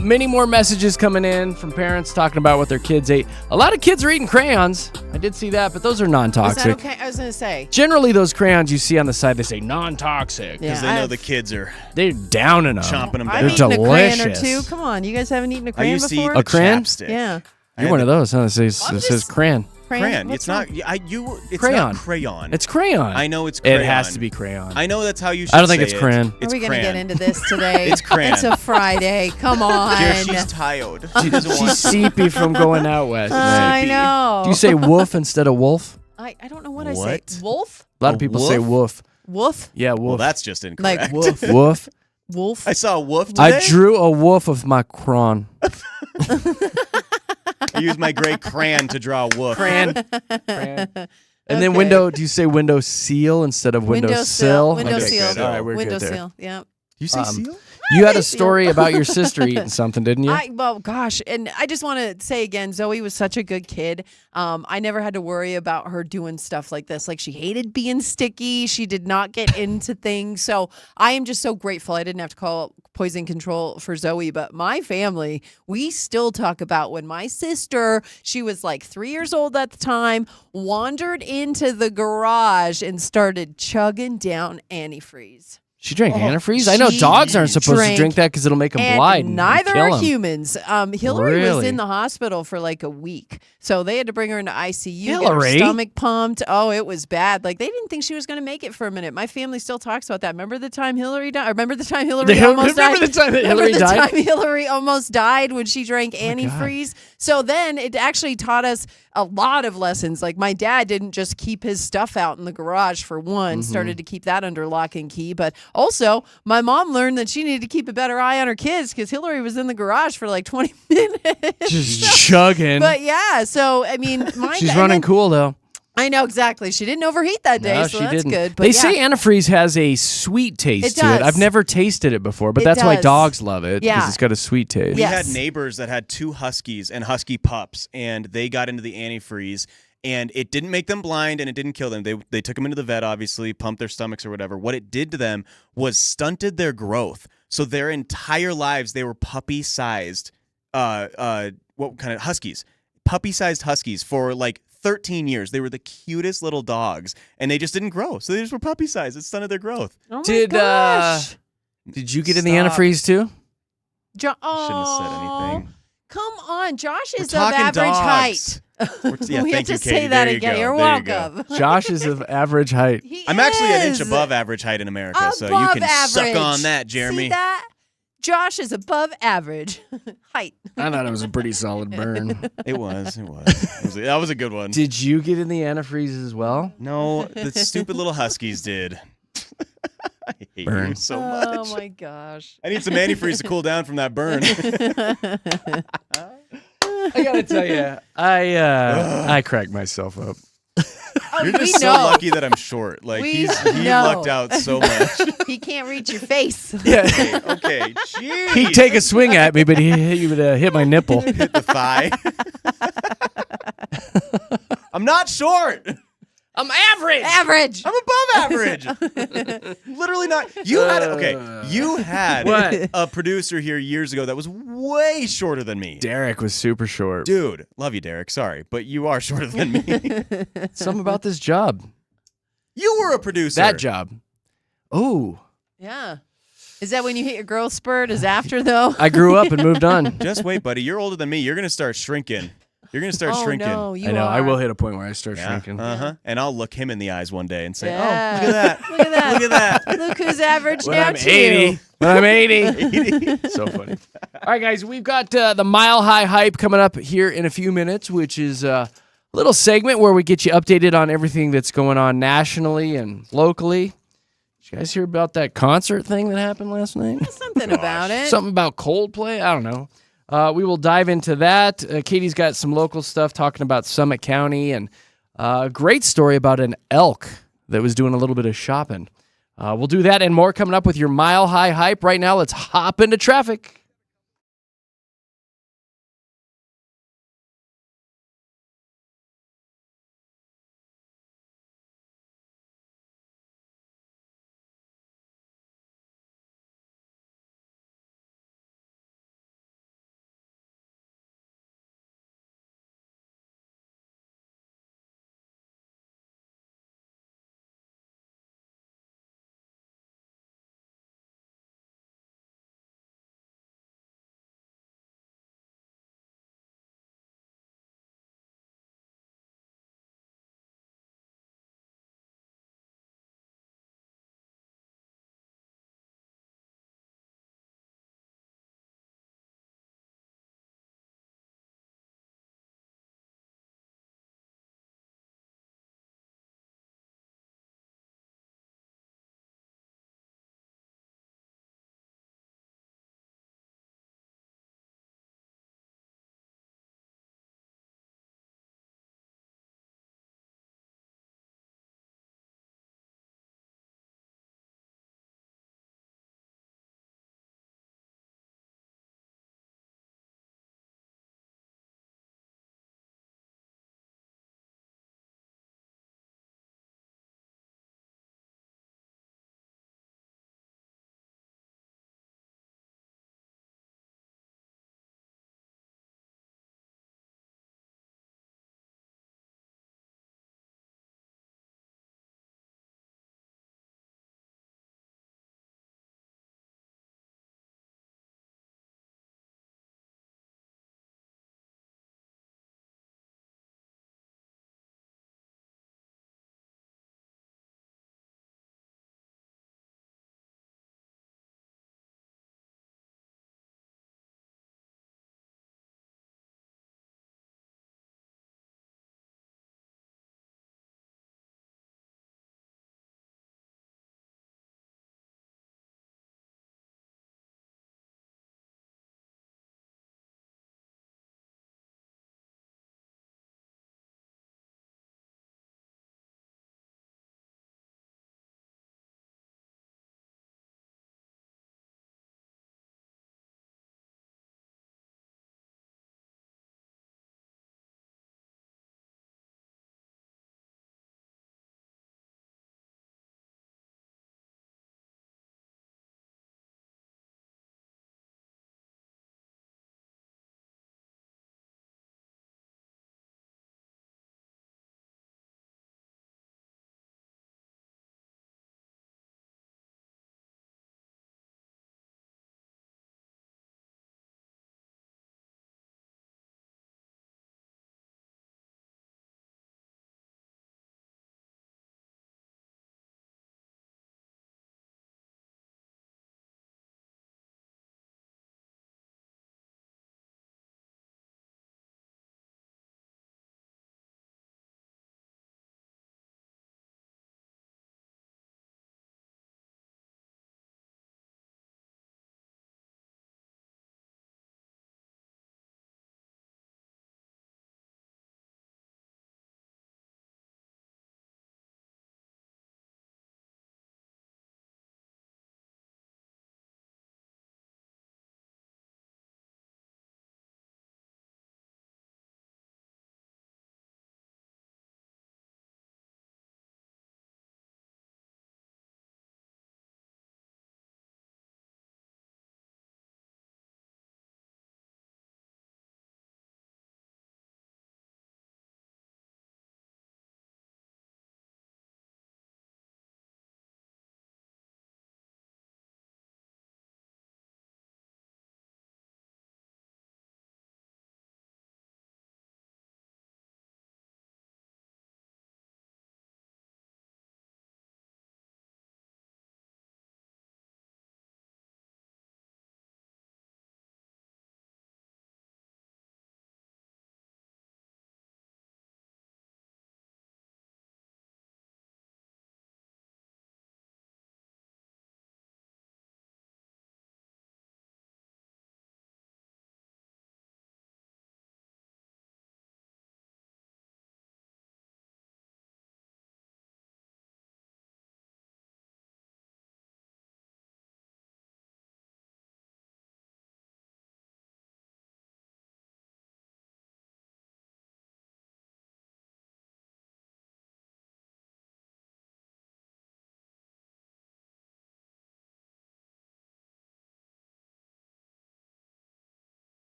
Many more messages coming in from parents talking about what their kids ate. A lot of kids are eating crayons. I did see that, but those are non-toxic. Is that okay? I was going to say. Generally, those crayons you see on the side, they say non-toxic. Because they know the kids are they're downing them. Chomping them down. I've eaten a crayon or two. Come on, you guys haven't eaten a crayon before? A crayon? Chapstick. Yeah. You're one of those, huh? It says crayon. Crayon. It's not. It's crayon. not crayon. It's crayon. I know it's crayon. It has to be crayon. I know that's how you should. I don't think it's crayon. Are we going to get into this today? It's crayon. It's a Friday. Come on. She's tired. She's sleepy from going out west. I know. Do you say woof instead of wolf? I don't know what I say. Wolf? A lot of people say woof. Woof? Yeah, woof. Well, that's just incorrect. Like woof. Woof. Wolf? I saw a wolf today. I drew a wolf of my crayon. I used my gray crayon to draw a wolf. Crayon. And then window, do you say window seal instead of window sill? Window Okay, seal. good. All right, we're window good there. seal, yeah. You say seal? You had a story about your sister eating something, didn't you? Well, gosh, and I just want to say again, Zoe was such a good kid. I never had to worry about her doing stuff like this. Like, she hated being sticky. She did not get into things. So I am just so grateful I didn't have to call poison control for Zoe. But my family, we still talk about when my sister, she was like 3 years old at the time, wandered into the garage and started chugging down antifreeze. She drank antifreeze? I know dogs aren't supposed to drink that because it'll make them blind. And neither kill are 'em. humans. Hillary was in the hospital for like a week. So they had to bring her into ICU, get her stomach pumped. Oh, it was bad. Like, they didn't think she was going to make it for a minute. My family still talks about that. Remember the time Hillary died? Remember the time Hillary almost died? Remember the time that Hillary died? Remember the time Hillary almost died when she drank antifreeze? So then it actually taught us a lot of lessons. Like, my dad didn't just keep his stuff out in the garage for one, started to keep that under lock and key. But also, my mom learned that she needed to keep a better eye on her kids because Hillary was in the garage for like 20 minutes. Just chugging. But yeah, so I mean, she's running cool though. I know exactly. She didn't overheat that day, No, so she that's didn't. good. But they say antifreeze has a sweet taste to it. I've never tasted it before, but that's why dogs love it because it's got a sweet taste. We had neighbors that had 2 huskies and husky pups, and they got into the antifreeze. And it didn't make them blind, and it didn't kill them. They took them into the vet, obviously, pumped their stomachs or whatever. What it did to them was stunted their growth. So their entire lives, they were puppy-sized, what kind of huskies? Puppy-sized huskies for like 13 years. They were the cutest little dogs, and they just didn't grow. So they just were puppy-sized. It stunted their growth. Oh my gosh. Did you get in the antifreeze too? Shouldn't have said anything. Come on. Josh is of talking average dogs. height. Yeah, we have thank to you, say Katy. that There you again. go. You're There you go. welcome. Josh is of average height. I'm actually an inch above average height in America, so you can suck on that, Jeremy. See that? Josh is above average height. I thought it was a pretty solid burn. It was. That was a good one. Did you get in the antifreeze as well? No, the stupid little huskies did. I hate you so much. Oh my gosh. I need some antifreeze to cool down from that burn. I gotta tell you, I cracked myself up. You're just so lucky that I'm short. Like he lucked out so much. He can't reach your face. Yeah. Okay. Jeez. He'd take a swing at me, but he would hit my nipple. Hit the thigh. I'm not short. I'm average. Average. I'm above average. Literally not. You had What? a producer here years ago that was way shorter than me. Derek was super short. Dude, love you, Derek. Sorry, but you are shorter than me. Something about this job. You were a producer. That job. Oh. Yeah. Is that when you hit your growth spurt? Is after, though? I grew up and moved on. Just wait, buddy. You're older than me. You're going to start shrinking. You're going to start shrinking. No, you I know. are. I will hit a point where I start shrinking. And I'll look him in the eyes one day and say, Yeah. oh, look at that. Look at that. Look at that. Look who's average When now, I'm too. 80. When I'm 80. So funny. All right, guys. We've got the Mile High Hype coming up here in a few minutes, which is a little segment where we get you updated on everything that's going on nationally and locally. Did you guys hear about that concert thing that happened last night? Something about it. Something about Coldplay? I don't know. We will dive into that. Katie's got some local stuff talking about Summit County and a great story about an elk that was doing a little bit of shopping. We'll do that and more coming up with your Mile High Hype. Right now, let's hop into traffic.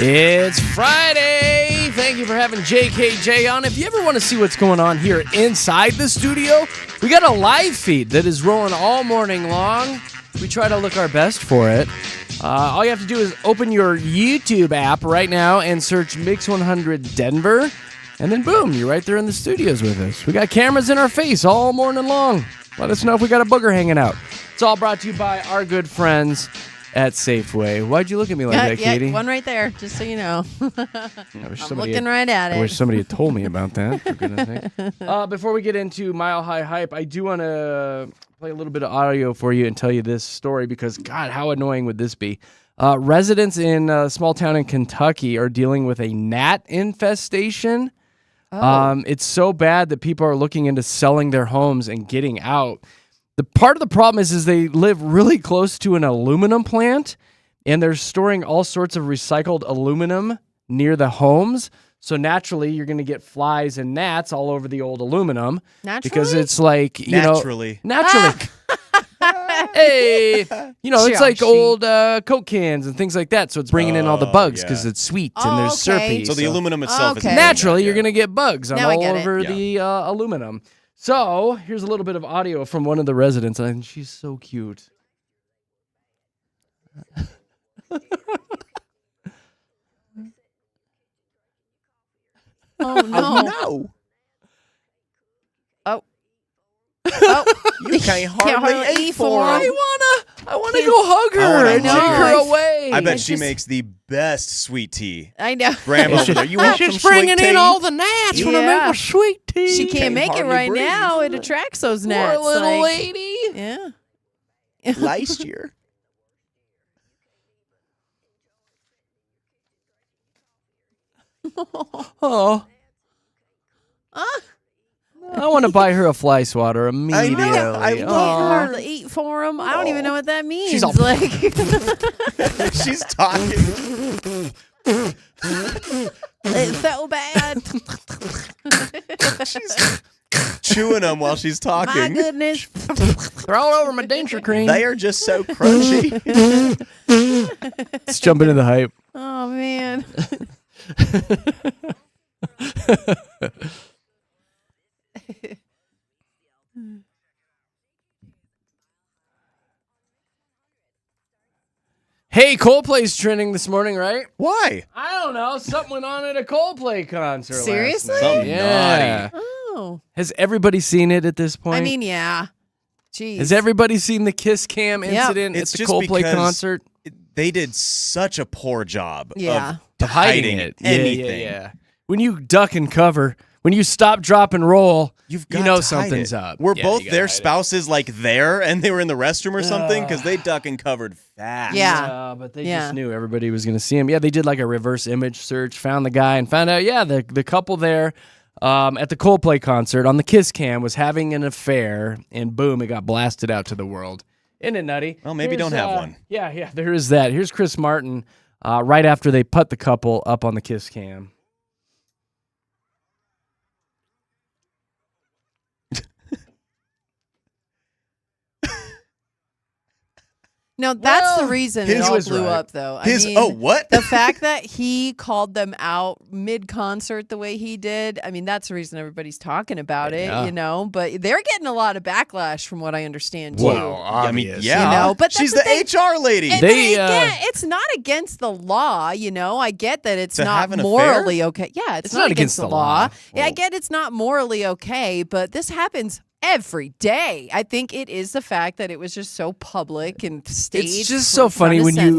It's Friday. Thank you for having JKJ on. If you ever want to see what's going on here inside the studio, we got a live feed that is rolling all morning long. We try to look our best for it. All you have to do is open your YouTube app right now and search Mix 100 Denver. And then boom, you're right there in the studios with us. We got cameras in our face all morning long. Let us know if we got a booger hanging out. It's all brought to you by our good friends at Safeway. Why'd you look at me like that, Katie? One right there, just so you know. I'm looking right at it. I wish somebody had told me about that, for goodness sake. Before we get into Mile High Hype, I do want to play a little bit of audio for you and tell you this story because, God, how annoying would this be? Residents in a small town in Kentucky are dealing with a gnat infestation. It's so bad that people are looking into selling their homes and getting out. The part of the problem is they live really close to an aluminum plant, and they're storing all sorts of recycled aluminum near the homes. So naturally, you're going to get flies and gnats all over the old aluminum. Naturally? Because it's like, naturally. Hey, it's like old Coke cans and things like that. So it's bringing in all the bugs because it's sweet and there's syrupy. So the aluminum itself is naturally you're going to get bugs all over the aluminum. So here's a little bit of audio from one of the residents, and she's so cute. Oh no! No. You can't hardly eat for him. I wanna go hug her and take her away. I bet she makes the best sweet tea. I know. Grandma, you want some just bringing sweet tea? in all the gnats when I make my sweet tea. She can't make it right now. It attracts those gnats. Poor little lady. Yeah. Last year. Oh. I want to buy her a fly swatter immediately. I love her. Eat for him. I don't even know what that means. She's all like she's talking. It's so bad. She's chewing them while she's talking. My goodness. They're all over my denture cream. They are just so crunchy. Let's jump into the hype. Oh, man. Hey, Coldplay's trending this morning, right? Why? I don't know. Something went on at a Coldplay concert. Seriously? Last night. Something naughty. Oh. Has everybody seen it at this point? I mean, yeah. Jeez. Has everybody seen the Kiss Cam incident It's at the just Coldplay because concert? They did such a poor job Yeah. of hiding it. Anything. Yeah. When you duck and cover, when you stop, drop, and roll, You've you got know to something's hide it. up. Were Yeah, both you gotta their hide it. spouses like there and they were in the restroom or something? Because they duck and covered fast. Yeah. But they just knew everybody was going to see him. Yeah, they did like a reverse image search, found the guy, and found out, the couple there at the Coldplay concert on the Kiss Cam was having an affair, and boom, it got blasted out to the world. Isn't it nutty? Well, maybe don't have one. Yeah, there is that. Here's Chris Martin right after they put the couple up on the Kiss Cam. No, that's the reason it all blew up, though. I mean, what? The fact that he called them out mid-concert the way he did, I mean, that's the reason everybody's talking about it, But they're getting a lot of backlash from what I understand, too. Well, obvious. But she's that's the HR lady. And again, it's not against the law, I get that it's To not have an morally okay. Yeah, it's not against the law. Yeah, I Well- get it's not morally okay, but this happens every day. I think it is the fact that it was just so public and staged. It's just so funny when you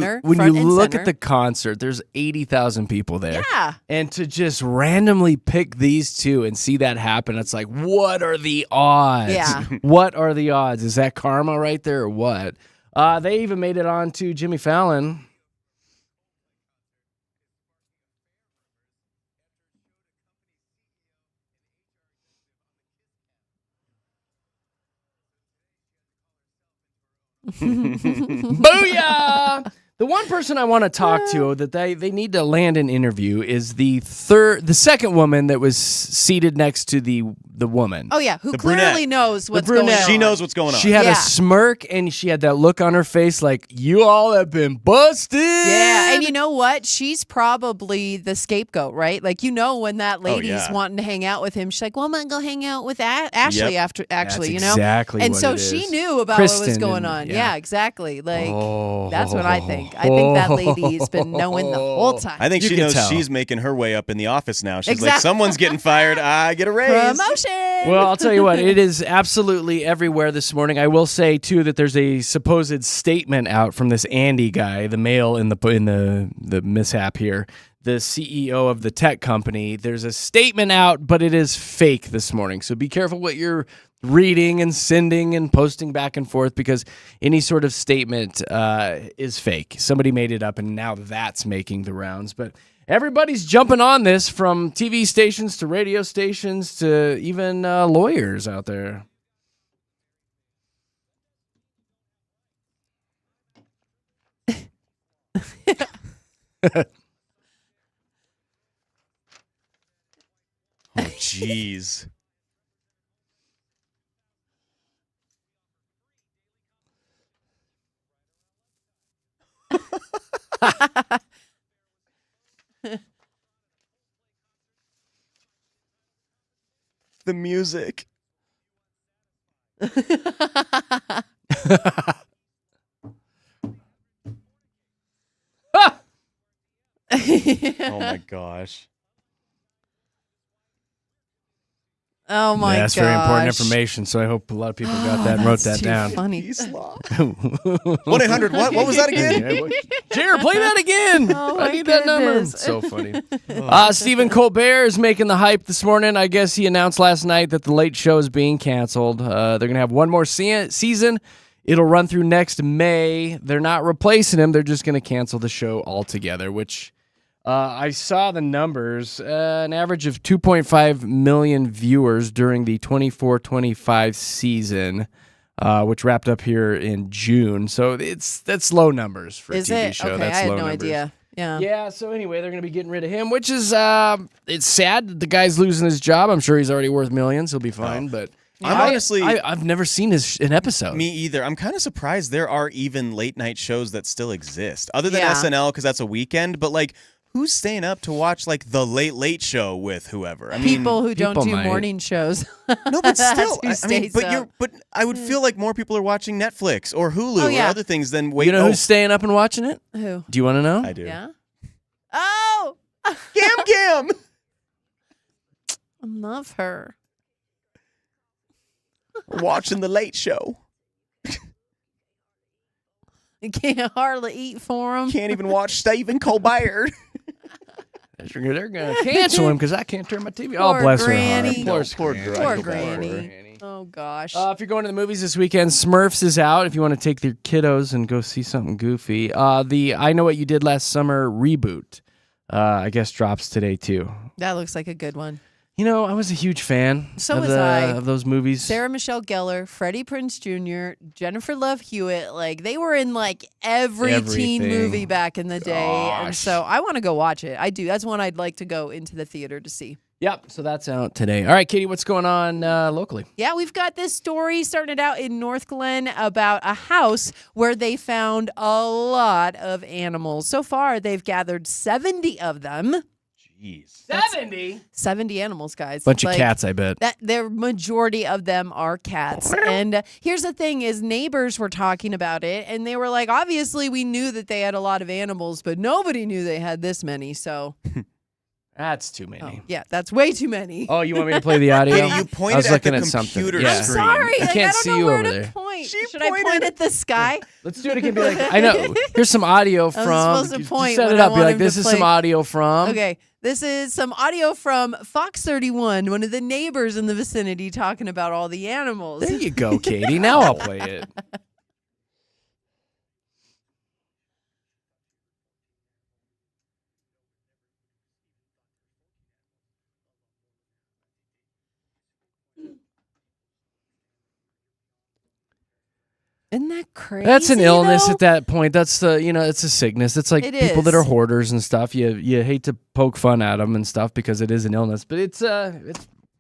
look at the concert. There's 80,000 people there. Yeah. And to just randomly pick these two and see that happen, it's like, what are the odds? Yeah. What are the odds? Is that karma right there or what? They even made it on to Jimmy Fallon. Booyah! The one person I want to talk to that they need to land an interview is the second woman that was seated next to the woman. Oh yeah, who The clearly brunette. knows what's brunette. going on. She knows what's going on. She had Yeah. a smirk and she had that look on her face like, you all have been busted. Yeah, and you know what? She's probably the scapegoat, right? Like, when that lady's yeah. wanting to hang out with him, she's like, well, I'm going to go hang out with Ashley Yep. actually, That's you know? exactly And what so it she is. knew about what was Kristen going and- on. yeah. Yeah, exactly. Like, Oh. that's what I think. I think that lady's been knowing the whole time. I think You she can knows tell. she's making her way up in the office now. She's like, Exactly. someone's getting fired. I get a raise. Promotion. Well, I'll tell you what, it is absolutely everywhere this morning. I will say too that there's a supposed statement out from this Andy guy, the male in the mishap here, the CEO of the tech company. There's a statement out, but it is fake this morning. So be careful what you're reading and sending and posting back and forth, because any sort of statement is fake. Somebody made it up, and now that's making the rounds. But everybody's jumping on this, from TV stations to radio stations to even lawyers out there. Oh, jeez. The music. Oh my gosh. Oh my That's very important information, so I hope a lot of people got that and wrote that too down. funny. 1-800 what? What was that again? Jared, play that again. Oh I my need that number. goodness. So funny. Stephen Colbert is making the hype this morning. I guess he announced last night that the Late Show is being canceled. They're going to have one more season. It'll run through next May. They're not replacing him. They're just going to cancel the show altogether, which I saw the numbers. An average of 2.5 million viewers during the 24-25 season, which wrapped up here in June. So that's low numbers for Is a TV it? show. Okay, That's I had low no numbers. idea. Yeah. Yeah, so anyway, they're going to be getting rid of him, which is, it's sad that the guy's losing his job. I'm sure he's already worth millions. He'll be fine, but I've never seen an episode. Me either. I'm kind of surprised there are even late night shows that still exist, other than Yeah. SNL, because that's a weekend. But like, who's staying up to watch like the Late Show with whoever? I mean, People who don't people do might. morning shows. no, but still, That's who stays up. but I would feel like more people are watching Netflix or Hulu Oh, yeah. or other things than wait. You know who's staying up and watching it? Who? Do you want to know? I do. Yeah. Oh, Gam. I love her. Watching the Late Show. I can't hardly eat for him. Can't even watch Stephen Colbert. They're going to cancel him because I can't turn my TV. Poor Oh, bless Granny. her heart. Poor Granny. Poor Granny. Granny. Oh gosh. If you're going to the movies this weekend, Smurfs is out. If you want to take your kiddos and go see something goofy, the I Know What You Did Last Summer reboot, I guess, drops today too. That looks like a good one. You know, I was a huge fan So of, was I. of those movies. Sarah Michelle Gellar, Freddie Prinze Jr., Jennifer Love Hewitt, like they were in like every teen Everything. movie back in the day. And Gosh. so I want to go watch it. I do. That's one I'd like to go into the theater to see. Yep, so that's out today. All right, Katie, what's going on locally? Yeah, we've got this story starting out in North Glen about a house where they found a lot of animals. So far, they've gathered 70 of them. Jeez. 70? 70 animals, guys. Bunch of Like, cats, I bet. That their majority of them are cats. And here's the thing is neighbors were talking about it and they were like, obviously we knew that they had a lot of animals, but nobody knew they had this many. So That's too many. oh, yeah, that's way too many. Oh, you want me to play the audio? Katie, you I pointed was at looking the at something. computer Yeah. I'm screen. sorry. I Like, can't I don't see know you where over to there. point. She Should I point pointed. at the sky? Let's do it again. Be like, I know. Here's some audio from. supposed to just point set when it I up. Be want like, him to this is play. some audio from. Okay, this is some audio from Fox 31, one of the neighbors in the vicinity talking about all the animals. There you go, Katie. Now I'll play it. Isn't that crazy? That's an illness though? at that point. That's it's a sickness. It's like It people that is. are hoarders and stuff. You hate to poke fun at them and stuff because it is an illness, but it's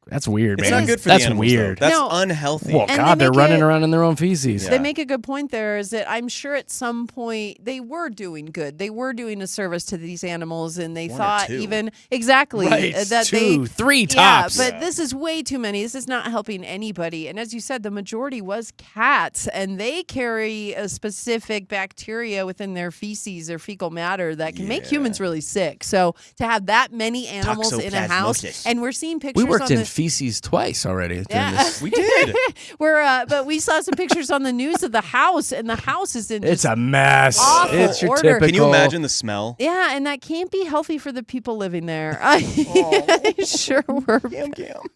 that's weird, It's man. not good for That's the animals, weird. though. That's No. unhealthy. Well, And God, they they're make running it- around in their own feces. They make a good point there is that I'm sure at some point they were doing good. They were doing a service to these animals and they One or thought two. even exactly Right, that two, three Yeah, tops. but this is way too many. This is not helping anybody. And as you said, the majority was cats and they carry a specific bacteria within their feces or fecal matter that can make humans really sick. So to have that many animals in a house, Toxoplasmosis. and we're seeing pictures We worked on in the feces twice already. during Yeah. this. We did. but we saw some pictures on the news of the house, and the house is in It's just a mess. awful It's your order. typical. Can you imagine the smell? Yeah, and that can't be healthy for the people living there. Sure were.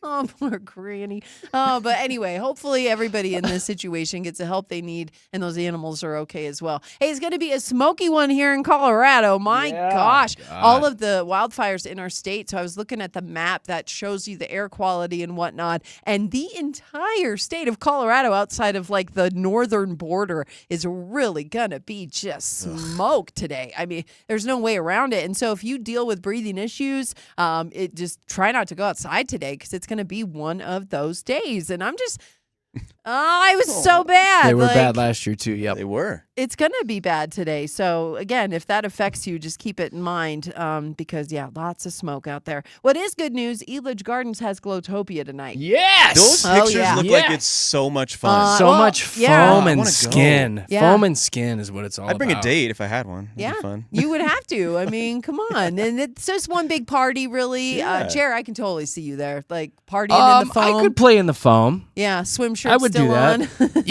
Oh, poor granny. Oh, but anyway, hopefully everybody in this situation gets the help they need, and those animals are okay as well. Hey, it's going to be a smoky one here in Colorado. My gosh, all of the wildfires in our state. So I was looking at the map that shows you the air quality and whatnot, and the entire state of Colorado, outside of like the northern border, is really going to be just smoke today. I mean, there's no way around it. And so if you deal with breathing issues, it just try not to go outside today because it's going to be one of those days. And I'm just, it was so bad. They were Like, bad last year too. Yep. They were. It's going to be bad today. So again, if that affects you, just keep it in mind because lots of smoke out there. What is good news, Elidge Gardens has Glowtopia tonight. Yes. Those Oh, pictures yeah. look like it's so much fun. So well, much yeah. foam I and wanna go. skin. Yeah. Foam and skin is what it's all I'd bring about. a date if I had one. It'd Yeah, be fun. you would have to. I mean, come on. And it's just one big party, really. Yeah. Jared, I can totally see you there, like partying in the foam. I could play in the foam. Yeah, swim shirt I would still do that. on.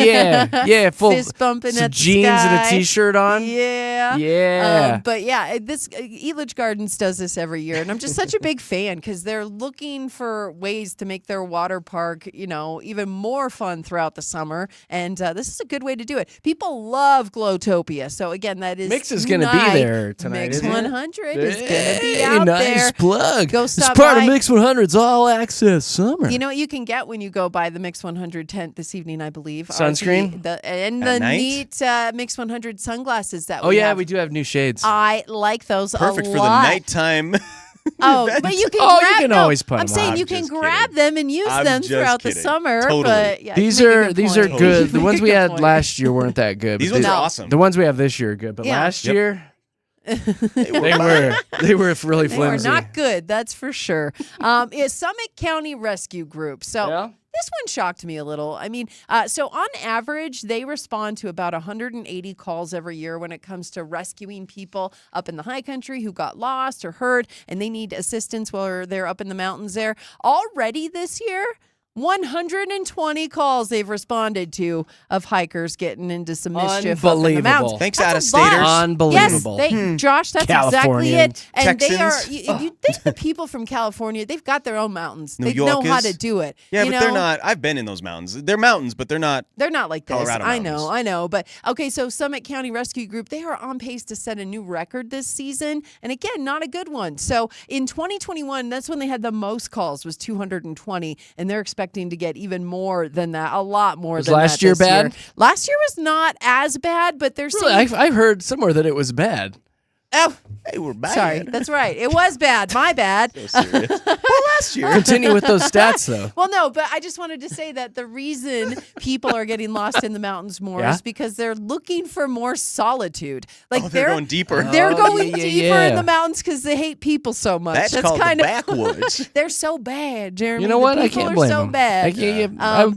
Yeah, full Fist bumping some at the jeans and a sky. t-shirt on. Yeah. Yeah. But yeah, this Elidge Gardens does this every year, and I'm just such a big fan because they're looking for ways to make their water park, even more fun throughout the summer. And this is a good way to do it. People love Glowtopia, so again, that is Mix is going to be there tonight. Mix isn't it? 100 is going to be Hey, out nice there. plug. Go It's stop part by. of Mix 100's all access summer. You know what you can get when you go by the Mix 100 tent this evening, I believe. are Sunscreen? and At the night? neat Mix 100 sunglasses that Oh we yeah, have. we do have new shades. I like those Perfect a for lot. the nighttime. Oh, event. but you can Oh, you grab can no, always put I'm 'em saying on. you I'm can just grab kidding. them and use I'm them just throughout the kidding. summer. Totally. But yeah, These you make a are good these point. are good. The You ones make we a good had point. last year weren't that good. These but ones they- are awesome. The ones we have this year are good, but Yeah. last Yep. year they were really They were flimsy. not good, that's for sure. Is Summit County Rescue Group. So Yeah? this one shocked me a little. I mean, so on average, they respond to about 180 calls every year when it comes to rescuing people up in the high country who got lost or hurt, and they need assistance while they're up in the mountains there. Already this year, 120 calls they've responded to of hikers getting into some mischief up in the mountains. Unbelievable. Thanks, That's a out-of-staters. lot. Unbelievable. Yes, Josh, that's exactly Californian. it. And they are. Texans. You think the people from California, they've got their own mountains. New They know how Yorkers. to do it. Yeah, you but know? they're not. I've been in those mountains. They're mountains, but they're not. They're not like this. Colorado I mountains. know. But okay, so Summit County Rescue Group, they are on pace to set a new record this season. And again, not a good one. So in 2021, that's when they had the most calls, was 220. And they're expecting to get even more than that, a lot more Was than last that year this bad? year. Last year was not as bad, but they're Really, saying. I've heard somewhere that it was bad. Oh, Hey, we're bad. sorry. That's right. It was bad. My bad. So serious. Well, last year. Continue with those stats though. Well, no, but I just wanted to say that the reason people are getting lost in the mountains more Yeah? is because they're looking for more solitude. Like Oh, they're going deeper. They're Oh, going yeah, deeper yeah. in the mountains because they hate people so much. That's called kind the of backwoods. They're so bad, Jeremy. You know The what? I people can't are blame so them. bad.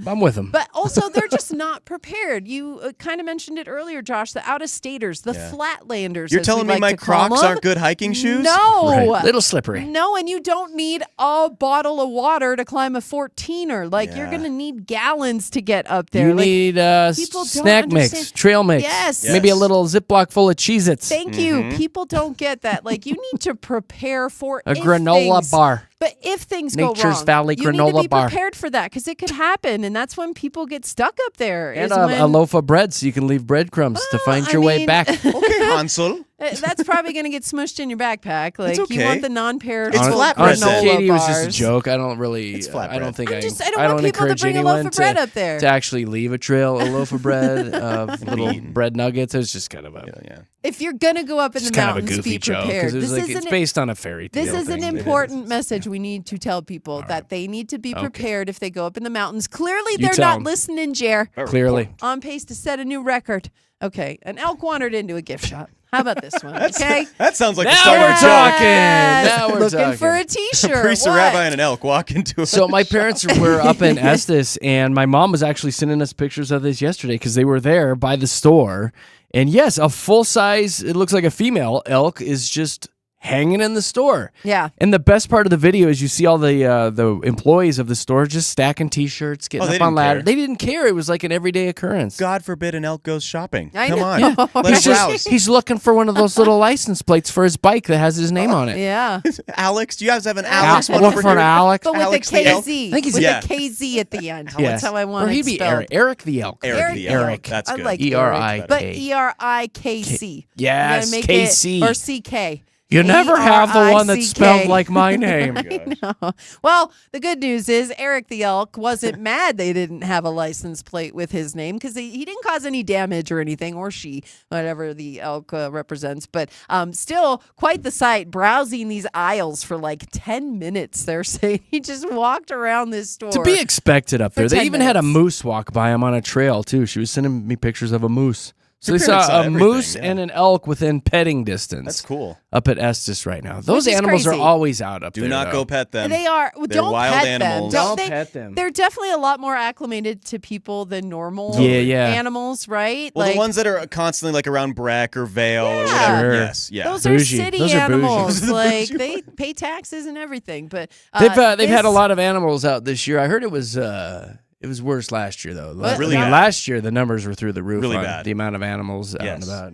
I'm with them. But also, they're just not prepared. You kind of mentioned it earlier, Josh. The out-of-staters, the Yeah. flatlanders. You're as telling we me like my to call Crocs them. aren't good hiking shoes? No, Right. Little slippery. No, and you don't need a bottle of water to climb a 14er. Like you're Yeah. going to need gallons to get up there. You Like, need people don't snack mix, understand- trail mix. Yes. Maybe a Yes. little Ziploc full of Cheez-Its. Thank you. People don't get that. Like you need to prepare for A if granola things- bar. But if things go Nature's wrong, Valley you need to granola be bar. prepared for that because it could happen, and that's when people get stuck up there. And is a when- loaf of bread so you can leave breadcrumbs to find I your way mean- back. Okay, Hansel. That's probably going to get smushed in your backpack. Like okay. you want the non-perishable It's flatbread granola then. Katie, it was bars. just a joke. I don't really. It's flatbread. I don't think I don't I want don't people to encourage bring a anyone loaf of bread up there. to actually leave a trail, a loaf of bread, of little bread nuggets. It was just kind of a. Yeah. If you're going to go up in Just the kind of a mountains, goofy be joke prepared. because it's based on a fairy tale. This is an thing. important message we need to tell people that they need to be prepared if they go up in the mountains. Clearly, they're tell not 'em. listening, Jer. Clearly. On pace to set a new record. Okay, an elk wandered into a gift shop. How about this one? Okay. That sounds like the Now start we're of a talking. Yes. Now we're Looking talking. for a T-shirt. A priest, a What? rabbi, and an elk walk into a So my parents were up in Estes, and my mom was actually sending us pictures of this yesterday because they were there by the store. And yes, a full size, it looks like a female elk is just hanging in the store. Yeah. And the best part of the video is you see all the employees of the store just stacking T-shirts, getting they up on didn't ladders. care. They didn't care. It was like an everyday occurrence. God forbid an elk goes shopping. I Come know. on. Yeah. Let He's it browse. he's looking for one of those little license plates for his bike that has his name on it. Yeah. Alex, do you guys have an Al- Alex? one looking for an your- Alex. But with Alex a the elk? KZ. I think he's- with Yeah. a KZ at the end. Yes. That's how I want Or it he'd be spelled. Eric the elk. Eric the Eric. elk. That's I good. like E-R-I-K. But ERIKC. Yes, You gotta make KC. it- or CK. You never have the one that's spelled ERICK. like my name. I know. Well, the good news is Eric the elk wasn't mad they didn't have a license plate with his name because he didn't cause any damage or anything, or she, whatever the elk represents. But still, quite the sight, browsing these aisles for like 10 minutes, they're saying. He just walked around this store. To be expected up there. For They 10 even had a minutes. moose walk by him on a trail, too. She was sending me pictures of a moose. So they Your parents saw saw a everything, moose yeah. and an elk within petting distance. That's cool. Up at Estes right now. Those is animals crazy. are always out up Do there. not though. go pet them. They are. Well, They're don't wild pet animals. them. Don't They- pet them. They're definitely a lot more acclimated to people than normal Yeah. animals, right? Well, like, the ones that are constantly like around Breck or Vale or Yeah. whatever. Sure. Yes. Yeah. those Bougie. are city Those are bougie. animals. Those are the Like bougie they pay taxes and everything. But They've had a this- lot of animals out this year. I heard it was worse last year though. Really bad. Last year the numbers were through the roof Really on bad. the amount of animals out and Yes. about.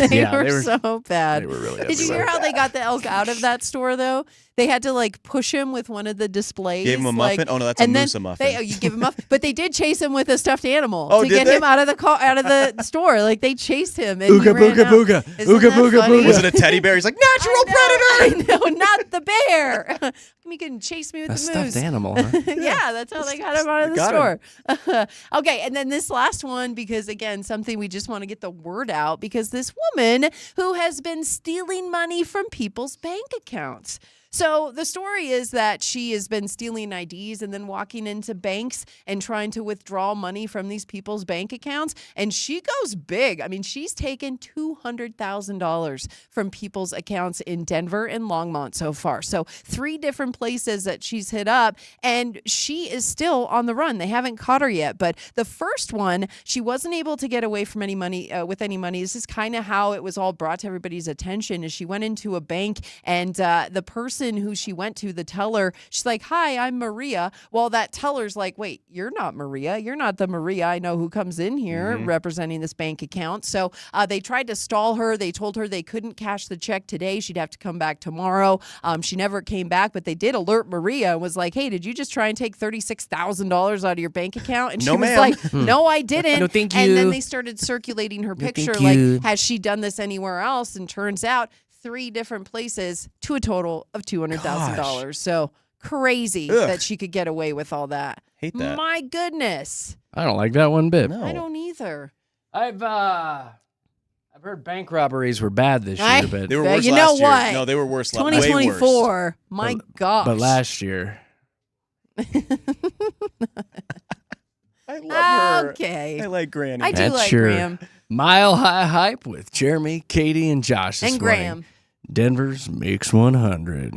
They Yeah, were they were- so bad. They were really Did you hear everywhere. how they got the elk out of that store though? They had to like push him with one of the displays. Gave him a like- muffin? Oh, no, that's a and then moose a muffin. You give him muffin, but they did chase him with a stuffed animal Oh, to did get they? him out of the store. Like they chased him. And he Ooga ran booga out. booga. Isn't Ooga that booga funny? booga. Was it a teddy bear? He's like, natural predator. I know, not the bear. He can chase me with A the stuffed moose. animal, huh? Yeah, that's how they got him out of the Got store. Okay, and then this last one, because again, something we just want to get the word out, because this woman who has been stealing money from people's bank accounts. So the story is that she has been stealing IDs and then walking into banks and trying to withdraw money from these people's bank accounts. And she goes big. I mean, she's taken $200,000 from people's accounts in Denver and Longmont so far. So 3 different places that she's hit up, and she is still on the run. They haven't caught her yet. But the first one, she wasn't able to get away from any money with any money. This is kind of how it was all brought to everybody's attention. Is she went into a bank and the person who she went to, the teller, she's like, "Hi, I'm Maria." Well, that teller's like, "Wait, you're not Maria. You're not the Maria I know who comes in here representing this bank account." So they tried to stall her. They told her they couldn't cash the check today. She'd have to come back tomorrow. She never came back, but they did alert Maria and was like, "Hey, did you just try and take $36,000 out of your bank account?" And she No, was ma'am. like, "No, I didn't." No, thank And then you. they started circulating her No, thank picture, you. like, has she done this anywhere else? And turns out 3 different places to a total of $200,000. So crazy Ugh. that she could get away with all that. Hate that. My goodness. I don't like that one bit. No. I don't either. I've heard bank robberies were bad this I- year, but They were Yeah, worse you know last year. what? No, they were worse. Way worse. 2024. My gosh. but last year. I love her. Okay. I like Granny. I do That's like your Graham. Mile High Hype with Jeremy, Katie, and Josh this And morning. Graham. Denver's Mix 100.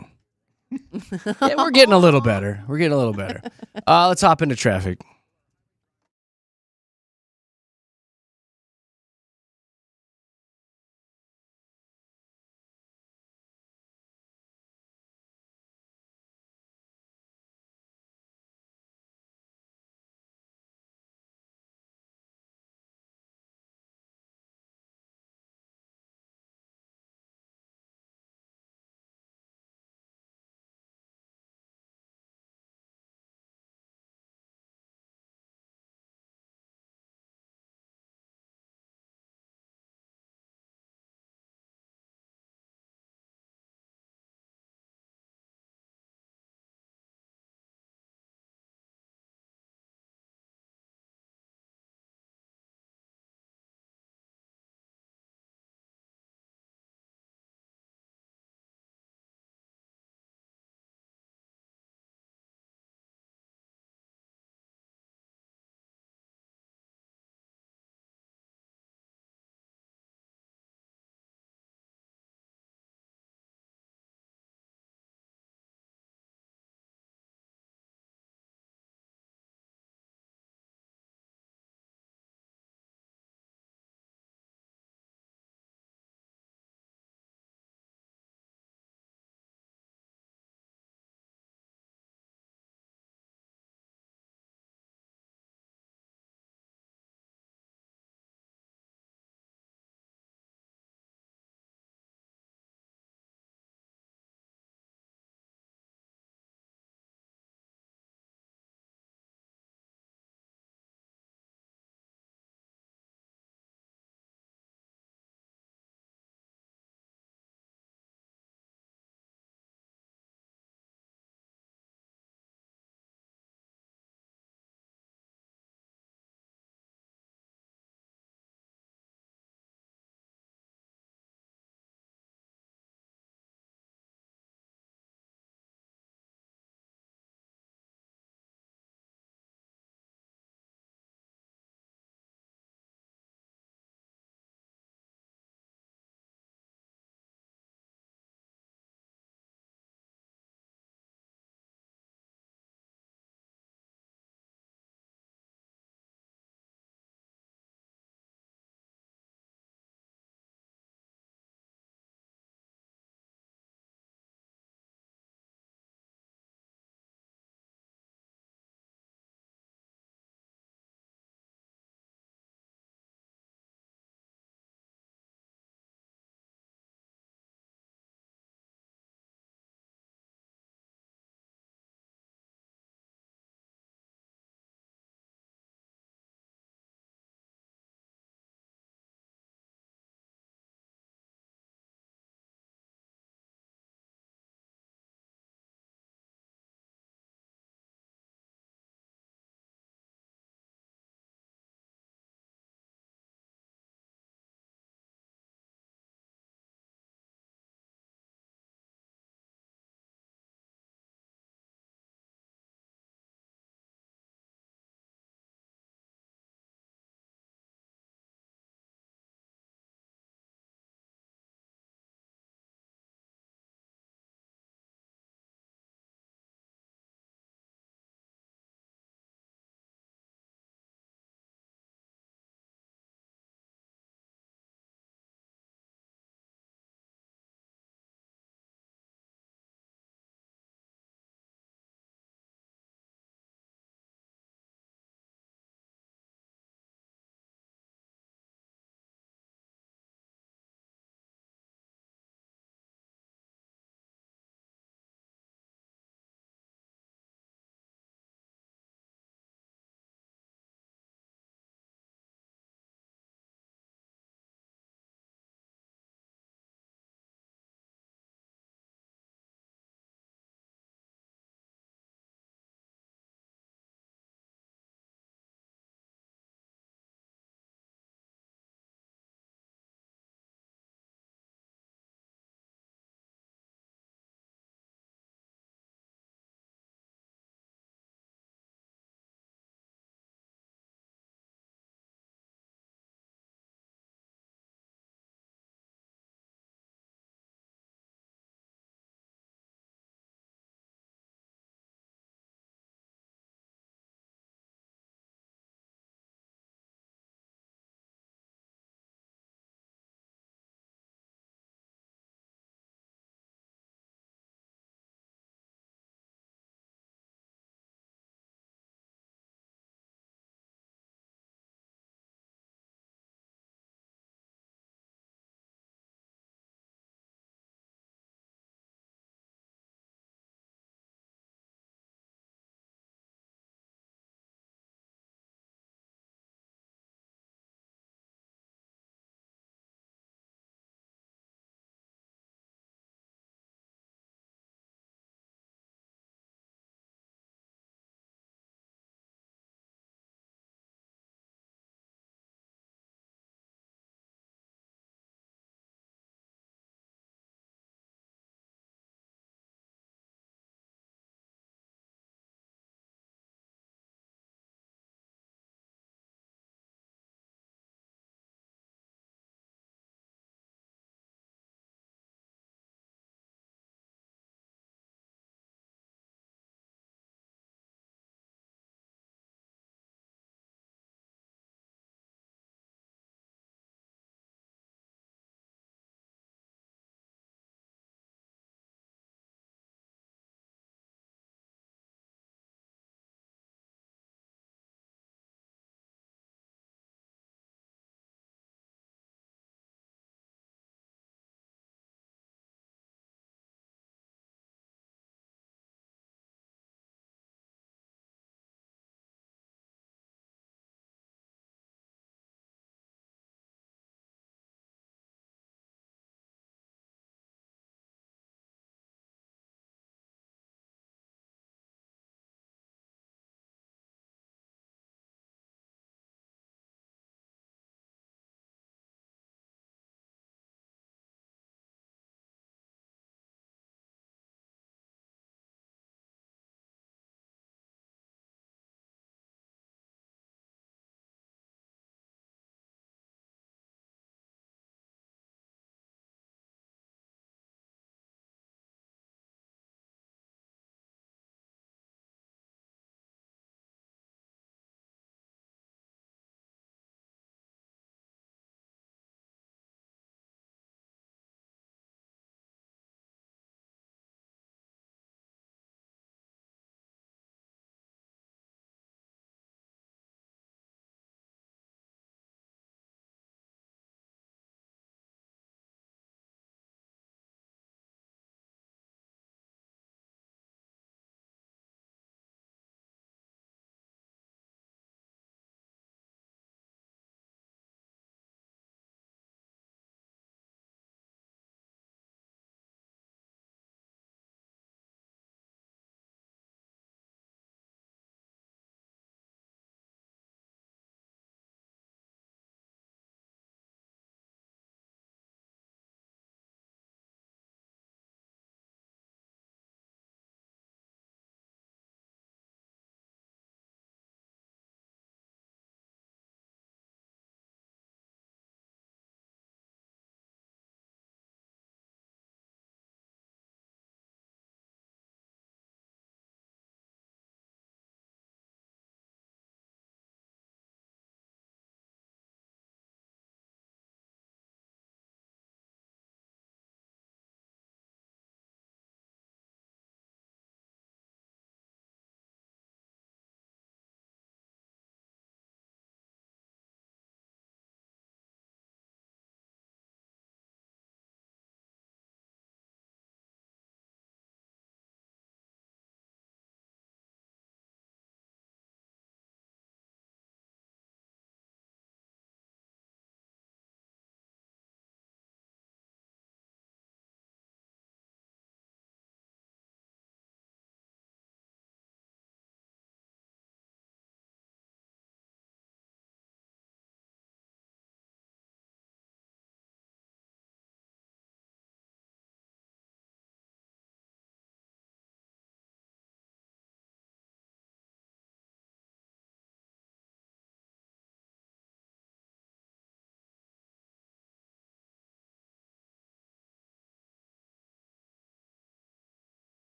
Yeah, we're getting a little better. Let's hop into traffic.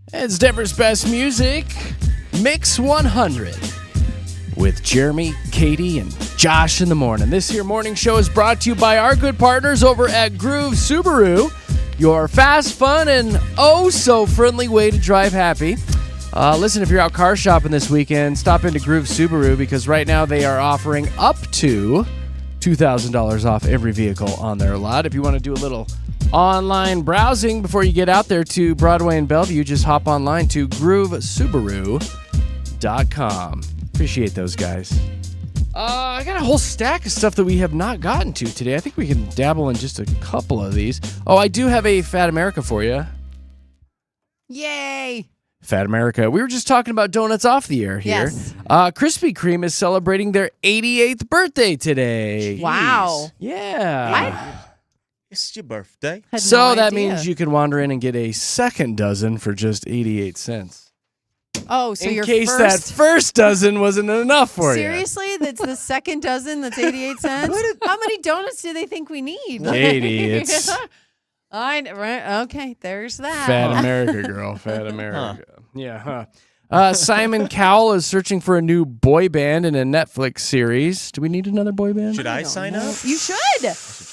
It's Denver's best music, Mix 100, with Jeremy, Katy, and Josh in the morning. This here morning show is brought to you by our good partners over at Groove Subaru, your fast, fun, and oh-so-friendly way to drive happy. Listen, if you're out car shopping this weekend, stop into Groove Subaru because right now they are offering up to $2,000 off every vehicle on their lot. If you want to do a little online browsing before you get out there to Broadway and Bellevue, just hop online to groovesubaru.com. Appreciate those guys. I got a whole stack of stuff that we have not gotten to today. I think we can dabble in just a couple of these. Oh, I do have a Fat America for you. Yay! Fat America. We were just talking about donuts off the air here. Yes. Krispy Kreme is celebrating their 88th birthday today. Wow. Yeah. It's your birthday. Had So no that idea. means you can wander in and get a second dozen for just 88 cents. Oh, so in your case first... that first dozen wasn't enough for Seriously? That's the second dozen that's 88 cents? How many donuts do they think we need? Katy, it's Right, okay, there's that. Fat America, girl. Fat America. Yeah, Simon Cowell is searching for a new boy band in a Netflix series. Do we need another boy band? Should I sign up? You should.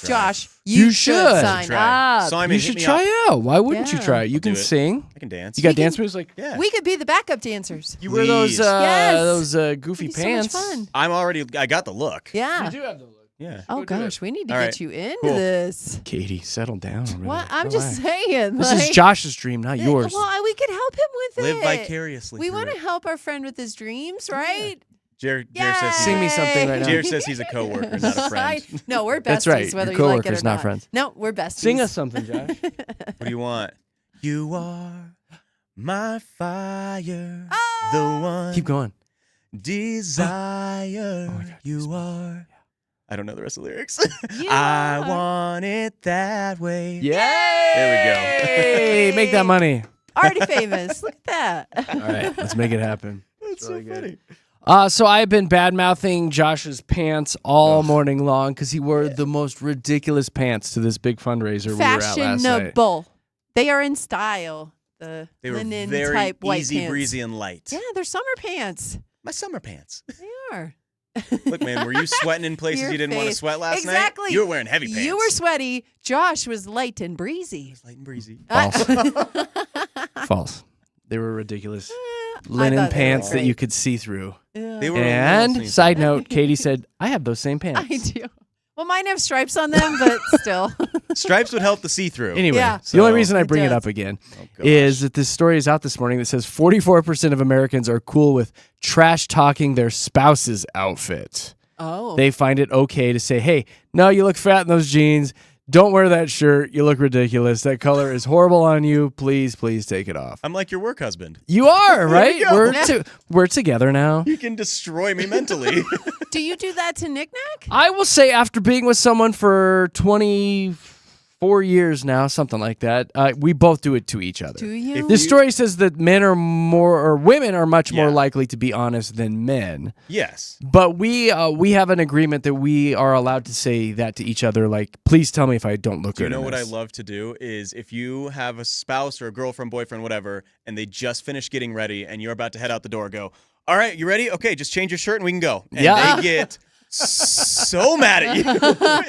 Josh, You you should. sign Try. up. Simon, You hit should me try up. it out. Why wouldn't you Yeah. try it? You can do it. sing. I can dance. You got dance moves like Yeah. We could be the backup dancers. you wear those Please. Yes. goofy It'd be pants. So much fun. I got the look. Yeah. do have the look. Yeah. Oh do it. gosh, we need to All get right. you into Cool. this. Katy, settle down. over What? there. I'm just Relax. saying. This is Josh's dream, not yours. Well, we could help him with Live it. vicariously. We through want to it. help our friend with his dreams, right? Jared Yay! says Sing me something right now. Jared says he's a coworker, not a friend. No, we're besties, That's right. whether Your you like it or coworkers, not. not friends. No, we're besties. Sing us something, Josh. What do you want? You are my fire, Oh! the one Keep going. desire. Oh my God, you are. I don't know the rest of the lyrics. You I are. want it that way. Yay! There Hey, make that money. Already famous. Look at that. All right, let's make it happen. That's so funny. So I've been bad-mouthing Josh's pants all morning long because he wore the most ridiculous pants to this big fundraiser we were at last night. Fashionable. They are in style. The They were linen very type white easy, pants. breezy, and light. Yeah, they're summer pants. My summer pants. They are. Look, man, were you sweating in places Your you didn't want to face. sweat last night? Exactly. You were wearing heavy pants. You were sweaty. Josh was light and breezy. light and breezy. False. False. They were ridiculous. Linen thought they were pants that great. you could see through. Yeah. They were a little And sneaky. side note, Katy said, I have those same pants. I do. Well, mine have stripes on them, but still. Stripes would help the see-through. Anyway, Yeah. the only So- reason I It bring it does. up again Oh, gosh. is that this story is out this morning that says 44% of Americans are cool with trash talking their spouse's outfit. Oh. They find it okay to say, hey, no, you look fat in those jeans. Don't wear that shirt. You look ridiculous. That color is horrible on you. Please, please take it off. I'm like your work husband. You are, right? go. We're together now. You can destroy me mentally. Do you do that to Knick Knack? I will say after being with someone for 24 years now, something like that, we both do it to each other. Do you? This story says that men are more, or women are much more Yeah. likely to be honest than men. Yes. But we have an agreement that we are allowed to say that to each other, like, please tell me if I don't look Do you good know in what I this. love to do is if you have a spouse or a girlfriend, boyfriend, whatever, and they just finished getting ready and you're about to head out the door, go, all right, you ready? Okay, just change your shirt and we can go. And Yeah. they get so mad at you.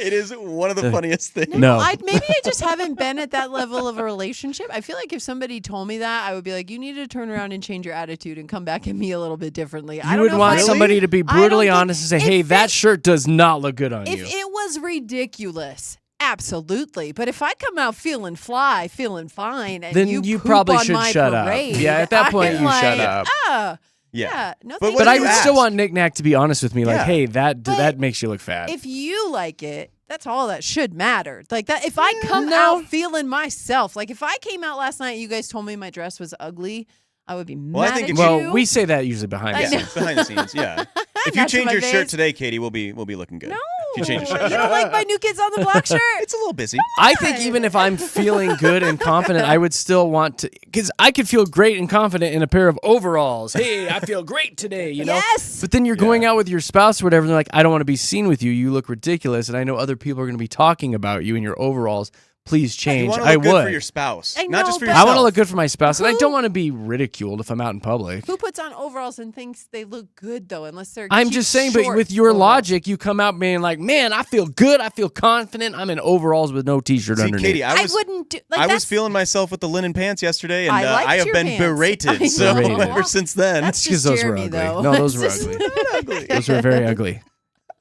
It is one of the funniest things. No. Maybe I just haven't been at that level of a relationship. I feel like if somebody told me that, I would be like, you need to turn around and change your attitude and come back at me a little bit differently. I You don't would know want if I- somebody to be I don't brutally think- honest and say, if hey, it- that shirt does not look good on If you. it was ridiculous, absolutely. But if I come out feeling fly, feeling fine, and Then you you poop probably on should my shut up. parade, Yeah, at that point, I'm you shut like, up. Yeah, no, But thank what But I you would ask? still want Knick Knack to be honest with me, like, Yeah. hey, that But makes you look fat. If you like it, that's all that should matter. Like that, if I come No. out feeling myself, like if I came out last night and you guys told me my dress was ugly, I would be Well, I mad think at if well, you. we say that usually behind I the know. scenes. Behind the scenes, yeah. If you Not to change my your shirt face. today, Katy, we'll be looking good. No, If you change your you shirt. don't like my New Kids on the Block shirt? It's a little busy. I think even if I'm feeling good and confident, I would still want to, because I could feel great and confident in a pair of overalls. Hey, I feel great today, you know? Yes. But then you're going out with your spouse or whatever, and they're like, I don't want to be seen with you. You look ridiculous, and I know other people are going to be talking about you in your overalls. please You change, want to I look good would. for your spouse, I not know, just for but- yourself. I want to look good for my spouse, and I don't want to be ridiculed if I'm out in public. Who puts on overalls and thinks they look good though, unless they're I'm cute, just saying, but short with your overalls. logic, you come out being like, man, I feel good. I feel confident. I'm in overalls with no t-shirt See, underneath. Katie, I wouldn't do like I was that's- feeling myself with the linen pants yesterday, and I liked I have your been pants. berated. I So know. ever since then, That's because just those Jeremy, were ugly. though. No, those were That's ugly. ugly. Those were very ugly.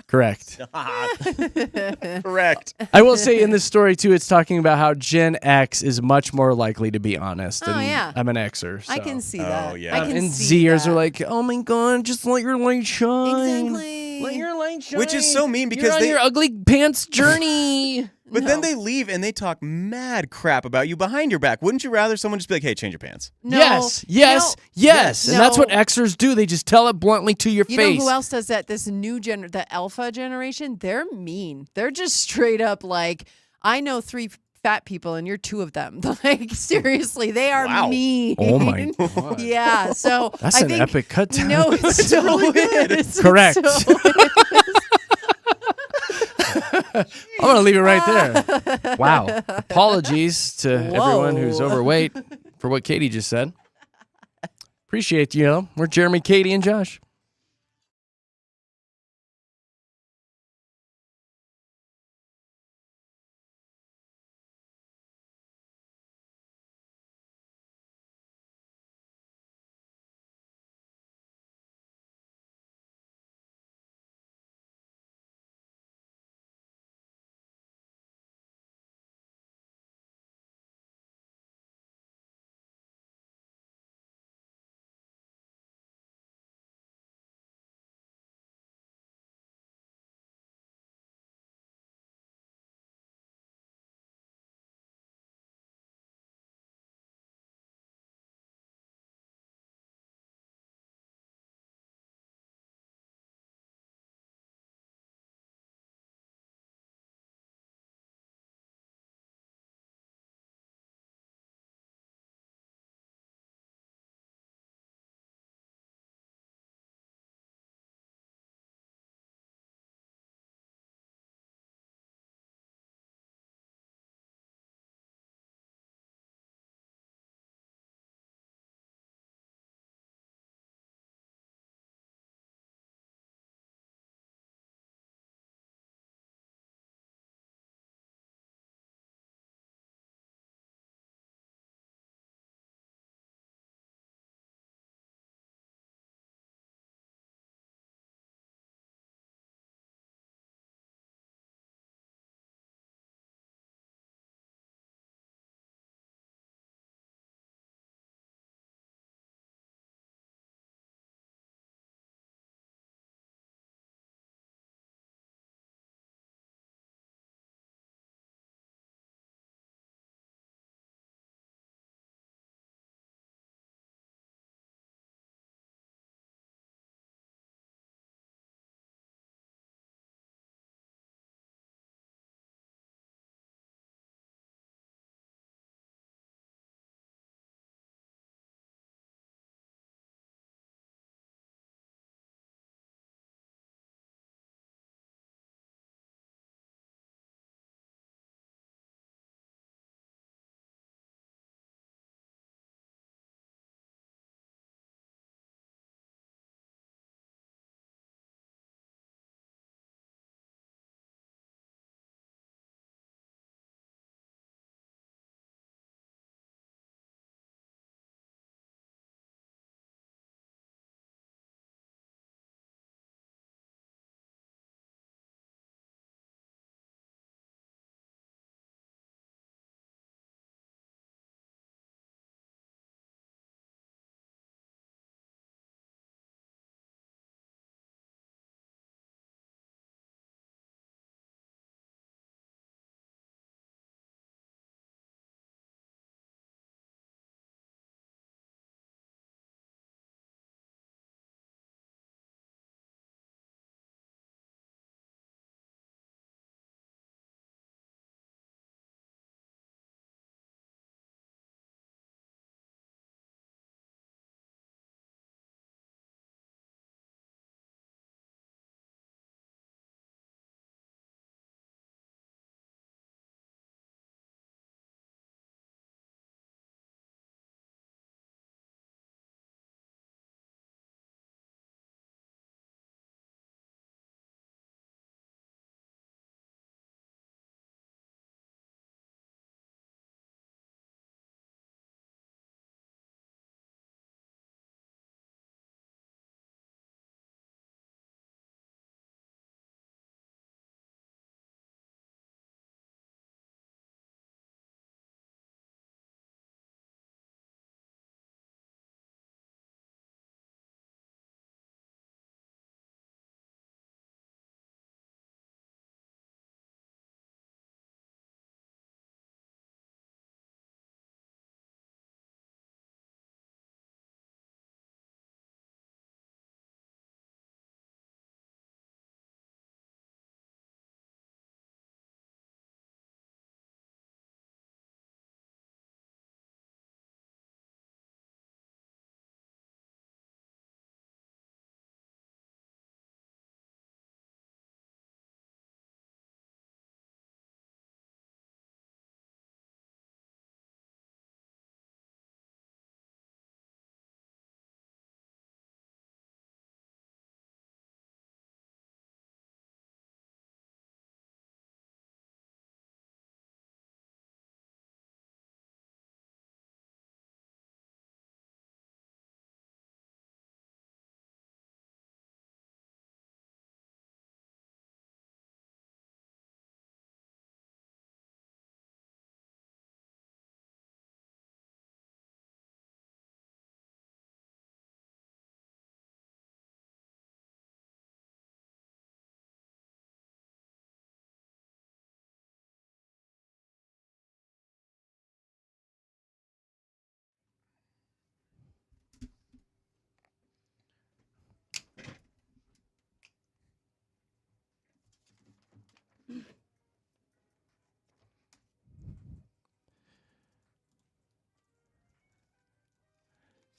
Correct. Correct. I will say in this story, too, it's talking about how Gen X is much more likely to be honest. Oh, and yeah. I'm an Xer. So. I can see that. yeah. I can and see Zers that. are like, oh my God, just let your light shine. Exactly. Let your light shine. Which is so mean because You're on they- your ugly pants journey. But then they leave and they talk mad crap about you behind your back. Wouldn't you rather someone just be like, "Hey, change your pants"? No, yes. no, And that's what no. Xers do. They just tell it bluntly to your You face. know who else does that? This new the alpha generation. They're mean. They're just straight up like, I know 3 fat people and you're 2 of them. Like seriously, they are Wow. mean. Oh my God. Yeah. So That's I an think, epic cut down. No, it's so really good. It's Correct. so I'm going to leave it right there. Wow. Apologies to everyone who's Whoa. overweight for what Katie just said. Appreciate you. Though. We're Jeremy, Katie, and Josh.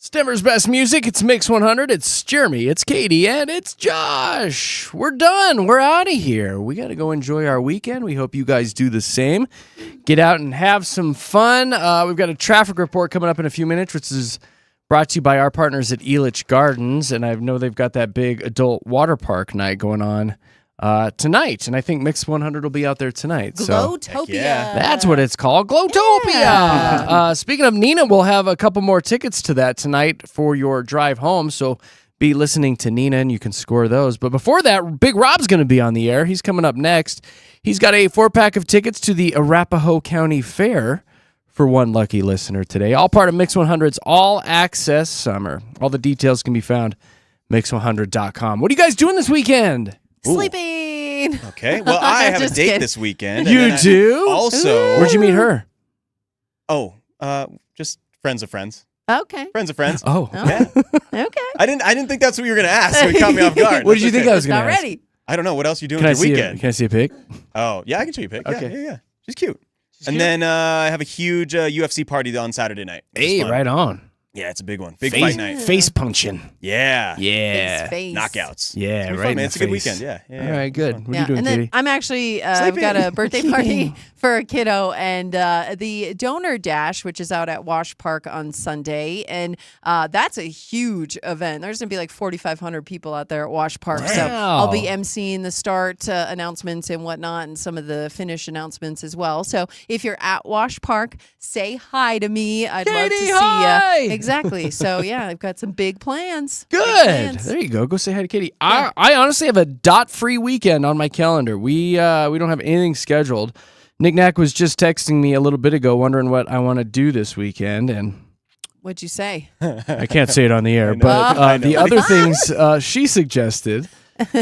It's Denver's best music. It's Mix 100. It's Jeremy. It's Katy. And it's Josh. We're done. We're out of here. We got to go enjoy our weekend. We hope you guys do the same. Get out and have some fun. We've got a traffic report coming up in a few minutes, which is brought to you by our partners at Elitch Gardens. And I know they've got that big adult water park night going on tonight, and I think Mix 100 will be out there tonight. Glowtopia. That's what it's called, Glowtopia. Yeah. Speaking of Nina, we'll have a couple more tickets to that tonight for your drive home, so be listening to Nina, and you can score those. But before that, Big Rob's going to be on the air. He's coming up next. He's got a 4-pack of tickets to the Arapahoe County Fair for one lucky listener today. All part of Mix 100's All Access Summer. All the details can be found mix100.com. What are you guys doing this weekend? Sleeping. Okay. Well, I have a Just date kidding. this weekend. You do? Also. Where'd you meet her? Oh, just friends of friends. Okay. Friends of friends. Oh. Yeah. Okay. I didn't think that's what you were gonna ask. So it caught me off guard. What did you think I was going Not to ask? ready. I don't know. What else you doing Can I with your see weekend? can I see a pic? Oh, yeah, I can show you a pic. Okay. Yeah. She's cute. Then I have a huge UFC party on Saturday night. which is Hey, fun. right on. Yeah, it's a big one. Big fight night. Face punching. Yeah. Yeah. Face. Knockouts. Yeah, It's gonna be right fun, in man. the It's a good face. weekend. Yeah. All right, good. What are you doing, and then Katy? I'm actually, I've got a birthday party for a kiddo, and the Donor Dash, which is out at Wash Park on Sunday, and that's a huge event. There's going to be like 4,500 people out there at Wash Park, so I'll be emceeing the start announcements and whatnot, and some of the finish announcements as well. So if you're at Wash Park, say hi to me. I'd love to Katy, see hi! you. Exactly. So yeah, I've got some big plans. Big Good. plans. There you go. Go say hi to Katy. I honestly have a dot-free weekend on my calendar. We don't have anything scheduled. Nick Knack was just texting me a little bit ago wondering what I want to do this weekend, and What'd you say? I can't say it on the air, I know. but I know. the other things she suggested,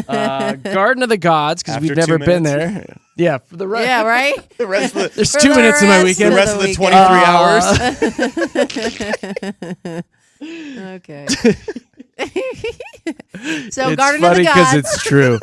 Garden of the Gods, because we've After 2 never been minutes. there. Yeah, for the rest. Yeah, right? The rest of the There's For 2 the minutes in my rest weekend. the rest of the 23 hours. Okay. So It's Garden funny of the because Gods. it's true.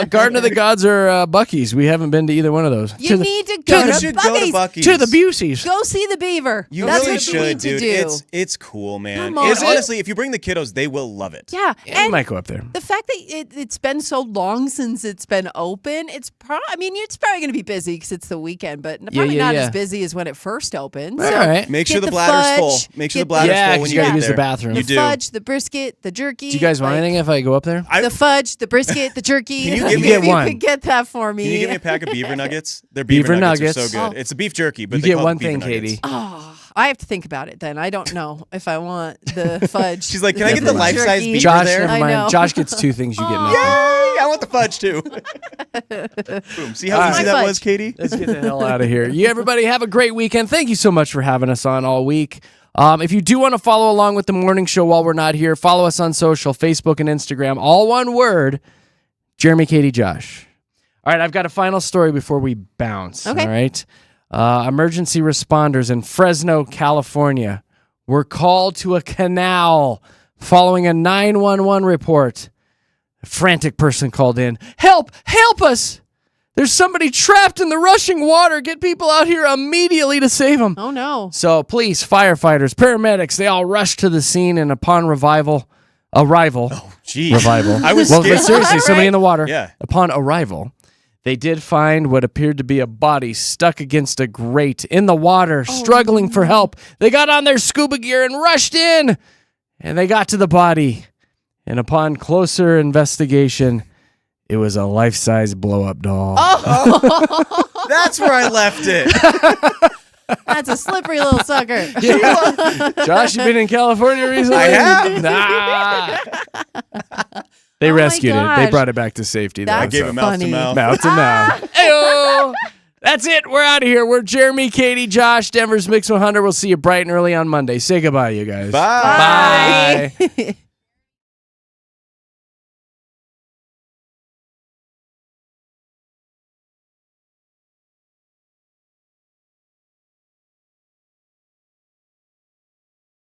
Garden of the Gods are Buc-ee's. We haven't been to either one of those. You need to go You to should go to Buc-ee's. Buc-ee's. To the Buseys. Go see the beaver. You That's really what you should, need to dude. do. It's cool, man. Come on. Is it? Honestly, if you bring the kiddos, they will love it. Yeah, We and might go up there. the fact that it's been so long since it's been open, it's probably going to be busy because it's the weekend, but probably not as busy as when it first opened. All So right. Make get sure the bladder's full. fudge, Make sure the get bladder's Yeah, full when 'cause you you gotta get use the there. bathroom. You the do. fudge, the brisket, the jerky. Do you guys want anything if I go up there? The fudge, the brisket, the jerky. Can you Maybe give me- Get you one. could get that for me. Can you give me a pack of beaver nuggets? Their Beaver beaver nuggets are nuggets. so good. Oh. It's a beef jerky, but You they get call it one beaver thing, nuggets. Katy. Oh, I have to think about it then. I don't know if I want the fudge. She's like, can I get the Never mind. life-size Jerky. beaver Josh, there? never I mind. know. Josh gets 2 things. You get nothing. Yay! I want the fudge too. Boom. See how All easy right. that My was, fudge. Katy? Let's get the hell out of here. You everybody have a great weekend. Thank you so much for having us on all week. If you do want to follow along with the morning show while we're not here, follow us on social, Facebook and Instagram. All one word, Jeremy, Katy, Josh. All right, I've got a final story before we bounce. Okay. All right. Emergency responders in Fresno, California were called to a canal following a 911 report. A frantic person called in. Help! Help us! There's somebody trapped in the rushing water. Get people out here immediately to save them. Oh no. So police, firefighters, paramedics, they all rushed to the scene, and upon arrival, Jeez. revival. I was well, scared. but seriously, somebody in the water. Yeah. Upon arrival, they did find what appeared to be a body stuck against a grate in the water, struggling for help. They got on their scuba gear and rushed in, and they got to the body. And upon closer investigation, it was a life-size blow-up doll. Oh, That's where I left it. that's a slippery little sucker. Josh, you been in California recently? I have. Nah. They Oh my rescued it. They gosh. brought it back to safety. though, I That's gave so. it mouth to funny. mouth. Mouth to mouth. Ayo! That's it. We're out of here. We're Jeremy, Katy, Josh, Denver's Mix 100. We'll see you bright and early on Monday. Say goodbye, you guys. Bye. Bye.